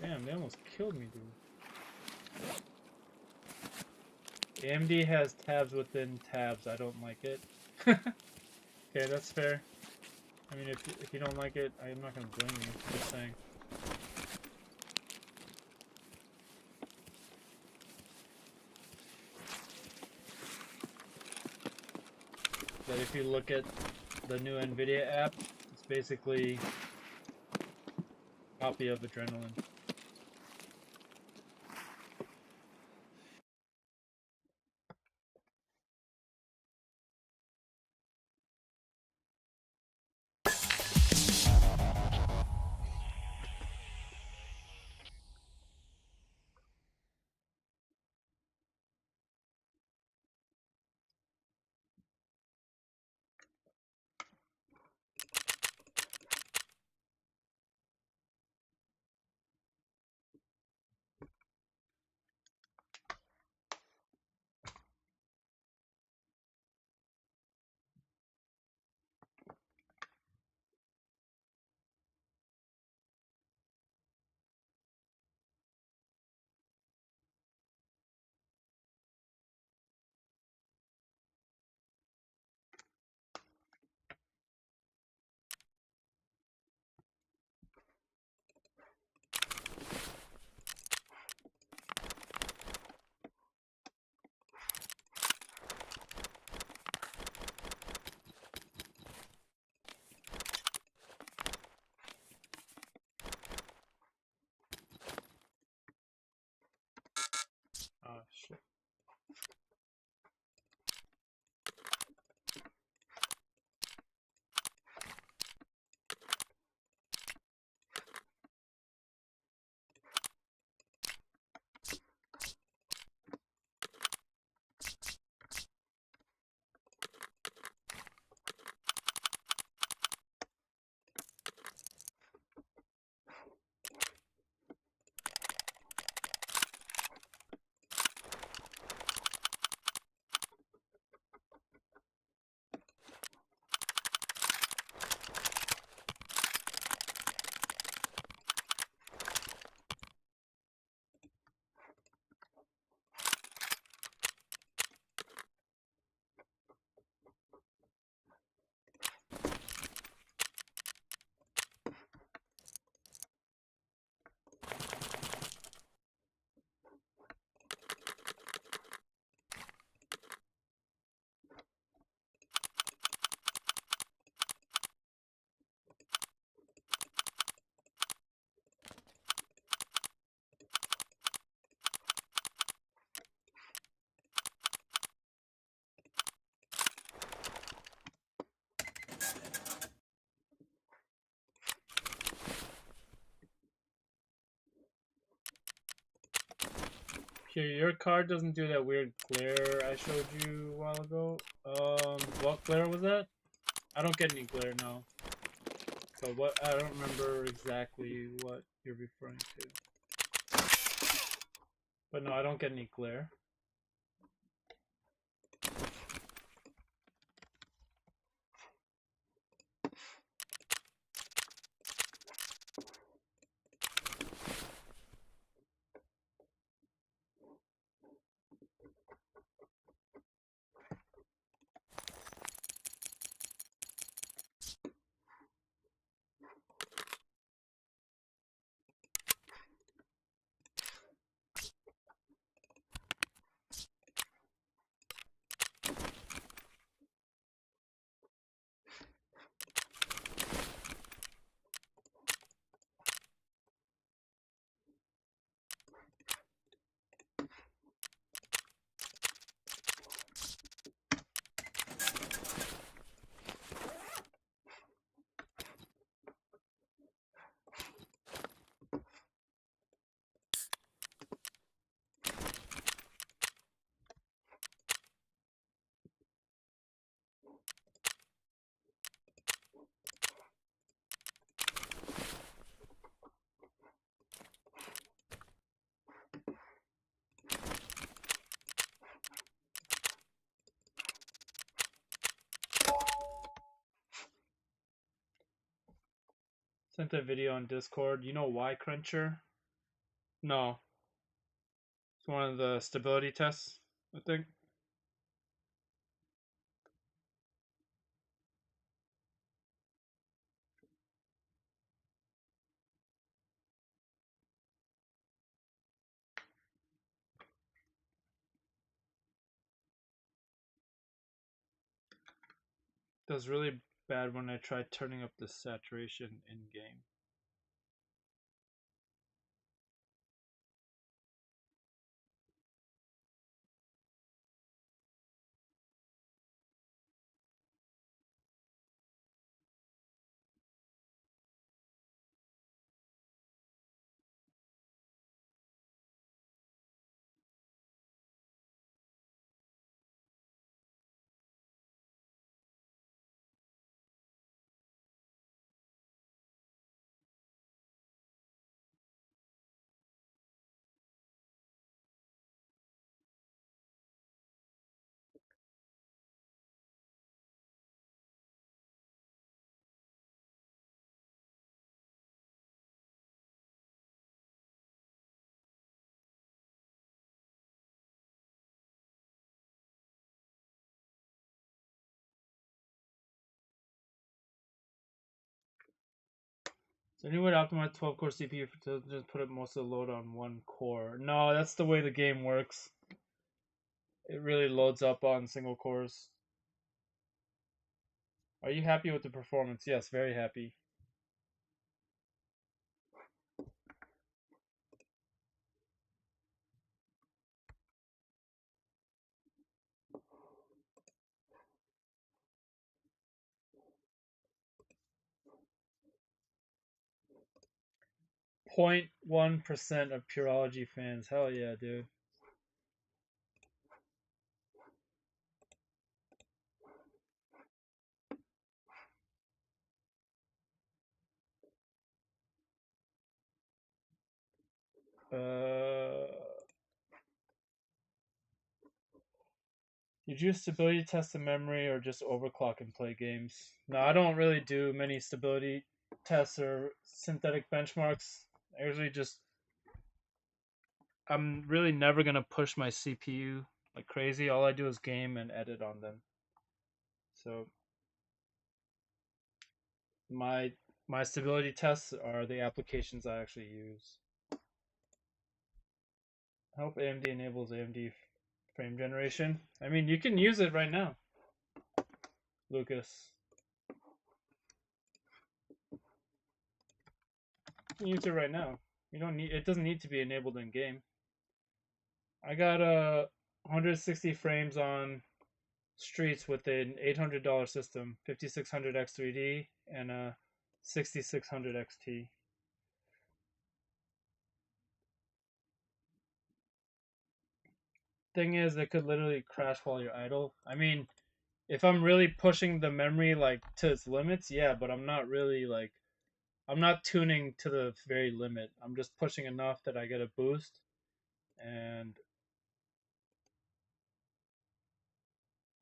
Damn, they almost killed me, dude. AMD has tabs within tabs. I don't like it. Okay, that's fair. I mean, if you don't like it, I'm not gonna blame you. I'm just saying. But if you look at the new NVIDIA app, it's basically a copy of Adrenalin. Here, your card doesn't do that weird glare I showed you a while ago. What glare was that? I don't get any glare now. But what, I don't remember exactly what you're referring to. But no, I don't get any glare. Sent a video on Discord. You know why Cruncher? No. It's one of the stability tests, I think. It was really bad when I tried turning up the saturation in game. So any way to optimize 12 core CPU to just put most of the load on one core? No, that's the way the game works. It really loads up on single cores. Are you happy with the performance? Yes, very happy. 0.1% of pyurologie fans. Hell yeah, dude. Did you stability test the memory or just overclock and play games? No, I don't really do many stability tests or synthetic benchmarks. I usually just, I'm really never gonna push my CPU like crazy. All I do is game and edit on them. So my stability tests are the applications I actually use. I hope AMD enables AMD frame generation. I mean, you can use it right now, Lucas. You can use it right now. You don't need. It doesn't need to be enabled in game. I got a 160 frames on Streets with an $800 system, 5600 X3D and a 6600 XT. Thing is, it could literally crash while you're idle. I mean, if I'm really pushing the memory like to its limits, yeah, but I'm not really like, I'm not tuning to the very limit. I'm just pushing enough that I get a boost, and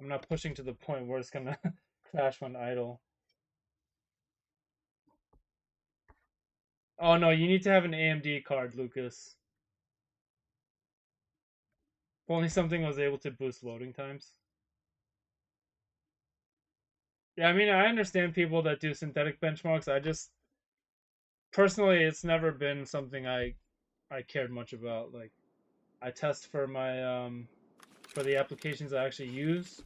I'm not pushing to the point where it's gonna crash when idle. Oh no, you need to have an AMD card, Lucas. If only something was able to boost loading times. Yeah, I mean, I understand people that do synthetic benchmarks. I just personally, it's never been something I cared much about. Like, I test for my for the applications I actually use,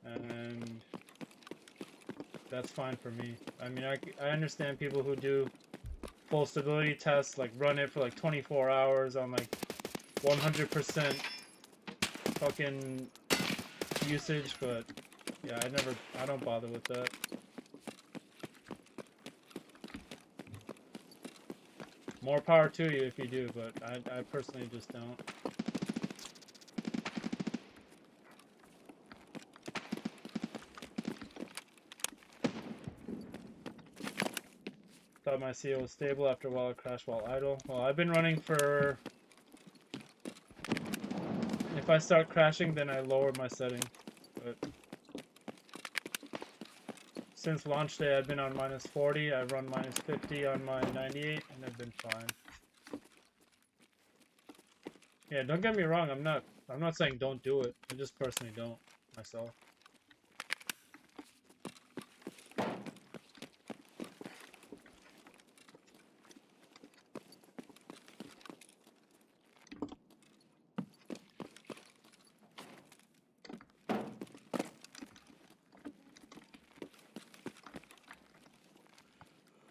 and that's fine for me. I mean, I understand people who do full stability tests, like run it for like 24 hours on like 100% fucking usage, but yeah, I don't bother with that. More power to you if you do, but I personally just don't. Thought my CO was stable after a while it crashed while idle. Well, I've been running for... If I start crashing, then I lower my setting. But since launch day, I've been on minus 40. I run minus 50 on my 98, and I've been fine. Yeah, don't get me wrong. I'm not saying don't do it. I just personally don't myself.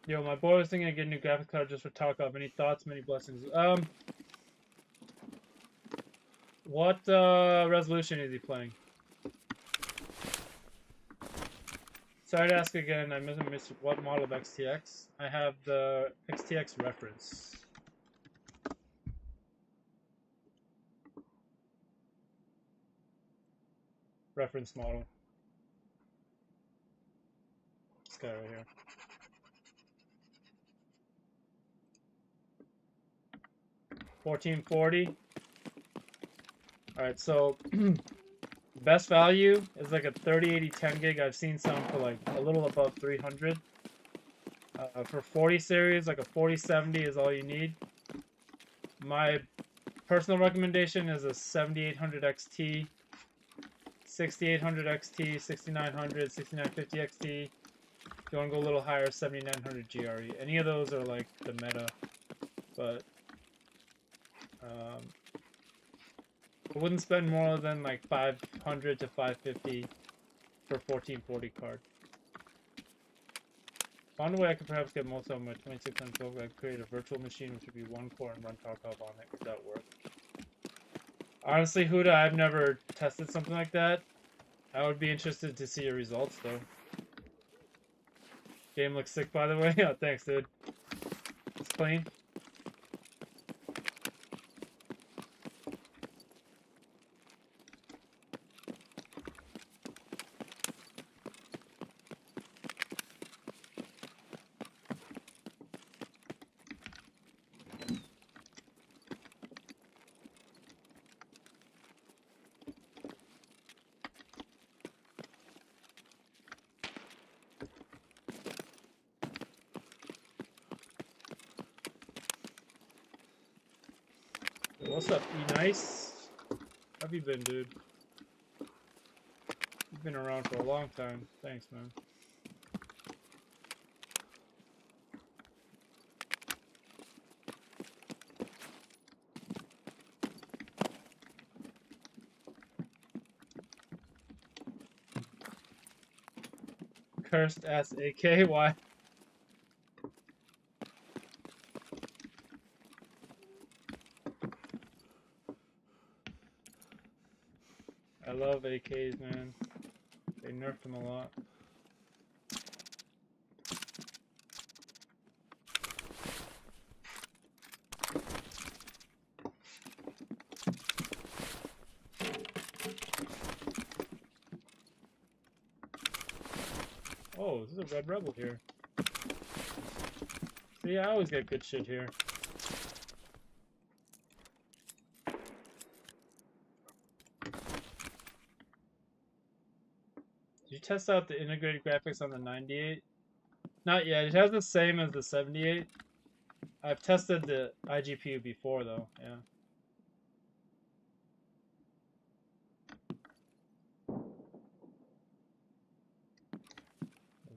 Yo, my boy was thinking of getting a new graphics card just for Tarkov. Any thoughts? Many blessings. What resolution is he playing? Sorry to ask again. I missed what model of XTX. I have the XTX reference. Reference model. This guy right here. $1440. Alright, so best value is like a 3080 10 gig. I've seen some for like a little above 300. For 40 series, like a 4070 is all you need. My personal recommendation is a 7800 XT, 6800 XT, 6900, 6950 XT. If you want to go a little higher, 7900 GRE. Any of those are like the meta, but I wouldn't spend more than like 500 to 550 for 1440 card. Found a way I could perhaps get most of my 2612. I create a virtual machine which would be one core and run Tarkov on it. Would that work? Honestly, Huda, I've never tested something like that. I would be interested to see your results though. Game looks sick, by the way. Oh, thanks, dude. It's clean. What's up, E-Nice? How have you been, dude? You've been around for a long time. Thanks, man. Cursed ass AK, why? I love AKs, man. They nerfed them a lot. Oh, this is a Red Rebel here. See, I always get good shit here. Did you test out the integrated graphics on the 98? Not yet. It has the same as the 78. I've tested the iGPU before, though. Yeah.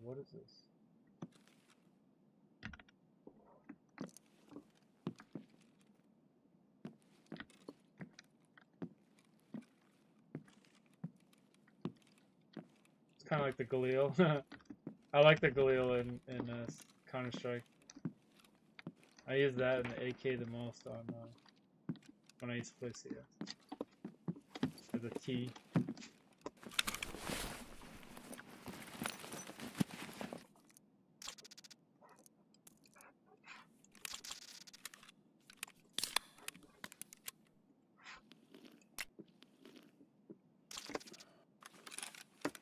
What is this? It's kind of like the Galil. I like the Galil in Counter-Strike. I use that in the AK the most on when I used to play CS. As a T.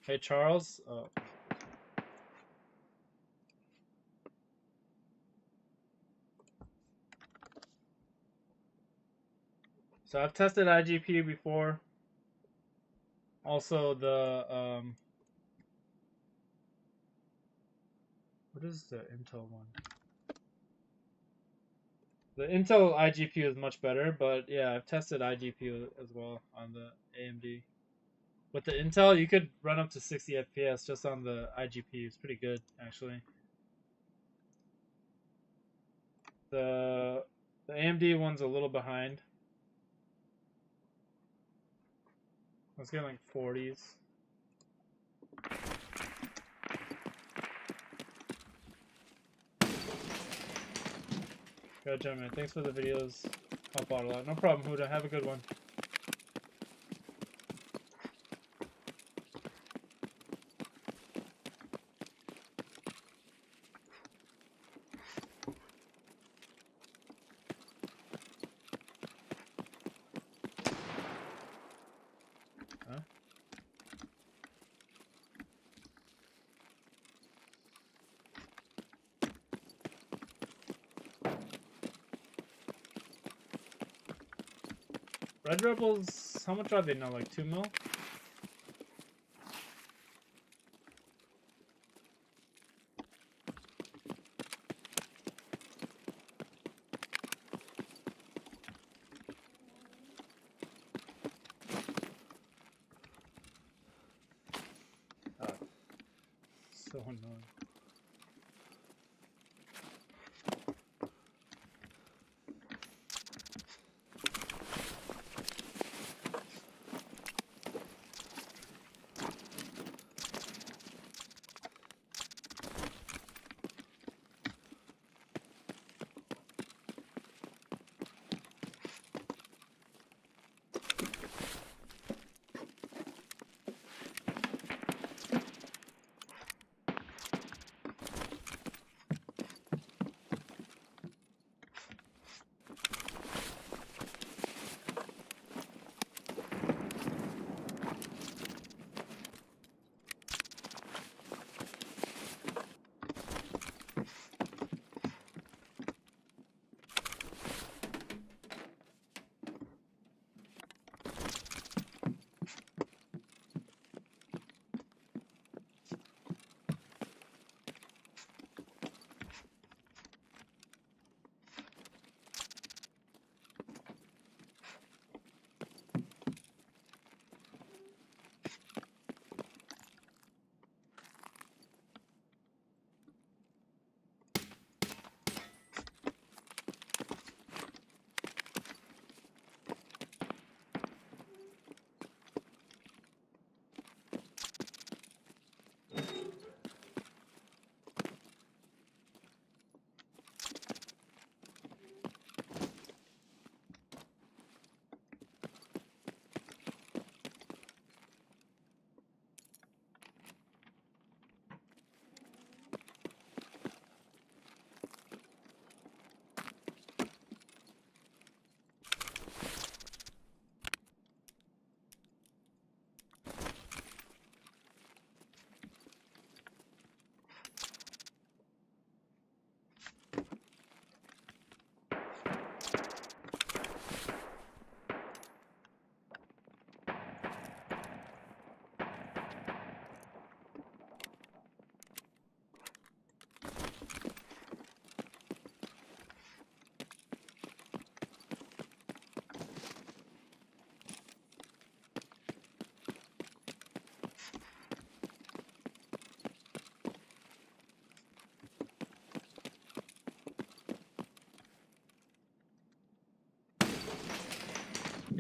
Hey Charles. Oh. So I've tested iGPU before. Also the what is the Intel one? The Intel iGPU is much better, but yeah, I've tested iGPU as well on the AMD. With the Intel, you could run up to 60 FPS just on the iGPU. It's pretty good, actually. The AMD one's a little behind. Let's get like 40s. Good job, man. Thanks for the videos. Help out a lot. No problem, Huda. Have a good one. Huh? Red Rebels, how much are they now? Like 2 mil? So annoying.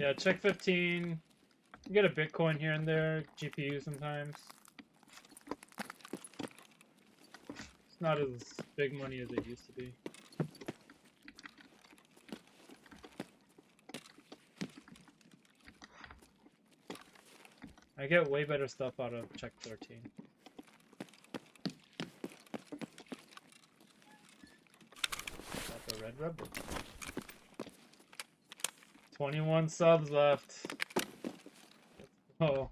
Yeah, check 15. You get a Bitcoin here and there, GPU sometimes. It's not as big money as it used to be. I get way better stuff out of check 13. Got the Red Rebel. 21 subs left. Oh.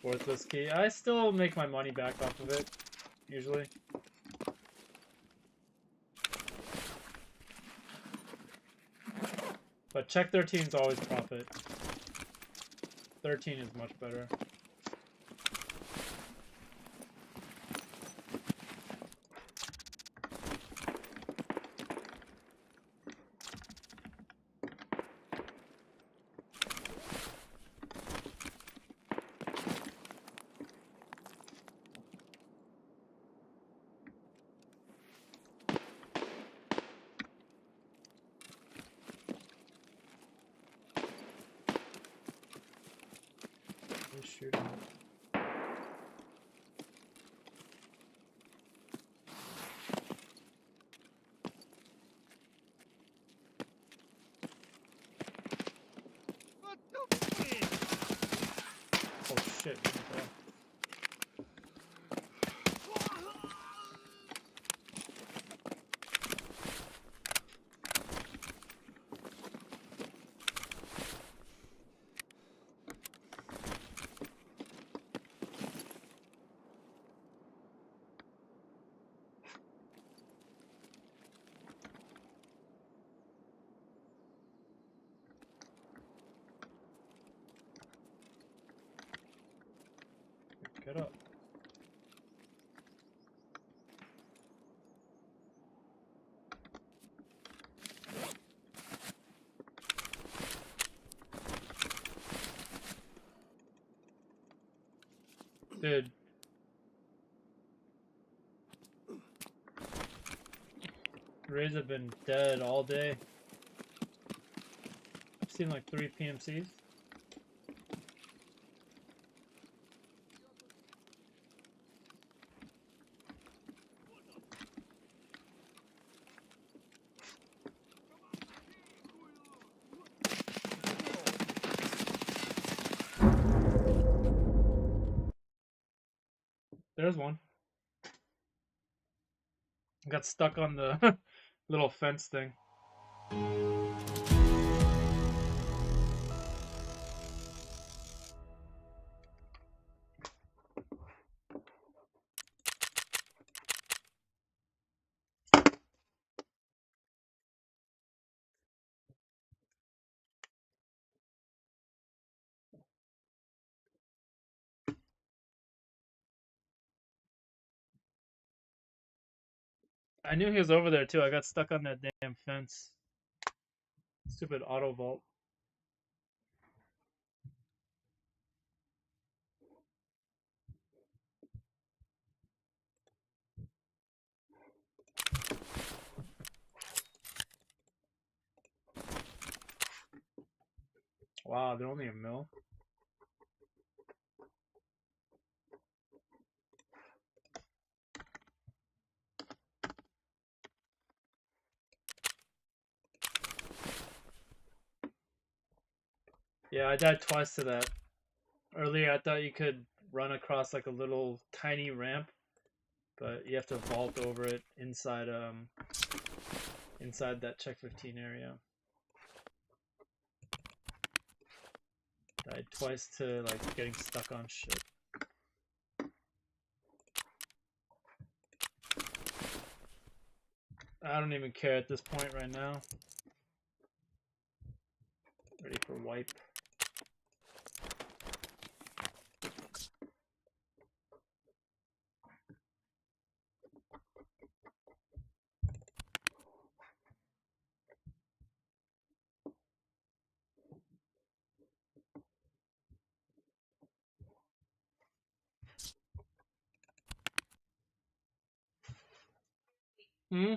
Worthless key. I still make my money back off of it, usually. But check 13 is always profit. 13 is much better. Who's shooting? Oh shit. Okay. Get up. Dude. Rays have been dead all day. I've seen like 3 PMCs. There's one. Got stuck on the little fence thing. I knew he was over there too. I got stuck on that damn fence. Stupid auto vault. Wow, they're only a mil. Yeah, I died twice to that. Earlier I thought you could run across like a little tiny ramp, but you have to vault over it inside inside that check 15 area. Died twice to like getting stuck on shit. I don't even care at this point right now. Ready for wipe. Hmm?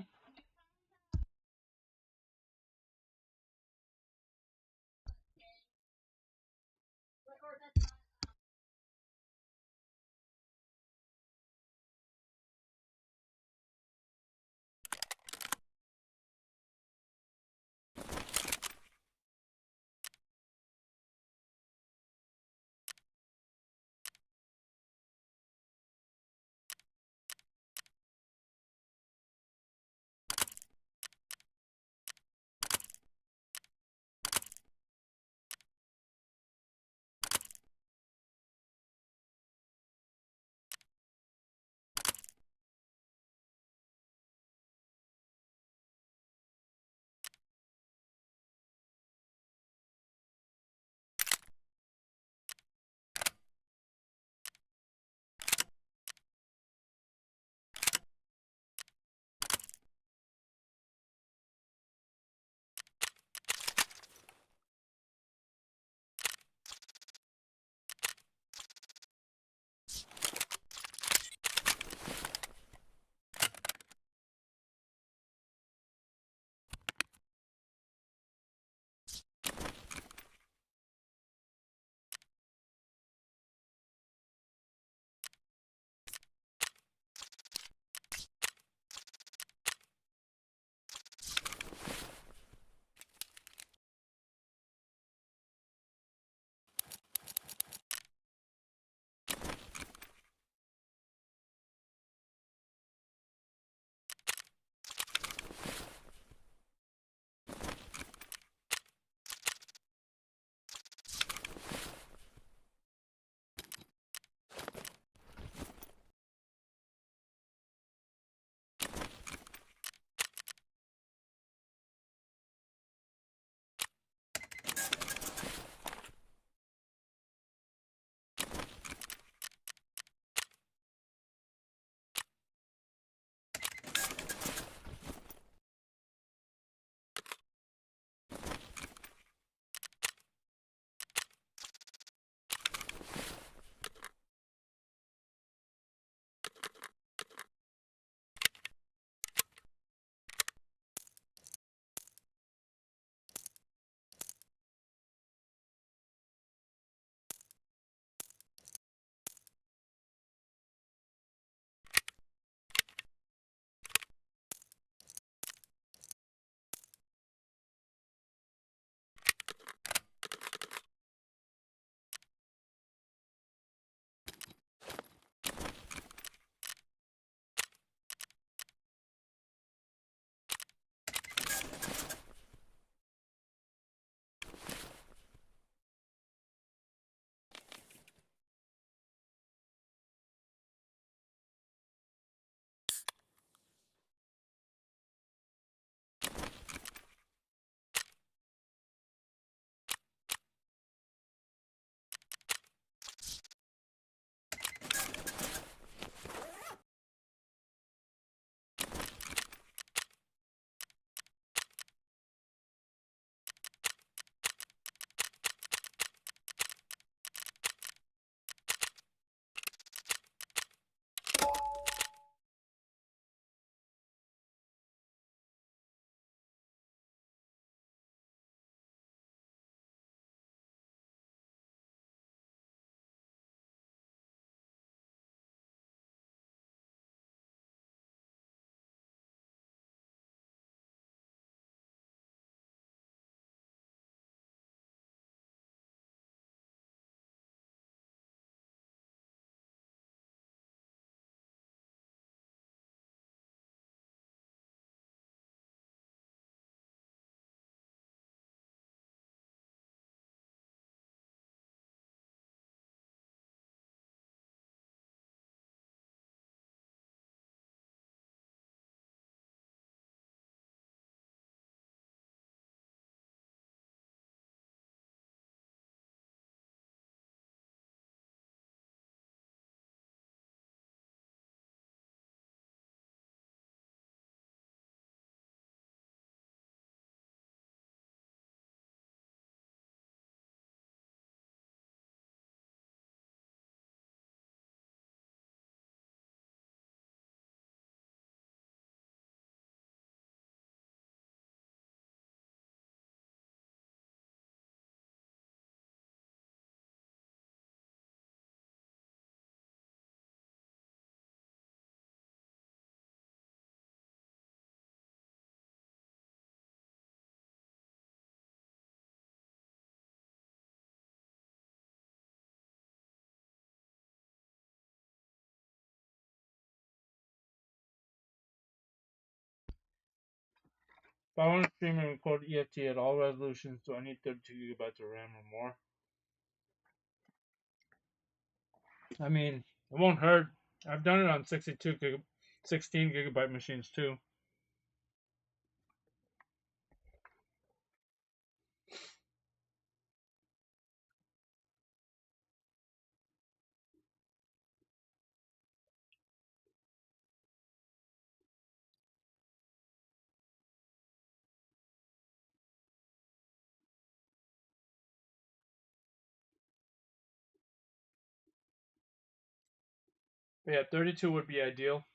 If I want to stream and record EFT at all resolutions, do I need 32 gigabytes of RAM or more? I mean, it won't hurt. I've done it on 16 gigabyte machines too. But yeah, 32 would be ideal.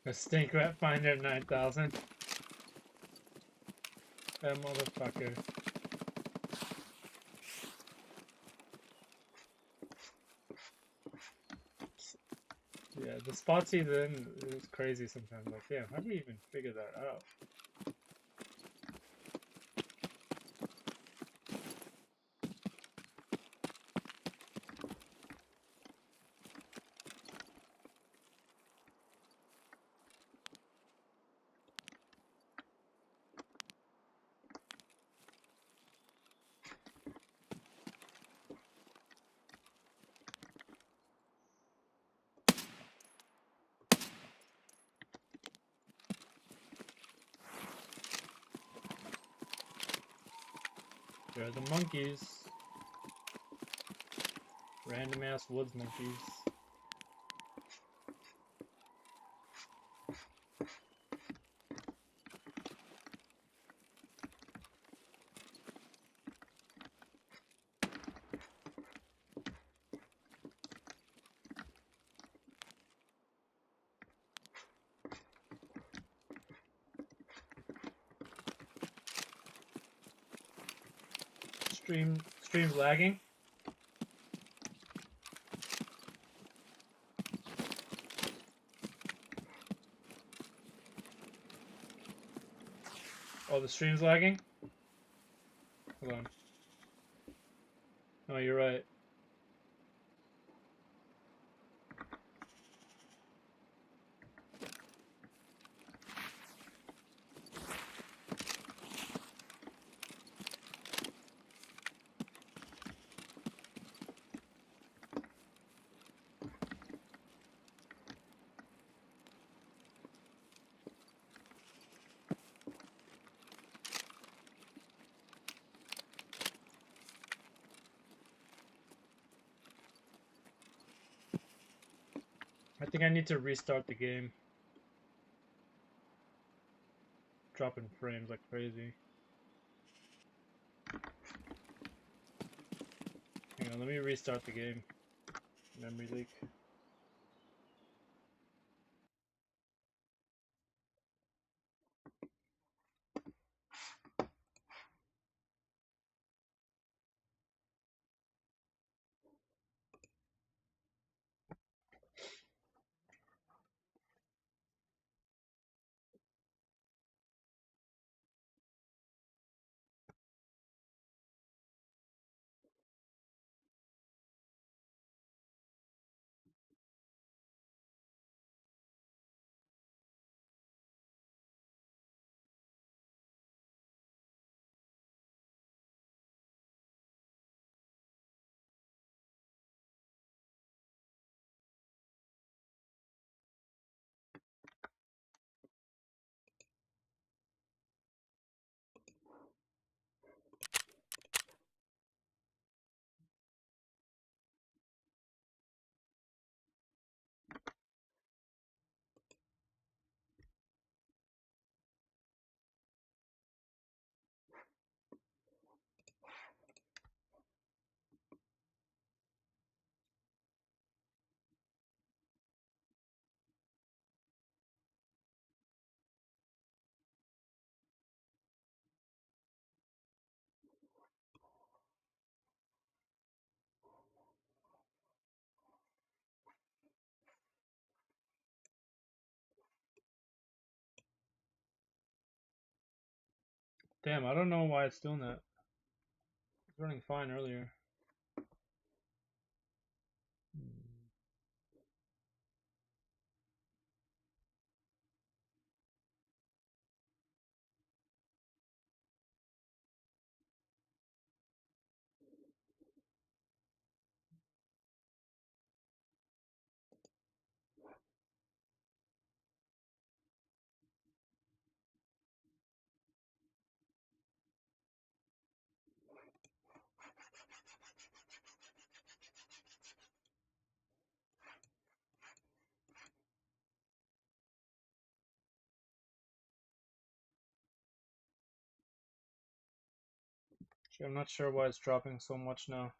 A stink rat finder 9000. That motherfucker. Yeah, the spots he's in is crazy sometimes. Like, damn, how do you even figure that out? They're the monkeys. Random ass woods monkeys. Stream's lagging. Oh, the stream's lagging? Hold on. Oh, you're right. I think I need to restart the game. Dropping frames like crazy. Hang on, let me restart the game. Memory leak. Damn, I don't know why it's doing that. It was running fine earlier. Actually, I'm not sure why it's dropping so much now.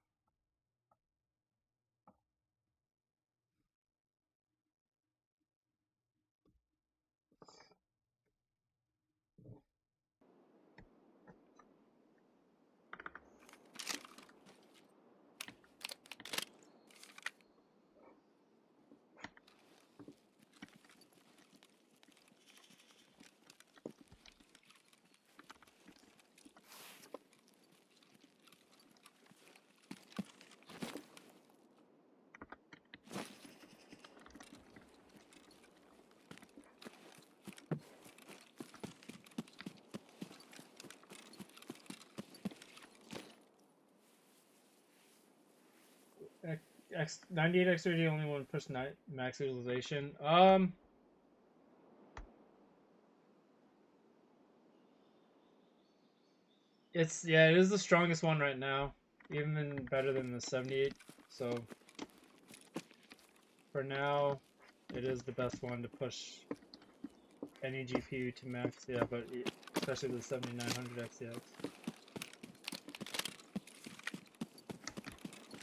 98 X30 only 1% max utilization. It is the strongest one right now, even better than the 78. So for now, it is the best one to push any GPU to max. Yeah, but especially the 7900 XTX.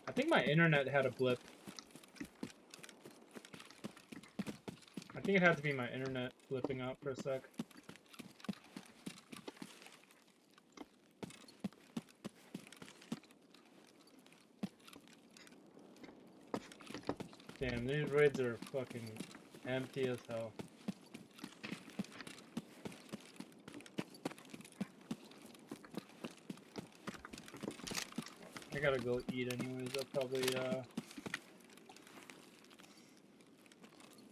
I think my internet had a blip. I think it had to be my internet blipping out for a sec. Damn, these raids are fucking empty as hell. I gotta go eat anyways. I'll probably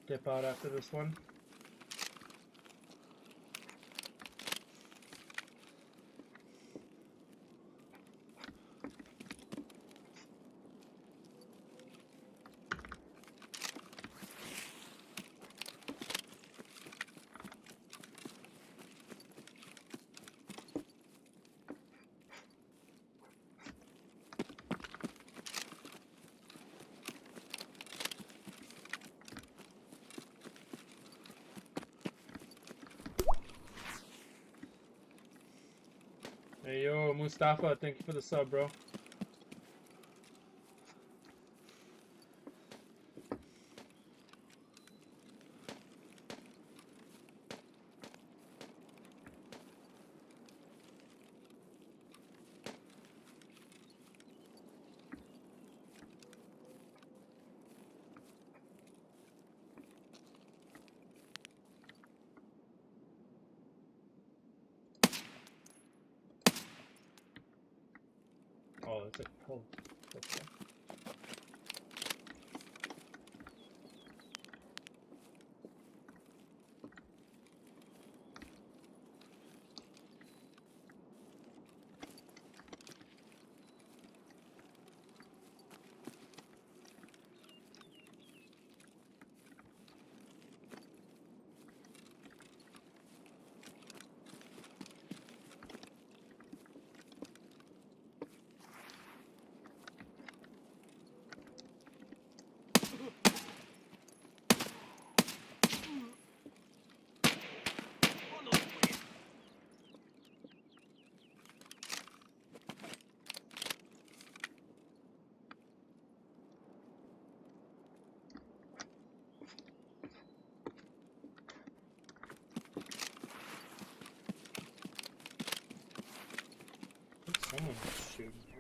dip out after this one. Hey yo, Mustafa, thank you for the sub, bro. Oh, it's a cold. Okay. Someone's shooting here.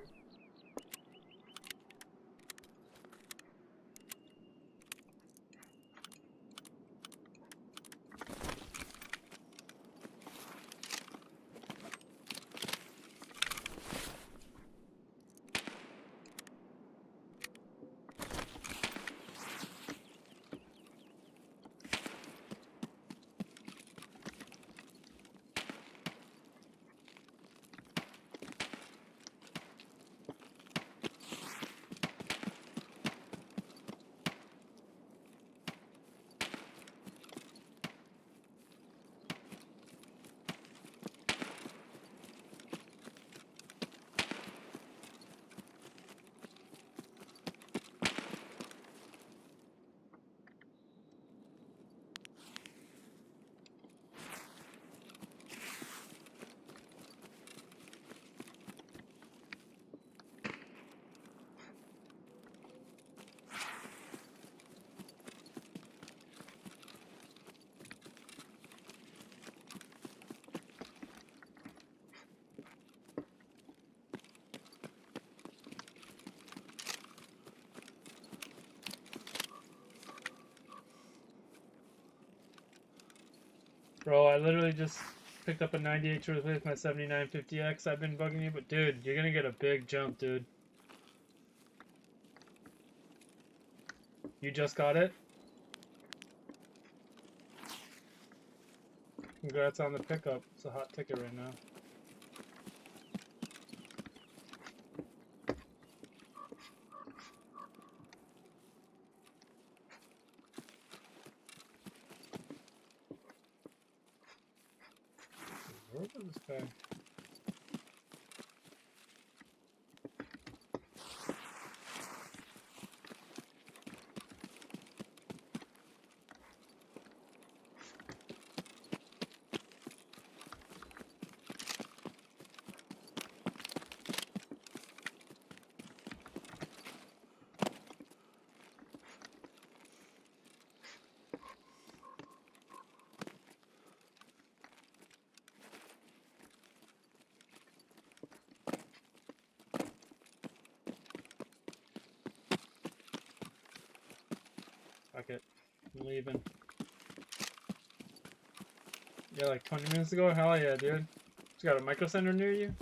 Bro, I literally just picked up a 98 to replace my 7950X. I've been bugging you, but dude, you're gonna get a big jump, dude. You just got it? Congrats on the pickup. It's a hot ticket right now. Where was this guy? Fuck it. I'm leaving. Yeah, like 20 minutes ago? Hell yeah, dude. Just got a micro center near you?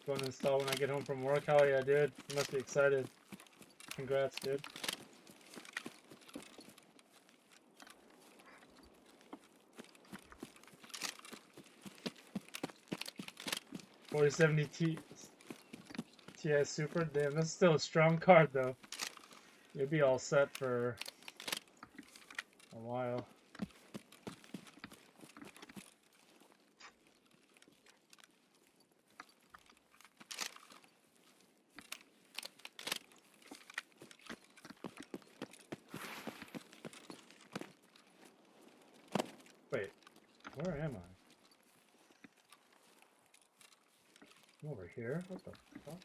Going to install when I get home from work? Hell yeah, dude. You must be excited. Congrats, dude. 4070 Ti Super. Damn, that's still a strong card though. You'll be all set for a while. Wait, where am I? I'm over here? What the fuck?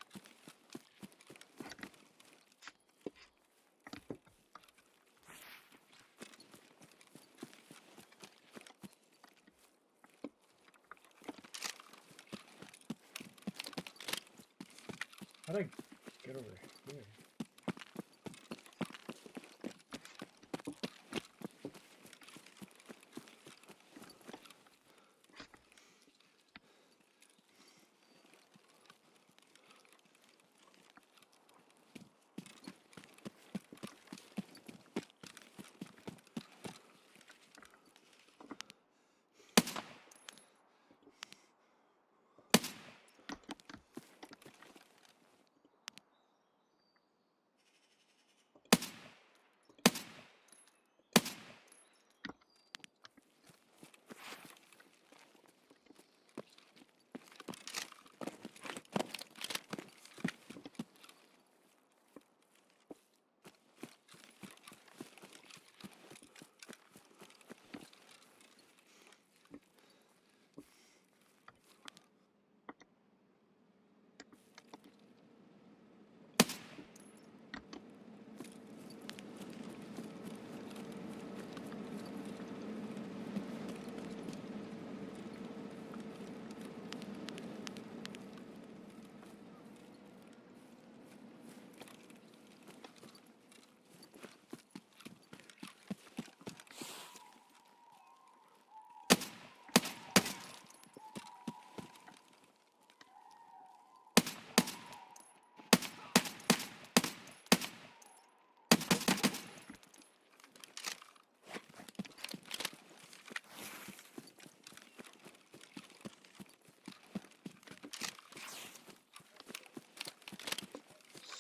How'd I get over here?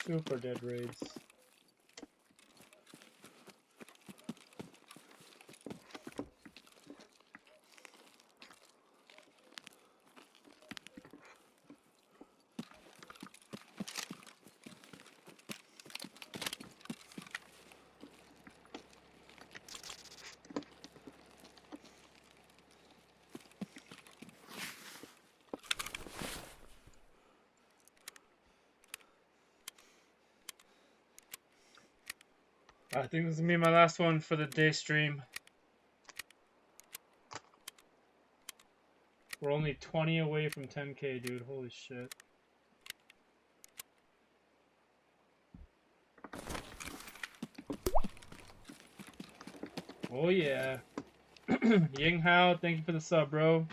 Super dead raids. I think this is gonna be my last one for the day stream. We're only 20 away from 10K, dude. Holy shit. Oh yeah. Ying Hao, thank you for the sub, bro.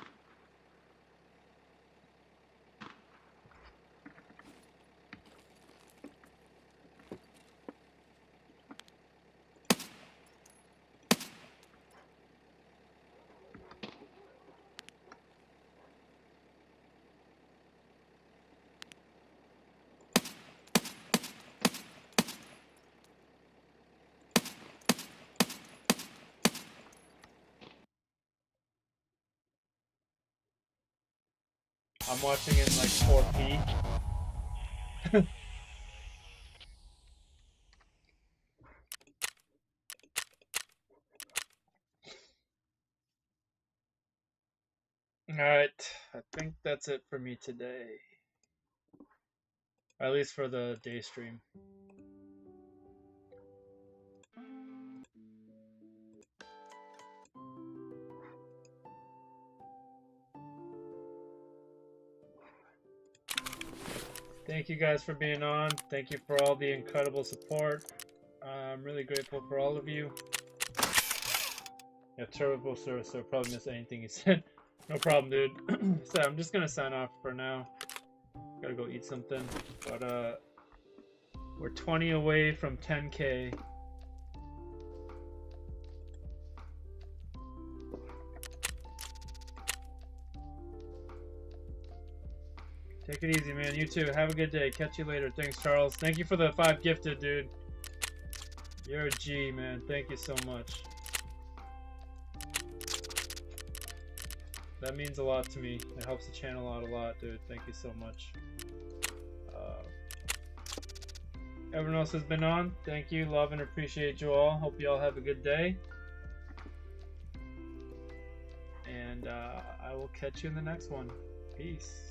I'm watching in like 4P. Alright, I think that's it for me today. At least for the day stream. Thank you guys for being on. Thank you for all the incredible support. I'm really grateful for all of you. Yeah, terrible service, so probably missed anything you said. No problem, dude. So I'm just gonna sign off for now. Gotta go eat something. But we're 20 away from 10K. Take it easy, man. You too. Have a good day. Catch you later. Thanks, Charles. Thank you for the 5 gifted, dude. You're a G, man. Thank you so much. That means a lot to me. It helps the channel out a lot, dude. Thank you so much. Everyone else has been on. Thank you. Love and appreciate you all. Hope you all have a good day. And I will catch you in the next one. Peace.